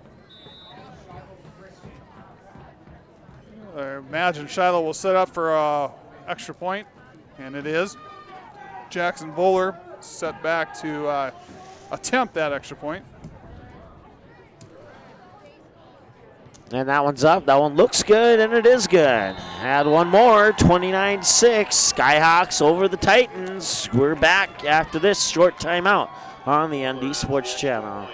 I imagine Shiloh will set up for an extra point, and it is. Jackson Voller set back to attempt that extra point. And that one's up. That one looks good, and it is good. Add one more, 29-6. Skyhawks over the Titans. We're back after this short timeout on the ND Sports Channel.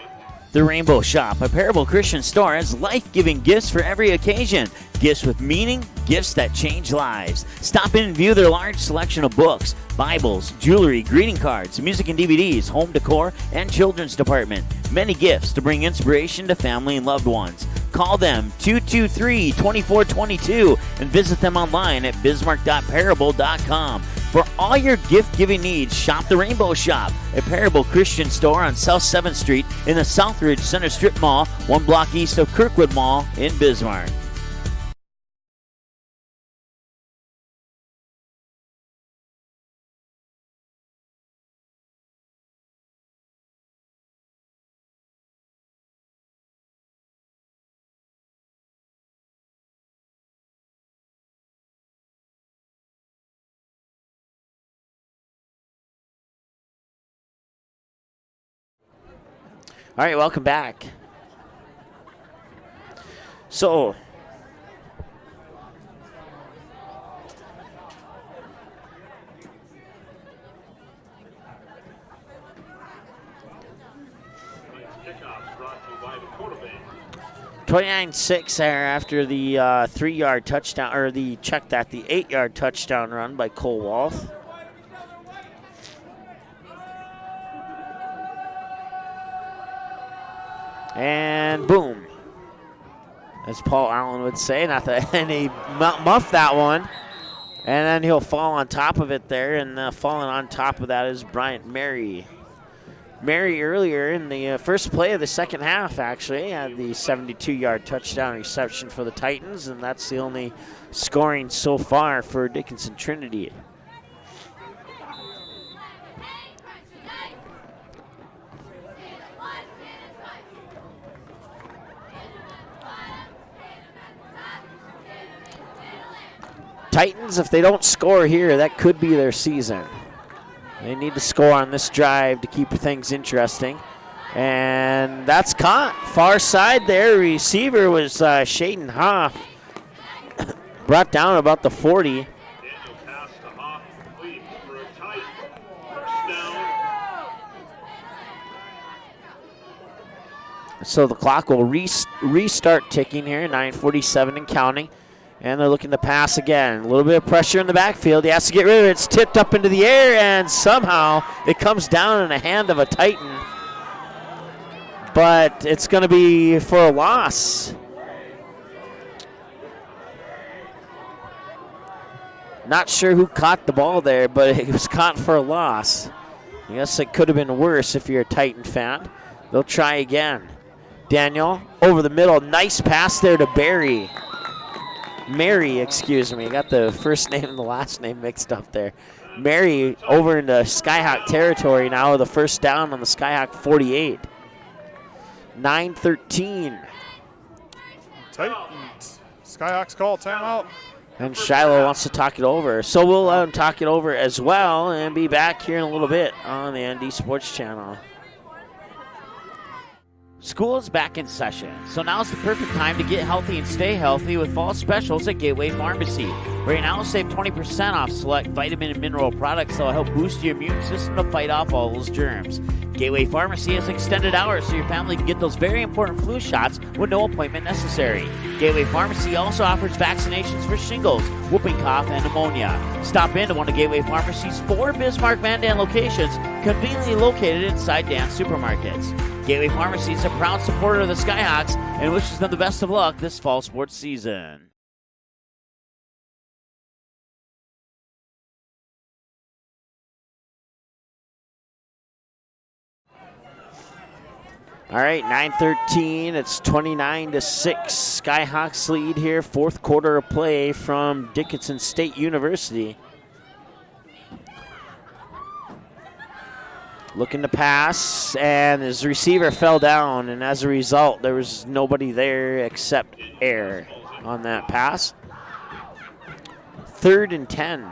The Rainbow Shop, a Parable Christian store, has life-giving gifts for every occasion. Gifts with meaning, gifts that change lives. Stop in and view their large selection of books, Bibles, jewelry, greeting cards, music and DVDs, home decor, and children's department. Many gifts to bring inspiration to family and loved ones. Call them 223-2422 and visit them online at bismarck.parable.com. For all your gift-giving needs, shop the Rainbow Shop, a Parable Christian store on South 7th Street in the Southridge Center Strip Mall, 1 block east of Kirkwood Mall in Bismarck. All right, welcome back. So, Kickoffs brought to you by Dakota Bank. 29-6 there after the 3-yard touchdown, or the 8-yard touchdown run by Cole Walth. And boom, as Paul Allen would say, and he muffed that one. And then he'll fall on top of it there, and falling on top of that is Bryant Mary. Mary earlier in the first play of the second half, actually, had the 72-yard touchdown reception for the Titans, and that's the only scoring so far for Dickinson Trinity. Titans, if they don't score here, that could be their season. They need to score on this drive to keep things interesting. And that's caught. Far side there. Receiver was Shaden Hoff. Brought down about the 40. So the clock will restart ticking here, 9:47 and counting. And they're looking to pass again. A little bit of pressure in the backfield. He has to get rid of it. It's tipped up into the air, and somehow it comes down in the hand of a Titan. But it's going to be for a loss. Not sure who caught the ball there, but it was caught for a loss. I guess it could have been worse if you're a Titan fan. They'll try again. Daniel over the middle. Nice pass there to Barry. Mary, excuse me. Got the first name and the last name mixed up there. Mary over into Skyhawk territory now with a first down on the Skyhawk 48. 9:13. Titans. Skyhawks call timeout. And Shiloh wants to talk it over. So we'll let him talk it over as well and be back here in a little bit on the ND Sports Channel. School is back in session, so now's the perfect time to get healthy and stay healthy with fall specials at Gateway Pharmacy. Right now, save 20% off select vitamin and mineral products that will help boost your immune system to fight off all those germs. Gateway Pharmacy has extended hours so your family can get those very important flu shots with no appointment necessary. Gateway Pharmacy also offers vaccinations for shingles, whooping cough, and pneumonia. Stop into one of Gateway Pharmacy's 4 Bismarck Van Dan locations, conveniently located inside Dan's Supermarkets. Gateway Pharmacy is a proud supporter of the Skyhawks and wishes them the best of luck this fall sports season. All right, 9:13. It's 29-6. Skyhawks lead here. Fourth quarter of play from Dickinson State University. Looking to pass, and his receiver fell down, and as a result, there was nobody there except air on that pass. 3rd and 10.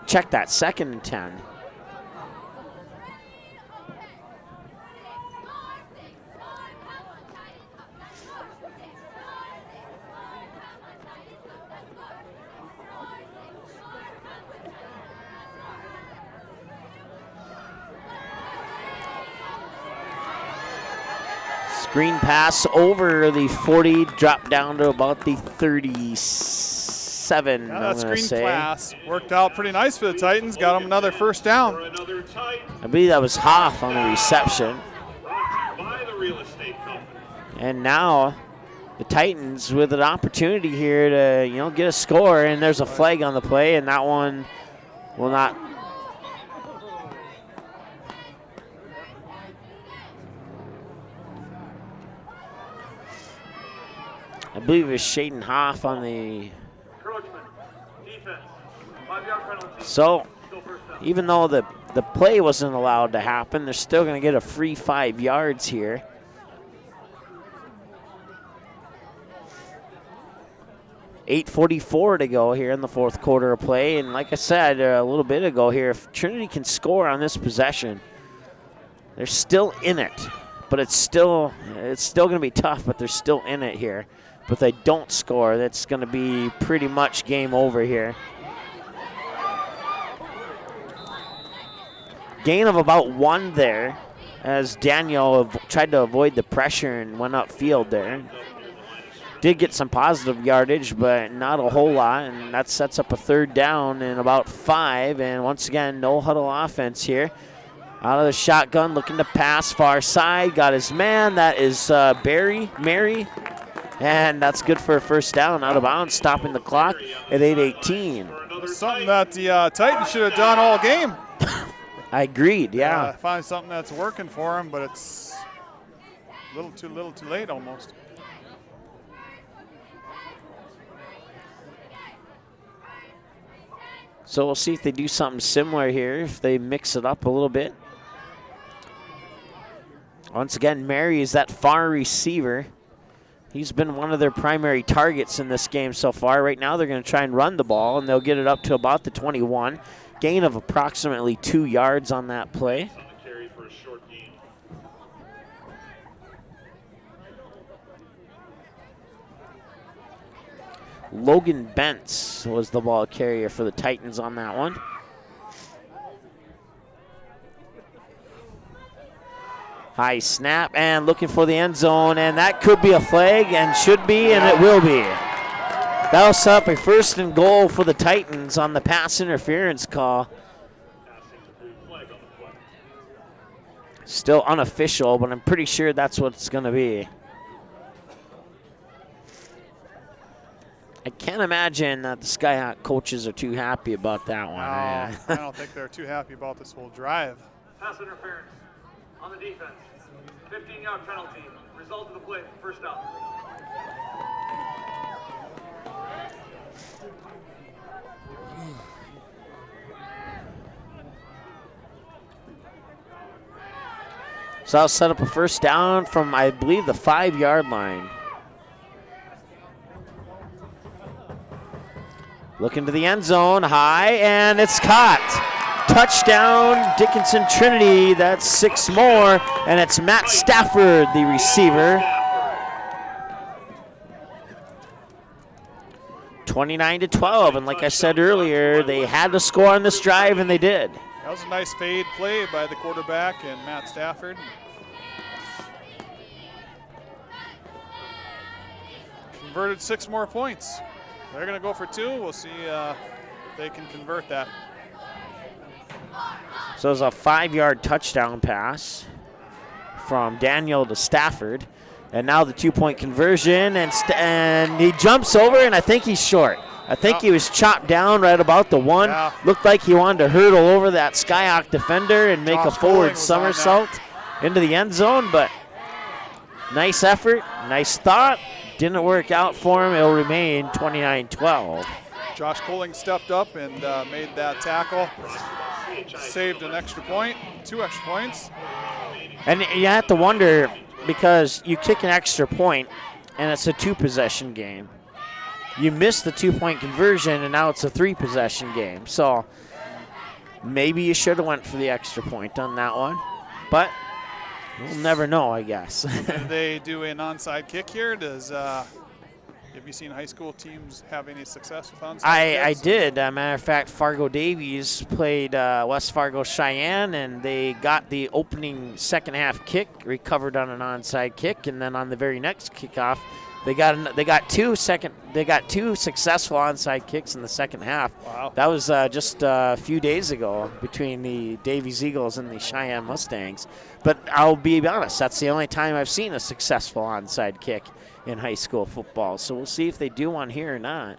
Check that, 2nd and 10. Screen pass over the 40, dropped down to about the 37, yeah, that screen pass worked out pretty nice for the Titans. Got them another first down. I believe that was Hoff on the reception. And now the Titans with an opportunity here to, get a score, and there's a flag on the play, and that one will not. I believe it was Shaden Hoff on the. So, even though the play wasn't allowed to happen, they're still going to get a free 5 yards here. .8:44 to go here in the fourth quarter of play. And like I said a little bit ago here, if Trinity can score on this possession, they're still in it. But it's still going to be tough, but they're still in it here. But if they don't score, that's going to be pretty much game over here. Gain of about 1 there as Daniel tried to avoid the pressure and went upfield there. Did get some positive yardage, but not a whole lot, and that sets up a 3rd down and about 5. And once again, no huddle offense here. Out of the shotgun, looking to pass far side. Got his man. That is Mary. And that's good for a first down out of bounds, stopping the clock at 8:18. Something that the Titans should have done all game. I agreed, yeah. Find something that's working for him, but it's a little too late almost. So we'll see if they do something similar here, if they mix it up a little bit. Once again, Mary is that far receiver. He's been one of their primary targets in this game so far. Right now they're going to try and run the ball, and they'll get it up to about the 21. Gain of approximately 2 yards on that play. Logan Bentz was the ball carrier for the Titans on that one. High snap and looking for the end zone, and that could be a flag and should be, and it will be. That'll set up a 1st and goal for the Titans on the pass interference call. Still unofficial, but I'm pretty sure that's what it's going to be. I can't imagine that the Skyhawk coaches are too happy about that one. I don't think they're too happy about this whole drive. Pass interference on the defense. 15-yard penalty. Result of the play, 1st down. So I'll set up a 1st down from, I believe, the 5-yard line. Looking to the end zone, high, and it's caught. Touchdown, Dickinson Trinity. That's 6 more, and it's Matt Stafford, the receiver. 29-12, and like I said earlier, they had to score on this drive, and they did. That was a nice fade play by the quarterback and Matt Stafford. Converted 6 more points. They're going to go for 2. We'll see if they can convert that. So it's a 5-yard touchdown pass from Daniel to Stafford. And now the 2-point conversion, and he jumps over, and I think he's short. I think he was chopped down right about the 1. Yeah. Looked like he wanted to hurdle over that Skyhawk defender and make a forward somersault into the end zone, but nice effort, nice thought. Didn't work out for him. It'll remain 29-12. Josh Colling stepped up and made that tackle. Saved an extra point, 2 extra points. And you have to wonder, because you kick an extra point, and it's a 2-possession game. You miss the 2-point conversion, and now it's a 3-possession game. So maybe you should have went for the extra point on that one. But we'll never know, I guess. Did they do an onside kick here? Have you seen high school teams have any success with onside I kicks? did. As a matter of fact, Fargo Davies played West Fargo Cheyenne, and they got the opening 2nd half kick, recovered on an onside kick, and then on the very next kickoff, they got 2 successful onside kicks in the 2nd half. Wow. That was just a few days ago between the Davies Eagles and the Cheyenne Mustangs. But I'll be honest, that's the only time I've seen a successful onside kick in high school football. So we'll see if they do one here or not.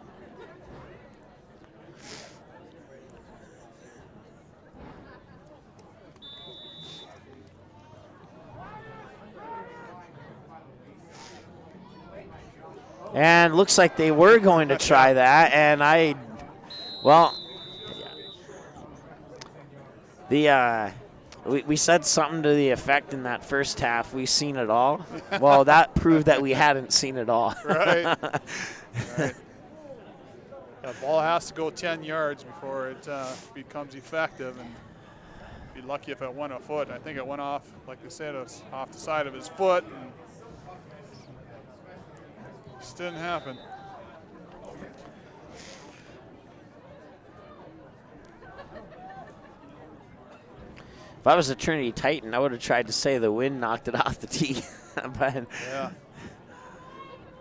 And looks like they were going to try that, and we said something to the effect in that 1st half, we've seen it all. Well, that proved that we hadn't seen it all. Right. Right. That ball has to go 10 yards before it becomes effective, and be lucky if it went a foot. I think it went off, like we said, it was off the side of his foot, and just didn't happen. If I was a Trinity Titan, I would have tried to say the wind knocked it off the tee. But Yeah.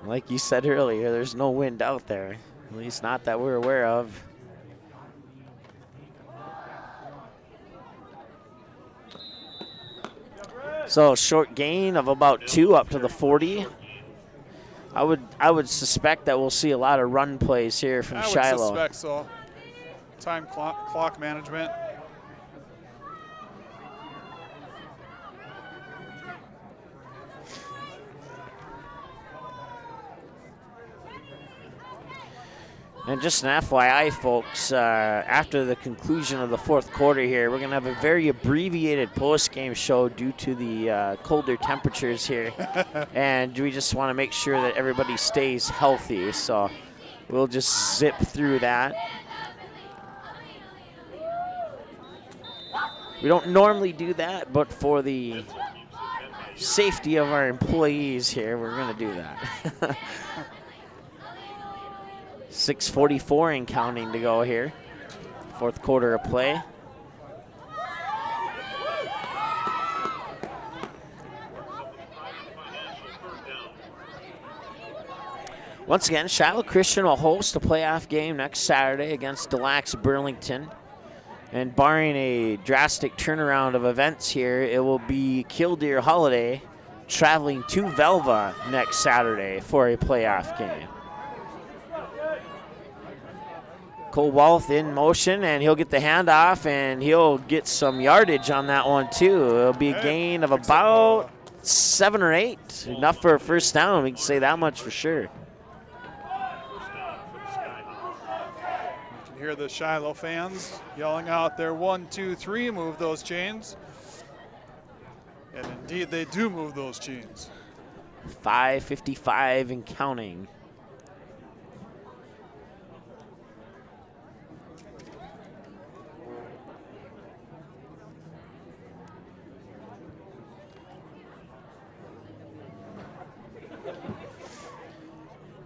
like you said earlier, there's no wind out there, at least not that we're aware of. So short gain of about 2 up to the 40. I would suspect that we'll see a lot of run plays here from Shiloh. I would suspect so. Time clock management. And just an FYI, folks, after the conclusion of the fourth quarter here, we're going to have a very abbreviated post-game show due to the colder temperatures here. And we just want to make sure that everybody stays healthy. So we'll just zip through that. We don't normally do that, but for the safety of our employees here, we're going to do that. 6:44 and counting to go here. Fourth quarter of play. Once again, Shiloh Christian will host a playoff game next Saturday against Des Lacs Burlington. And barring a drastic turnaround of events here, it will be Killdeer Holiday traveling to Velva next Saturday for a playoff game. Cole Walth in motion, and he'll get the handoff, and he'll get some yardage on that one too. It'll be a gain of about 7 or 8. Enough for a first down, we can say that much for sure. You can hear the Shiloh fans yelling out their 1, 2, 3, move those chains. And indeed, they do move those chains. 5:55 and counting.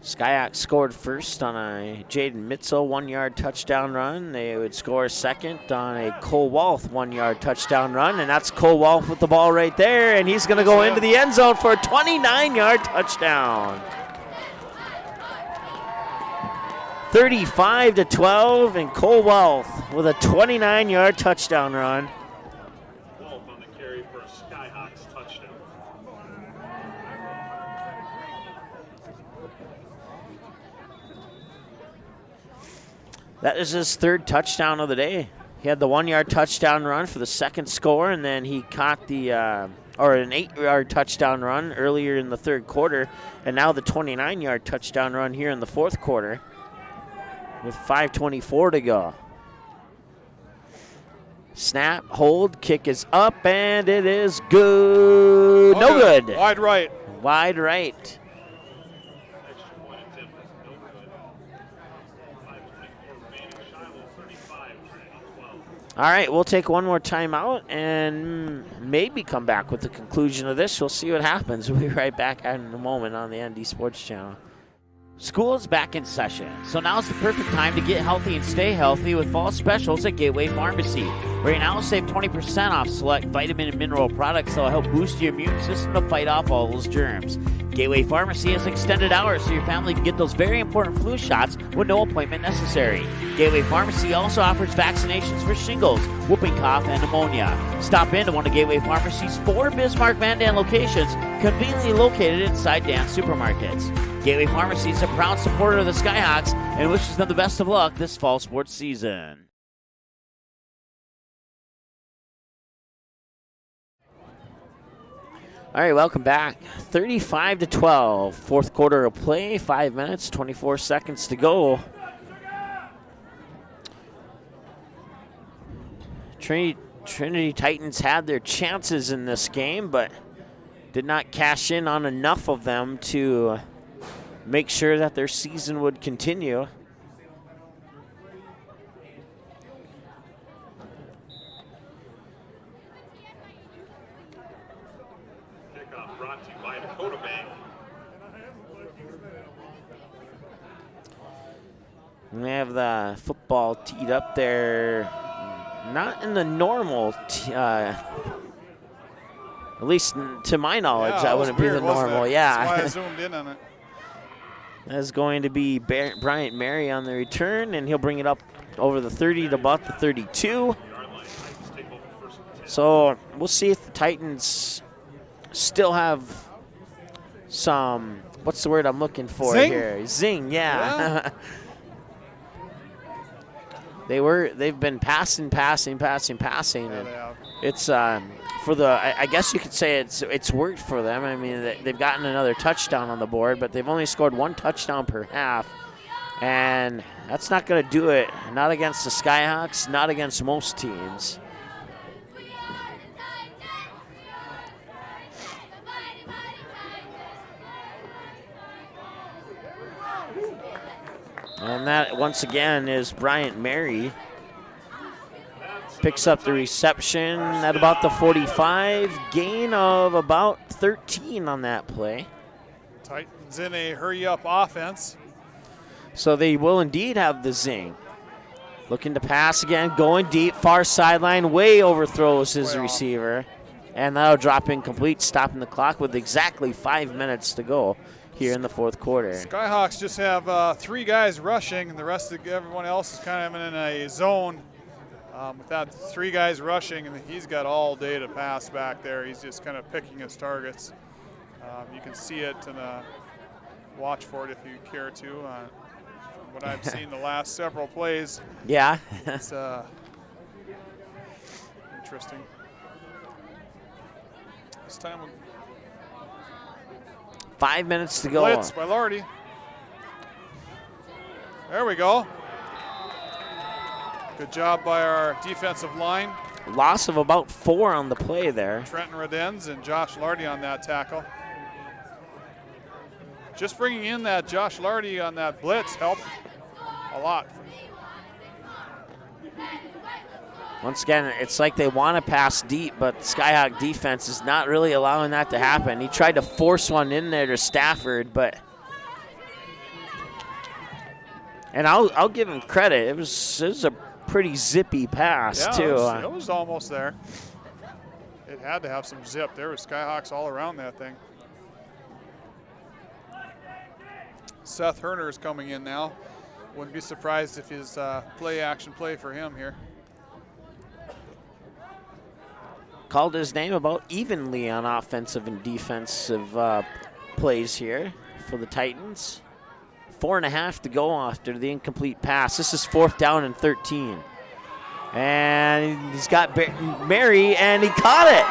Skyhawks scored first on a Jaden Mitzel 1-yard touchdown run. They would score second on a Cole Walth 1-yard touchdown run, and that's Cole Walth with the ball right there, and he's going to go into the end zone for a 29-yard touchdown. 35-12, and Cole Walth with a 29-yard touchdown run. Wolf on the carry for a Skyhawks touchdown. That is his third touchdown of the day. He had the 1-yard touchdown run for the second score, and then he caught the an 8-yard touchdown run earlier in the third quarter, and now the 29-yard touchdown run here in the fourth quarter with 5:24 to go. Snap, hold, kick is up, and it is good. No good. Wide right. Wide right. All right, we'll take one more timeout and maybe come back with the conclusion of this. We'll see what happens. We'll be right back in a moment on the ND Sports Channel. School is back in session, so now's the perfect time to get healthy and stay healthy with fall specials at Gateway Pharmacy. Right now, save 20% off select vitamin and mineral products that will help boost your immune system to fight off all those germs. Gateway Pharmacy has extended hours so your family can get those very important flu shots with no appointment necessary. Gateway Pharmacy also offers vaccinations for shingles, whooping cough, and pneumonia. Stop into one of Gateway Pharmacy's 4 Bismarck Van Dan locations, conveniently located inside Dan's supermarkets. Gateway Pharmacy is a proud supporter of the Skyhawks and wishes them the best of luck this fall sports season. All right, welcome back. 35-12, fourth quarter of play, 5 minutes, 24 seconds to go. Trinity Titans had their chances in this game, but did not cash in on enough of them to make sure that their season would continue. Kickoff brought to you by Dakota Bank. We have the football teed up there, not in the normal, at least to my knowledge, that wouldn't be the normal. Yeah. That's why I zoomed in on it. That's going to be Bryant Mary on the return, and he'll bring it up over the 30 to about the 32. So we'll see if the Titans still have some, what's the word I'm looking for here? Zing, yeah. They've been passing. And it's for the, I guess you could say it's worked for them. I mean, they've gotten another touchdown on the board, but they've only scored 1 touchdown per half. And that's not going to do it. Not against the Skyhawks, not against most teams. And that, once again, is Bryant Mary. Picks up the reception at about the 45. Gain of about 13 on that play. Titans in a hurry-up offense. So they will indeed have the zing. Looking to pass again, going deep, far sideline, way overthrows his receiver. And that'll drop incomplete, stopping the clock with exactly 5 minutes to go here in the fourth quarter. Skyhawks just have 3 guys rushing, and the rest of everyone else is kind of in a zone. With that 3 guys rushing, and he's got all day to pass back there. He's just kind of picking his targets. You can see it and watch for it if you care to. From what I've seen the last several plays. Yeah. It's interesting. This time 5 minutes to go. Blitz by Lardy. There we go. Good job by our defensive line. Loss of about 4 on the play there. Trenton Redens and Josh Lardy on that tackle. Just bringing in that Josh Lardy on that blitz helped a lot. Once again, it's like they want to pass deep, but Skyhawk defense is not really allowing that to happen. He tried to force one in there to Stafford, but and I'll give him credit. It was a pretty zippy pass too. It was almost there. It had to have some zip. There were Skyhawks all around that thing. Seth Herner is coming in now. Wouldn't be surprised if his action play for him here. Called his name about evenly on offensive and defensive plays here for the Titans. 4.5 to go after the incomplete pass. This is 4th down and 13. And he's got Mary, and he caught it.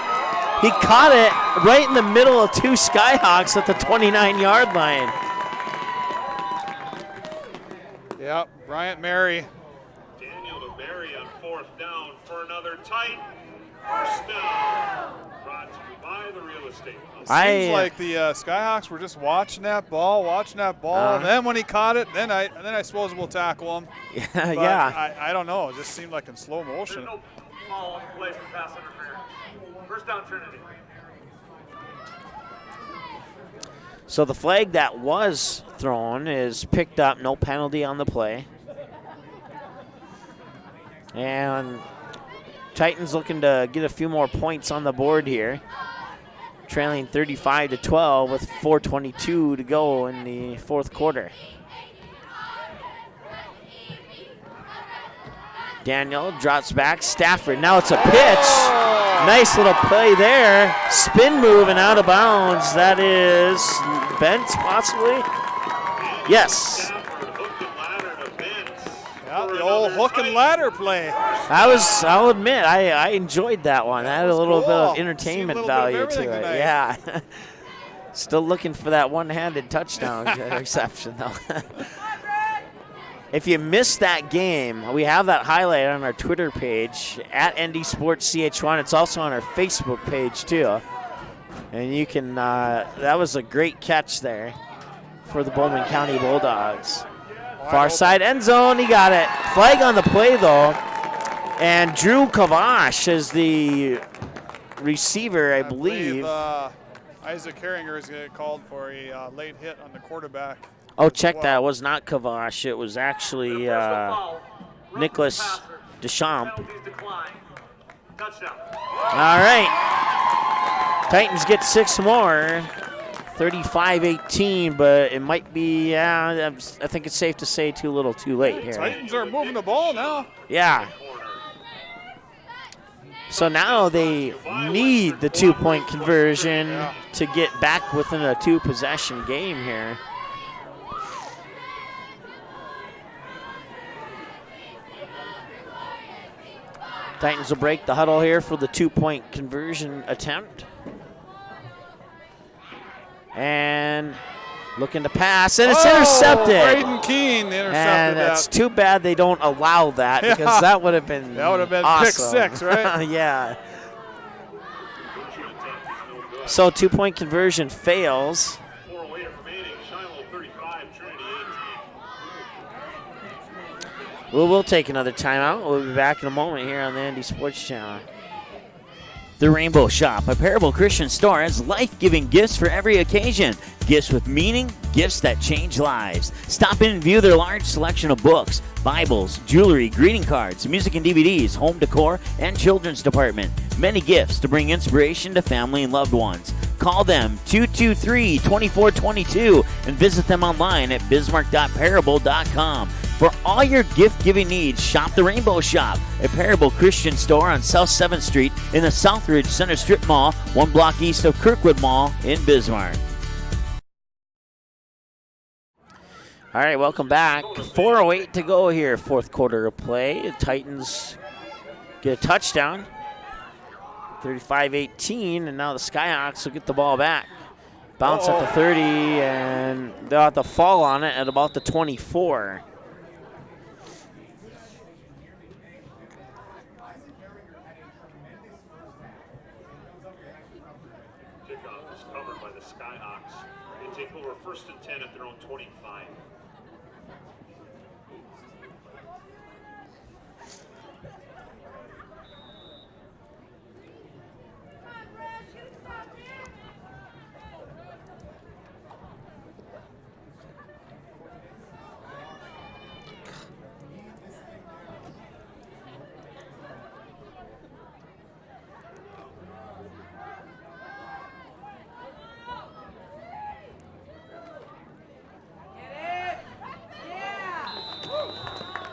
He caught it right in the middle of 2 Skyhawks at the 29-yard line. Yep, Bryant Mary. Daniel to Mary on 4th down for another tight first down. Brought to you by the real estate. Seems like the Skyhawks were just watching that ball, and then when he caught it, then I suppose we'll tackle him. Yeah, yeah. I don't know. It just seemed like in slow motion. There's no follow-up plays for pass interference. First down, Trinity. So the flag that was thrown is picked up, no penalty on the play. And Titans looking to get a few more points on the board here. Trailing 35-12 with 4:22 to go in the fourth quarter. Daniel drops back, Stafford, now it's a pitch. Nice little play there. Spin move and out of bounds. That is bent, possibly? Yes. Yeah, the old hook and ladder play. I'll admit, I enjoyed that one. That had a little bit of entertainment value to it. Tonight. Yeah. Still looking for that one-handed touchdown reception, though. If you missed that game, we have that highlight on our Twitter page, at ND Sports CH1. It's also on our Facebook page, too. And you can, that was a great catch there for the Bowman County Bulldogs. Far side end zone, he got it. Flag on the play, though. And Drew Kavash is the receiver, I believe. Isaac Herringer is going to get called for a late hit on the quarterback. Oh, check that. It was not Kavash. It was actually Nicholas Deschamps. All right. Titans get 6 more. 35-18, but it might be, I think it's safe to say too little too late here. Titans are moving the ball now. Yeah. So now they need the 2-point conversion to get back within a 2-possession game here. Titans will break the huddle here for the 2-point conversion attempt. And Looking to pass, and it's intercepted. Braden Keene intercepted and that's that. too bad they don't allow that because that would have been awesome. Pick 6, right? Yeah. So 2-point conversion fails. 4 away remaining. Shiloh 35, Trinity 18. We'll take another timeout. We'll be back in a moment here on the Andy Sports Channel. The Rainbow Shop, a Parable Christian store, has life-giving gifts for every occasion. Gifts with meaning, gifts that change lives. Stop in and view their large selection of books, Bibles, jewelry, greeting cards, music and DVDs, home decor, and children's department. Many gifts to bring inspiration to family and loved ones. Call them 223-2422 and visit them online at bismarck.parable.com. For all your gift-giving needs, shop the Rainbow Shop, a Parable Christian store on South 7th Street in the Southridge Center Strip Mall, 1 block east of Kirkwood Mall in Bismarck. All right, welcome back. 4:08 to go here, fourth quarter of play. The Titans get a touchdown, 35-18, and now the Skyhawks will get the ball back. Bounce at the 30, and they'll have to fall on it at about the 24. Kickoff is covered by the Skyhawks. They take over 1st and 10 at their own 25.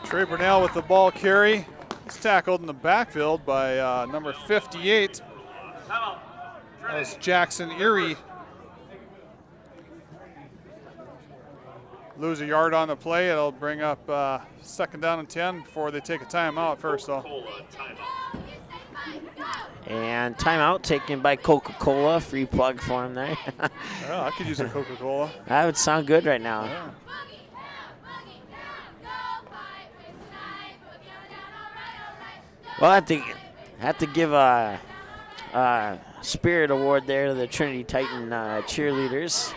Trey Burnell with the ball carry. He's tackled in the backfield by number 58. That was Jackson Erie. Lose a yard on the play. It'll bring up 2nd down and 10 before they take a timeout first, though. And timeout taken by Coca-Cola. Free plug for him there. Well, I could use a Coca-Cola. That would sound good right now. Yeah. Well, I have to give a spirit award there to the Trinity Titan cheerleaders.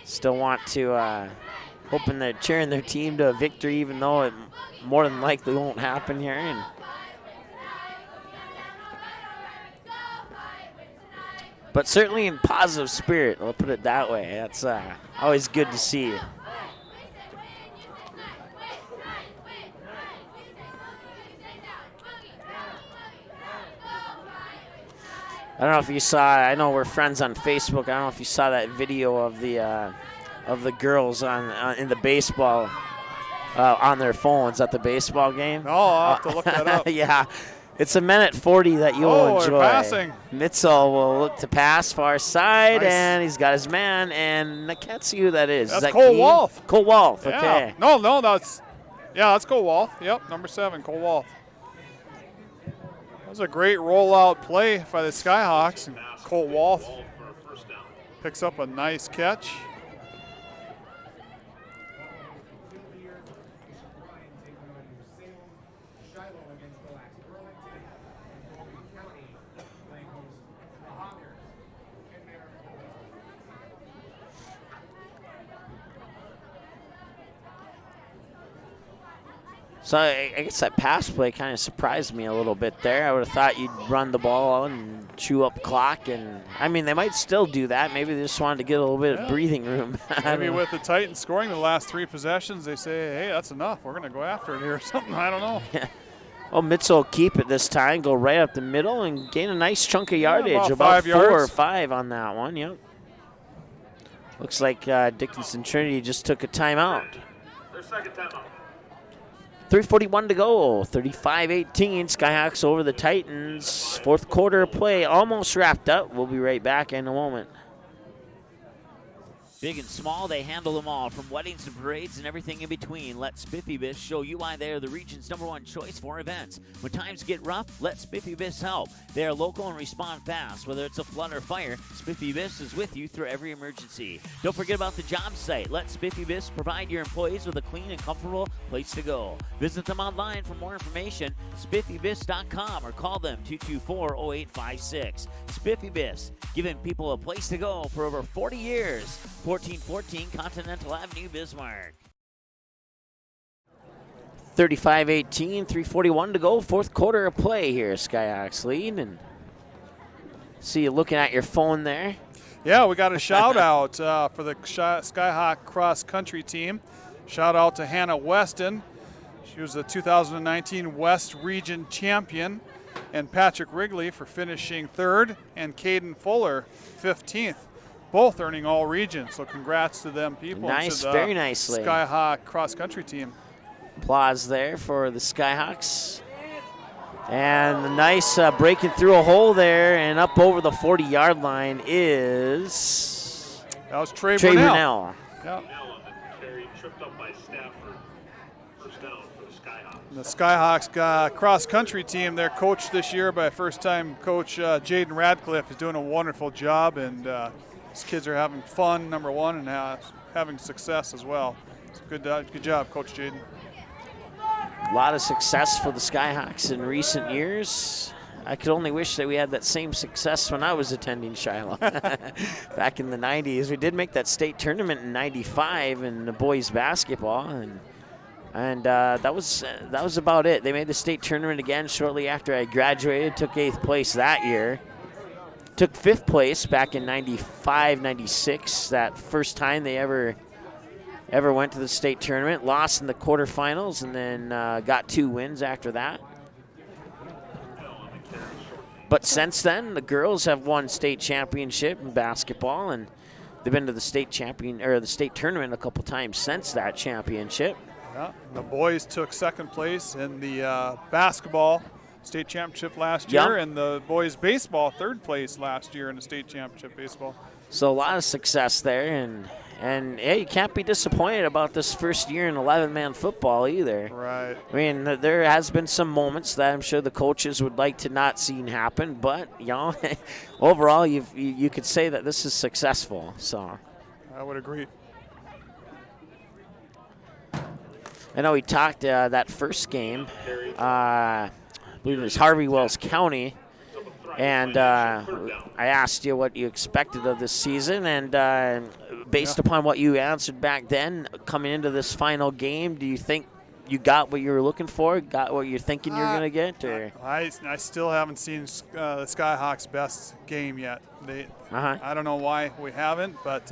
Still want to, hoping they're cheering their team to a victory, even though it more than likely won't happen here. And but certainly in positive spirit, I'll put it that way. That's always good to see. I don't know if you saw, I know we're friends on Facebook. I don't know if you saw that video of the girls in the baseball on their phones at the baseball game. Oh, I'll have to look that up. Yeah. It's a minute 40 that you'll enjoy. Passing. Mitzel will look to pass far side, Nice. and he's got his man, and I can't see who that is. That's is that Cole Keene? Wolf. Cole Wolf, Yeah. okay. No, that's Cole Wolf. Yep, number 7, Cole Wolf. That was a great rollout play by the Skyhawks, and Cole Wolf picks up a nice catch. So I guess that pass play kind of surprised me a little bit there. I would have thought you'd run the ball out and chew up clock. And I mean, they might still do that. Maybe they just wanted to get a little bit of breathing room. Maybe with the Titans scoring the last 3 possessions, they say, hey, that's enough. We're going to go after it here or something. I don't know. Yeah. Well, Mitzel will keep it this time, go right up the middle, and gain a nice chunk of yardage. About 4 yards. or 5 on that one, yep. Looks like Dickinson Trinity just took a timeout. Their second timeout. 3:41 to go, 35-18, Skyhawks over the Titans. Fourth quarter play almost wrapped up. We'll be right back in a moment. Big and small, they handle them all, from weddings to parades and everything in between. Let Spiffy Biss show you why they are the region's #1 choice for events. When times get rough, let Spiffy Biss help. They are local and respond fast. Whether it's a flood or fire, Spiffy Biss is with you through every emergency. Don't forget about the job site. Let Spiffy Biss provide your employees with a clean and comfortable place to go. Visit them online for more information, spiffybiss.com, or call them 224-0856. Spiffy Biss, giving people a place to go for over 40 years. 1414 Continental Avenue, Bismarck. 35-18, 3:41 to go. Fourth quarter of play here. Skyhawks lead. And see you looking at your phone there. Yeah, we got a shout out for the Skyhawk cross country team. Shout out to Hannah Weston. She was the 2019 West Region champion. And Patrick Wrigley for finishing 3rd. And Caden Fuller 15th. Both earning all regions. So congrats to them people. Nice, to the very nicely. Skyhawk cross country team. Applause there for the Skyhawks. And the nice breaking through a hole there and up over the 40-yard line is that was Trey Burnell. Yeah. Tripped up by Stafford. First down for the Skyhawks. The Skyhawks cross country team, they're coached this year by first-time coach Jaden Radcliffe is doing a wonderful job, and these kids are having fun, number one, and having success as well. So good job, Coach Jaden. A lot of success for the Skyhawks in recent years. I could only wish that we had that same success when I was attending Shiloh back in the 90s. We did make that state tournament in '95 in the boys basketball, and that was about it. They made the state tournament again shortly after I graduated, took 8th place that year. Took 5th place back in '95, '96, that first time they ever went to the state tournament. Lost in the quarterfinals, and then got 2 wins after that. But since then, the girls have won state championship in basketball, and they've been to the state tournament a couple times since that championship. Yeah, the boys took 2nd place in the basketball state championship last year, and the boys baseball 3rd place last year in the state championship baseball. So a lot of success there, and hey, you can't be disappointed about this first year in 11-man football either. Right. I mean, there has been some moments that I'm sure the coaches would like to not see happen, but overall, you could say that this is successful. So I would agree. I know we talked that first game. I believe it was Harvey Wells County. And I asked you what you expected of this season, and based upon what you answered back then, coming into this final game, do you think you got what you were looking for, got what you're thinking you're going to get? Or? I still haven't seen the Skyhawks' best game yet. I don't know why we haven't, but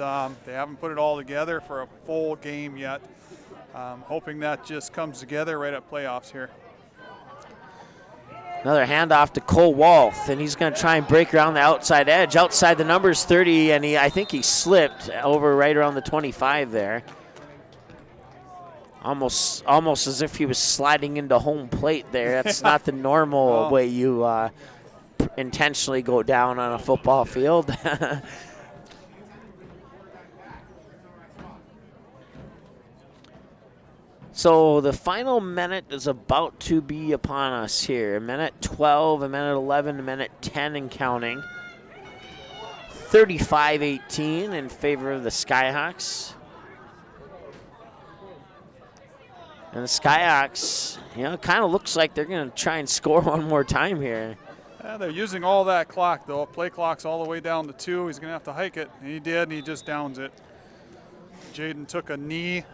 they haven't put it all together for a full game yet. Hoping that just comes together right at playoffs here. Another handoff to Cole Walth, and he's going to try and break around the outside edge. Outside the numbers 30, and I think he slipped over right around the 25 there. Almost as if he was sliding into home plate there. That's not the normal way you intentionally go down on a football field. So the final minute is about to be upon us here. A minute 12, a minute 11, a minute 10 and counting. 35-18 in favor of the Skyhawks. And the Skyhawks, kind of looks like they're going to try and score one more time here. Yeah, they're using all that clock, though. Play clock's all the way down to 2. He's going to have to hike it. And he did, and he just downs it. Jaden took a knee.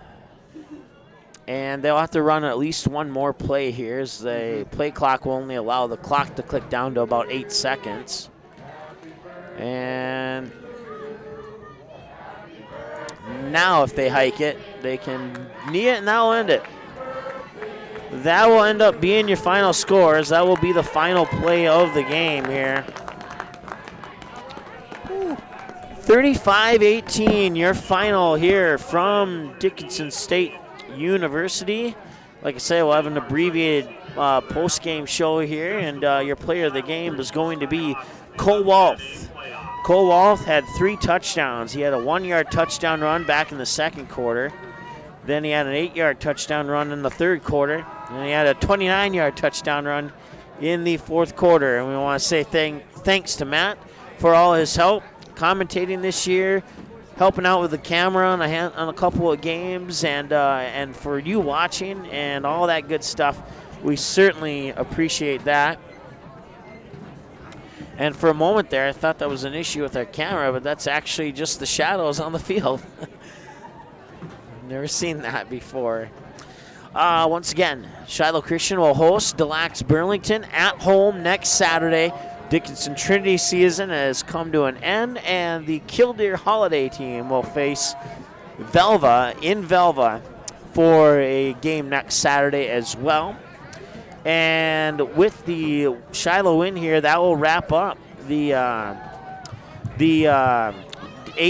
And they'll have to run at least one more play here, as the play clock will only allow the clock to click down to about 8 seconds. And now if they hike it, they can knee it, and that'll end it. That will end up being your final scores. That will be the final play of the game here. 35-18, your final here from Dickinson State University. Like I said, we'll have an abbreviated post-game show here, and your player of the game is going to be Cole Walth. Cole Walth had 3 touchdowns. He had a 1-yard touchdown run back in the second quarter. Then he had an 8-yard touchdown run in the third quarter. And he had a 29-yard touchdown run in the fourth quarter. And we want to say thanks to Matt for all his help commentating this year, helping out with the camera on a couple of games, and for you watching and all that good stuff. We certainly appreciate that. And for a moment there, I thought that was an issue with our camera, but that's actually just the shadows on the field. Never seen that before. Once again, Shiloh Christian will host Des Lacs Burlington at home next Saturday. Dickinson Trinity season has come to an end, and the Killdeer Holiday team will face Velva in Velva for a game next Saturday as well. And with the Shiloh win here, that will wrap up the A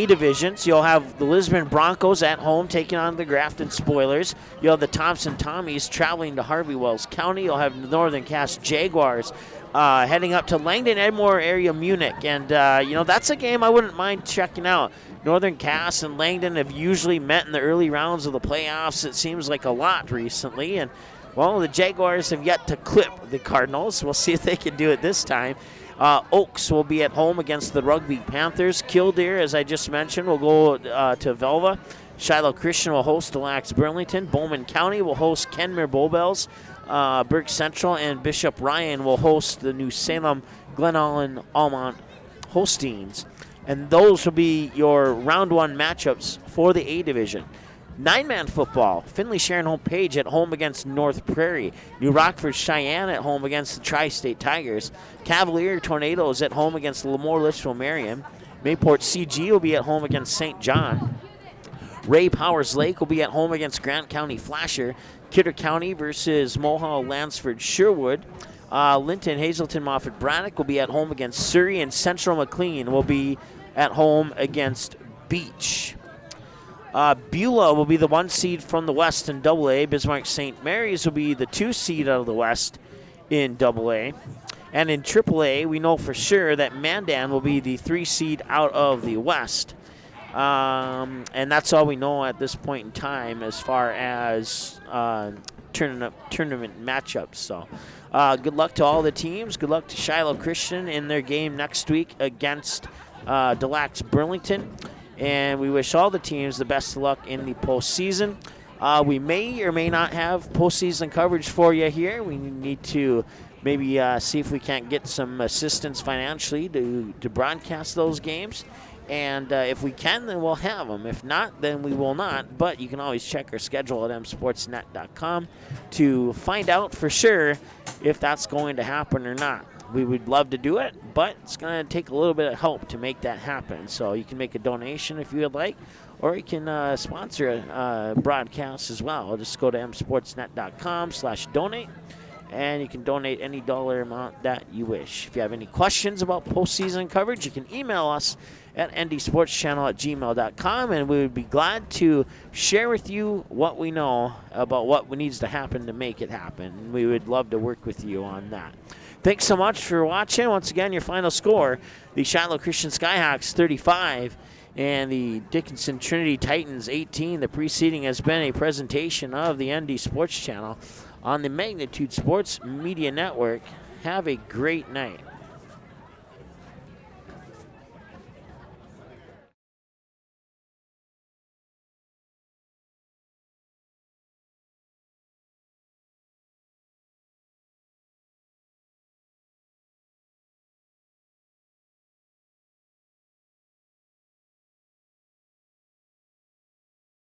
divisions. You'll have the Lisbon Broncos at home taking on the Grafton Spoilers. You'll have the Thompson Tommies traveling to Harvey Wells County. You'll have the Northern Cass Jaguars heading up to Langdon Edmore area Munich. And, that's a game I wouldn't mind checking out. Northern Cass and Langdon have usually met in the early rounds of the playoffs. It seems like a lot recently. And, well, the Jaguars have yet to clip the Cardinals. We'll see if they can do it this time. Oaks will be at home against the Rugby Panthers. Killdeer, as I just mentioned, will go to Velva. Shiloh Christian will host Des Lacs Burlington. Bowman County will host Kenmare Bowbells. Burke Central and Bishop Ryan will host the New Salem Glen Almont Holsteins. And those will be your round 1 matchups for the A division. 9-man football, Findlay Sharon Home Page at home against North Prairie. New Rockford Cheyenne at home against the Tri-State Tigers. Cavalier Tornadoes at home against Lemoore Litchfield Marion. Mayport CG will be at home against St. John. Ray Powers Lake will be at home against Grant County Flasher. Kidder County versus Mohawk Lansford Sherwood. Linton Hazelton Moffat Braddock will be at home against Surrey, and Central McLean will be at home against Beach. Beulah will be the 1 seed from the West in AA. Bismarck St. Mary's will be the 2 seed out of the West in AA. And in AAA, we know for sure that Mandan will be the 3 seed out of the West. And that's all we know at this point in time as far as tournament matchups. So good luck to all the teams. Good luck to Shiloh Christian in their game next week against Des Lacs Burlington. And we wish all the teams the best of luck in the postseason. We may or may not have postseason coverage for you here. We need to maybe see if we can't get some assistance financially to broadcast those games. And if we can, then we'll have them. If not, then we will not. But you can always check our schedule at msportsnet.com to find out for sure if that's going to happen or not. We would love to do it, but it's going to take a little bit of help to make that happen. So you can make a donation if you would like, or you can sponsor a broadcast as well. Just go to msportsnet.com/donate, and you can donate any dollar amount that you wish. If you have any questions about postseason coverage, you can email us at ndsportschannel@gmail.com, and we would be glad to share with you what we know about what needs to happen to make it happen. We would love to work with you on that. Thanks so much for watching. Once again, your final score, the Shiloh Christian Skyhawks 35 and the Dickinson Trinity Titans 18. The preceding has been a presentation of the ND Sports Channel on the Magnitude Sports Media Network. Have a great night.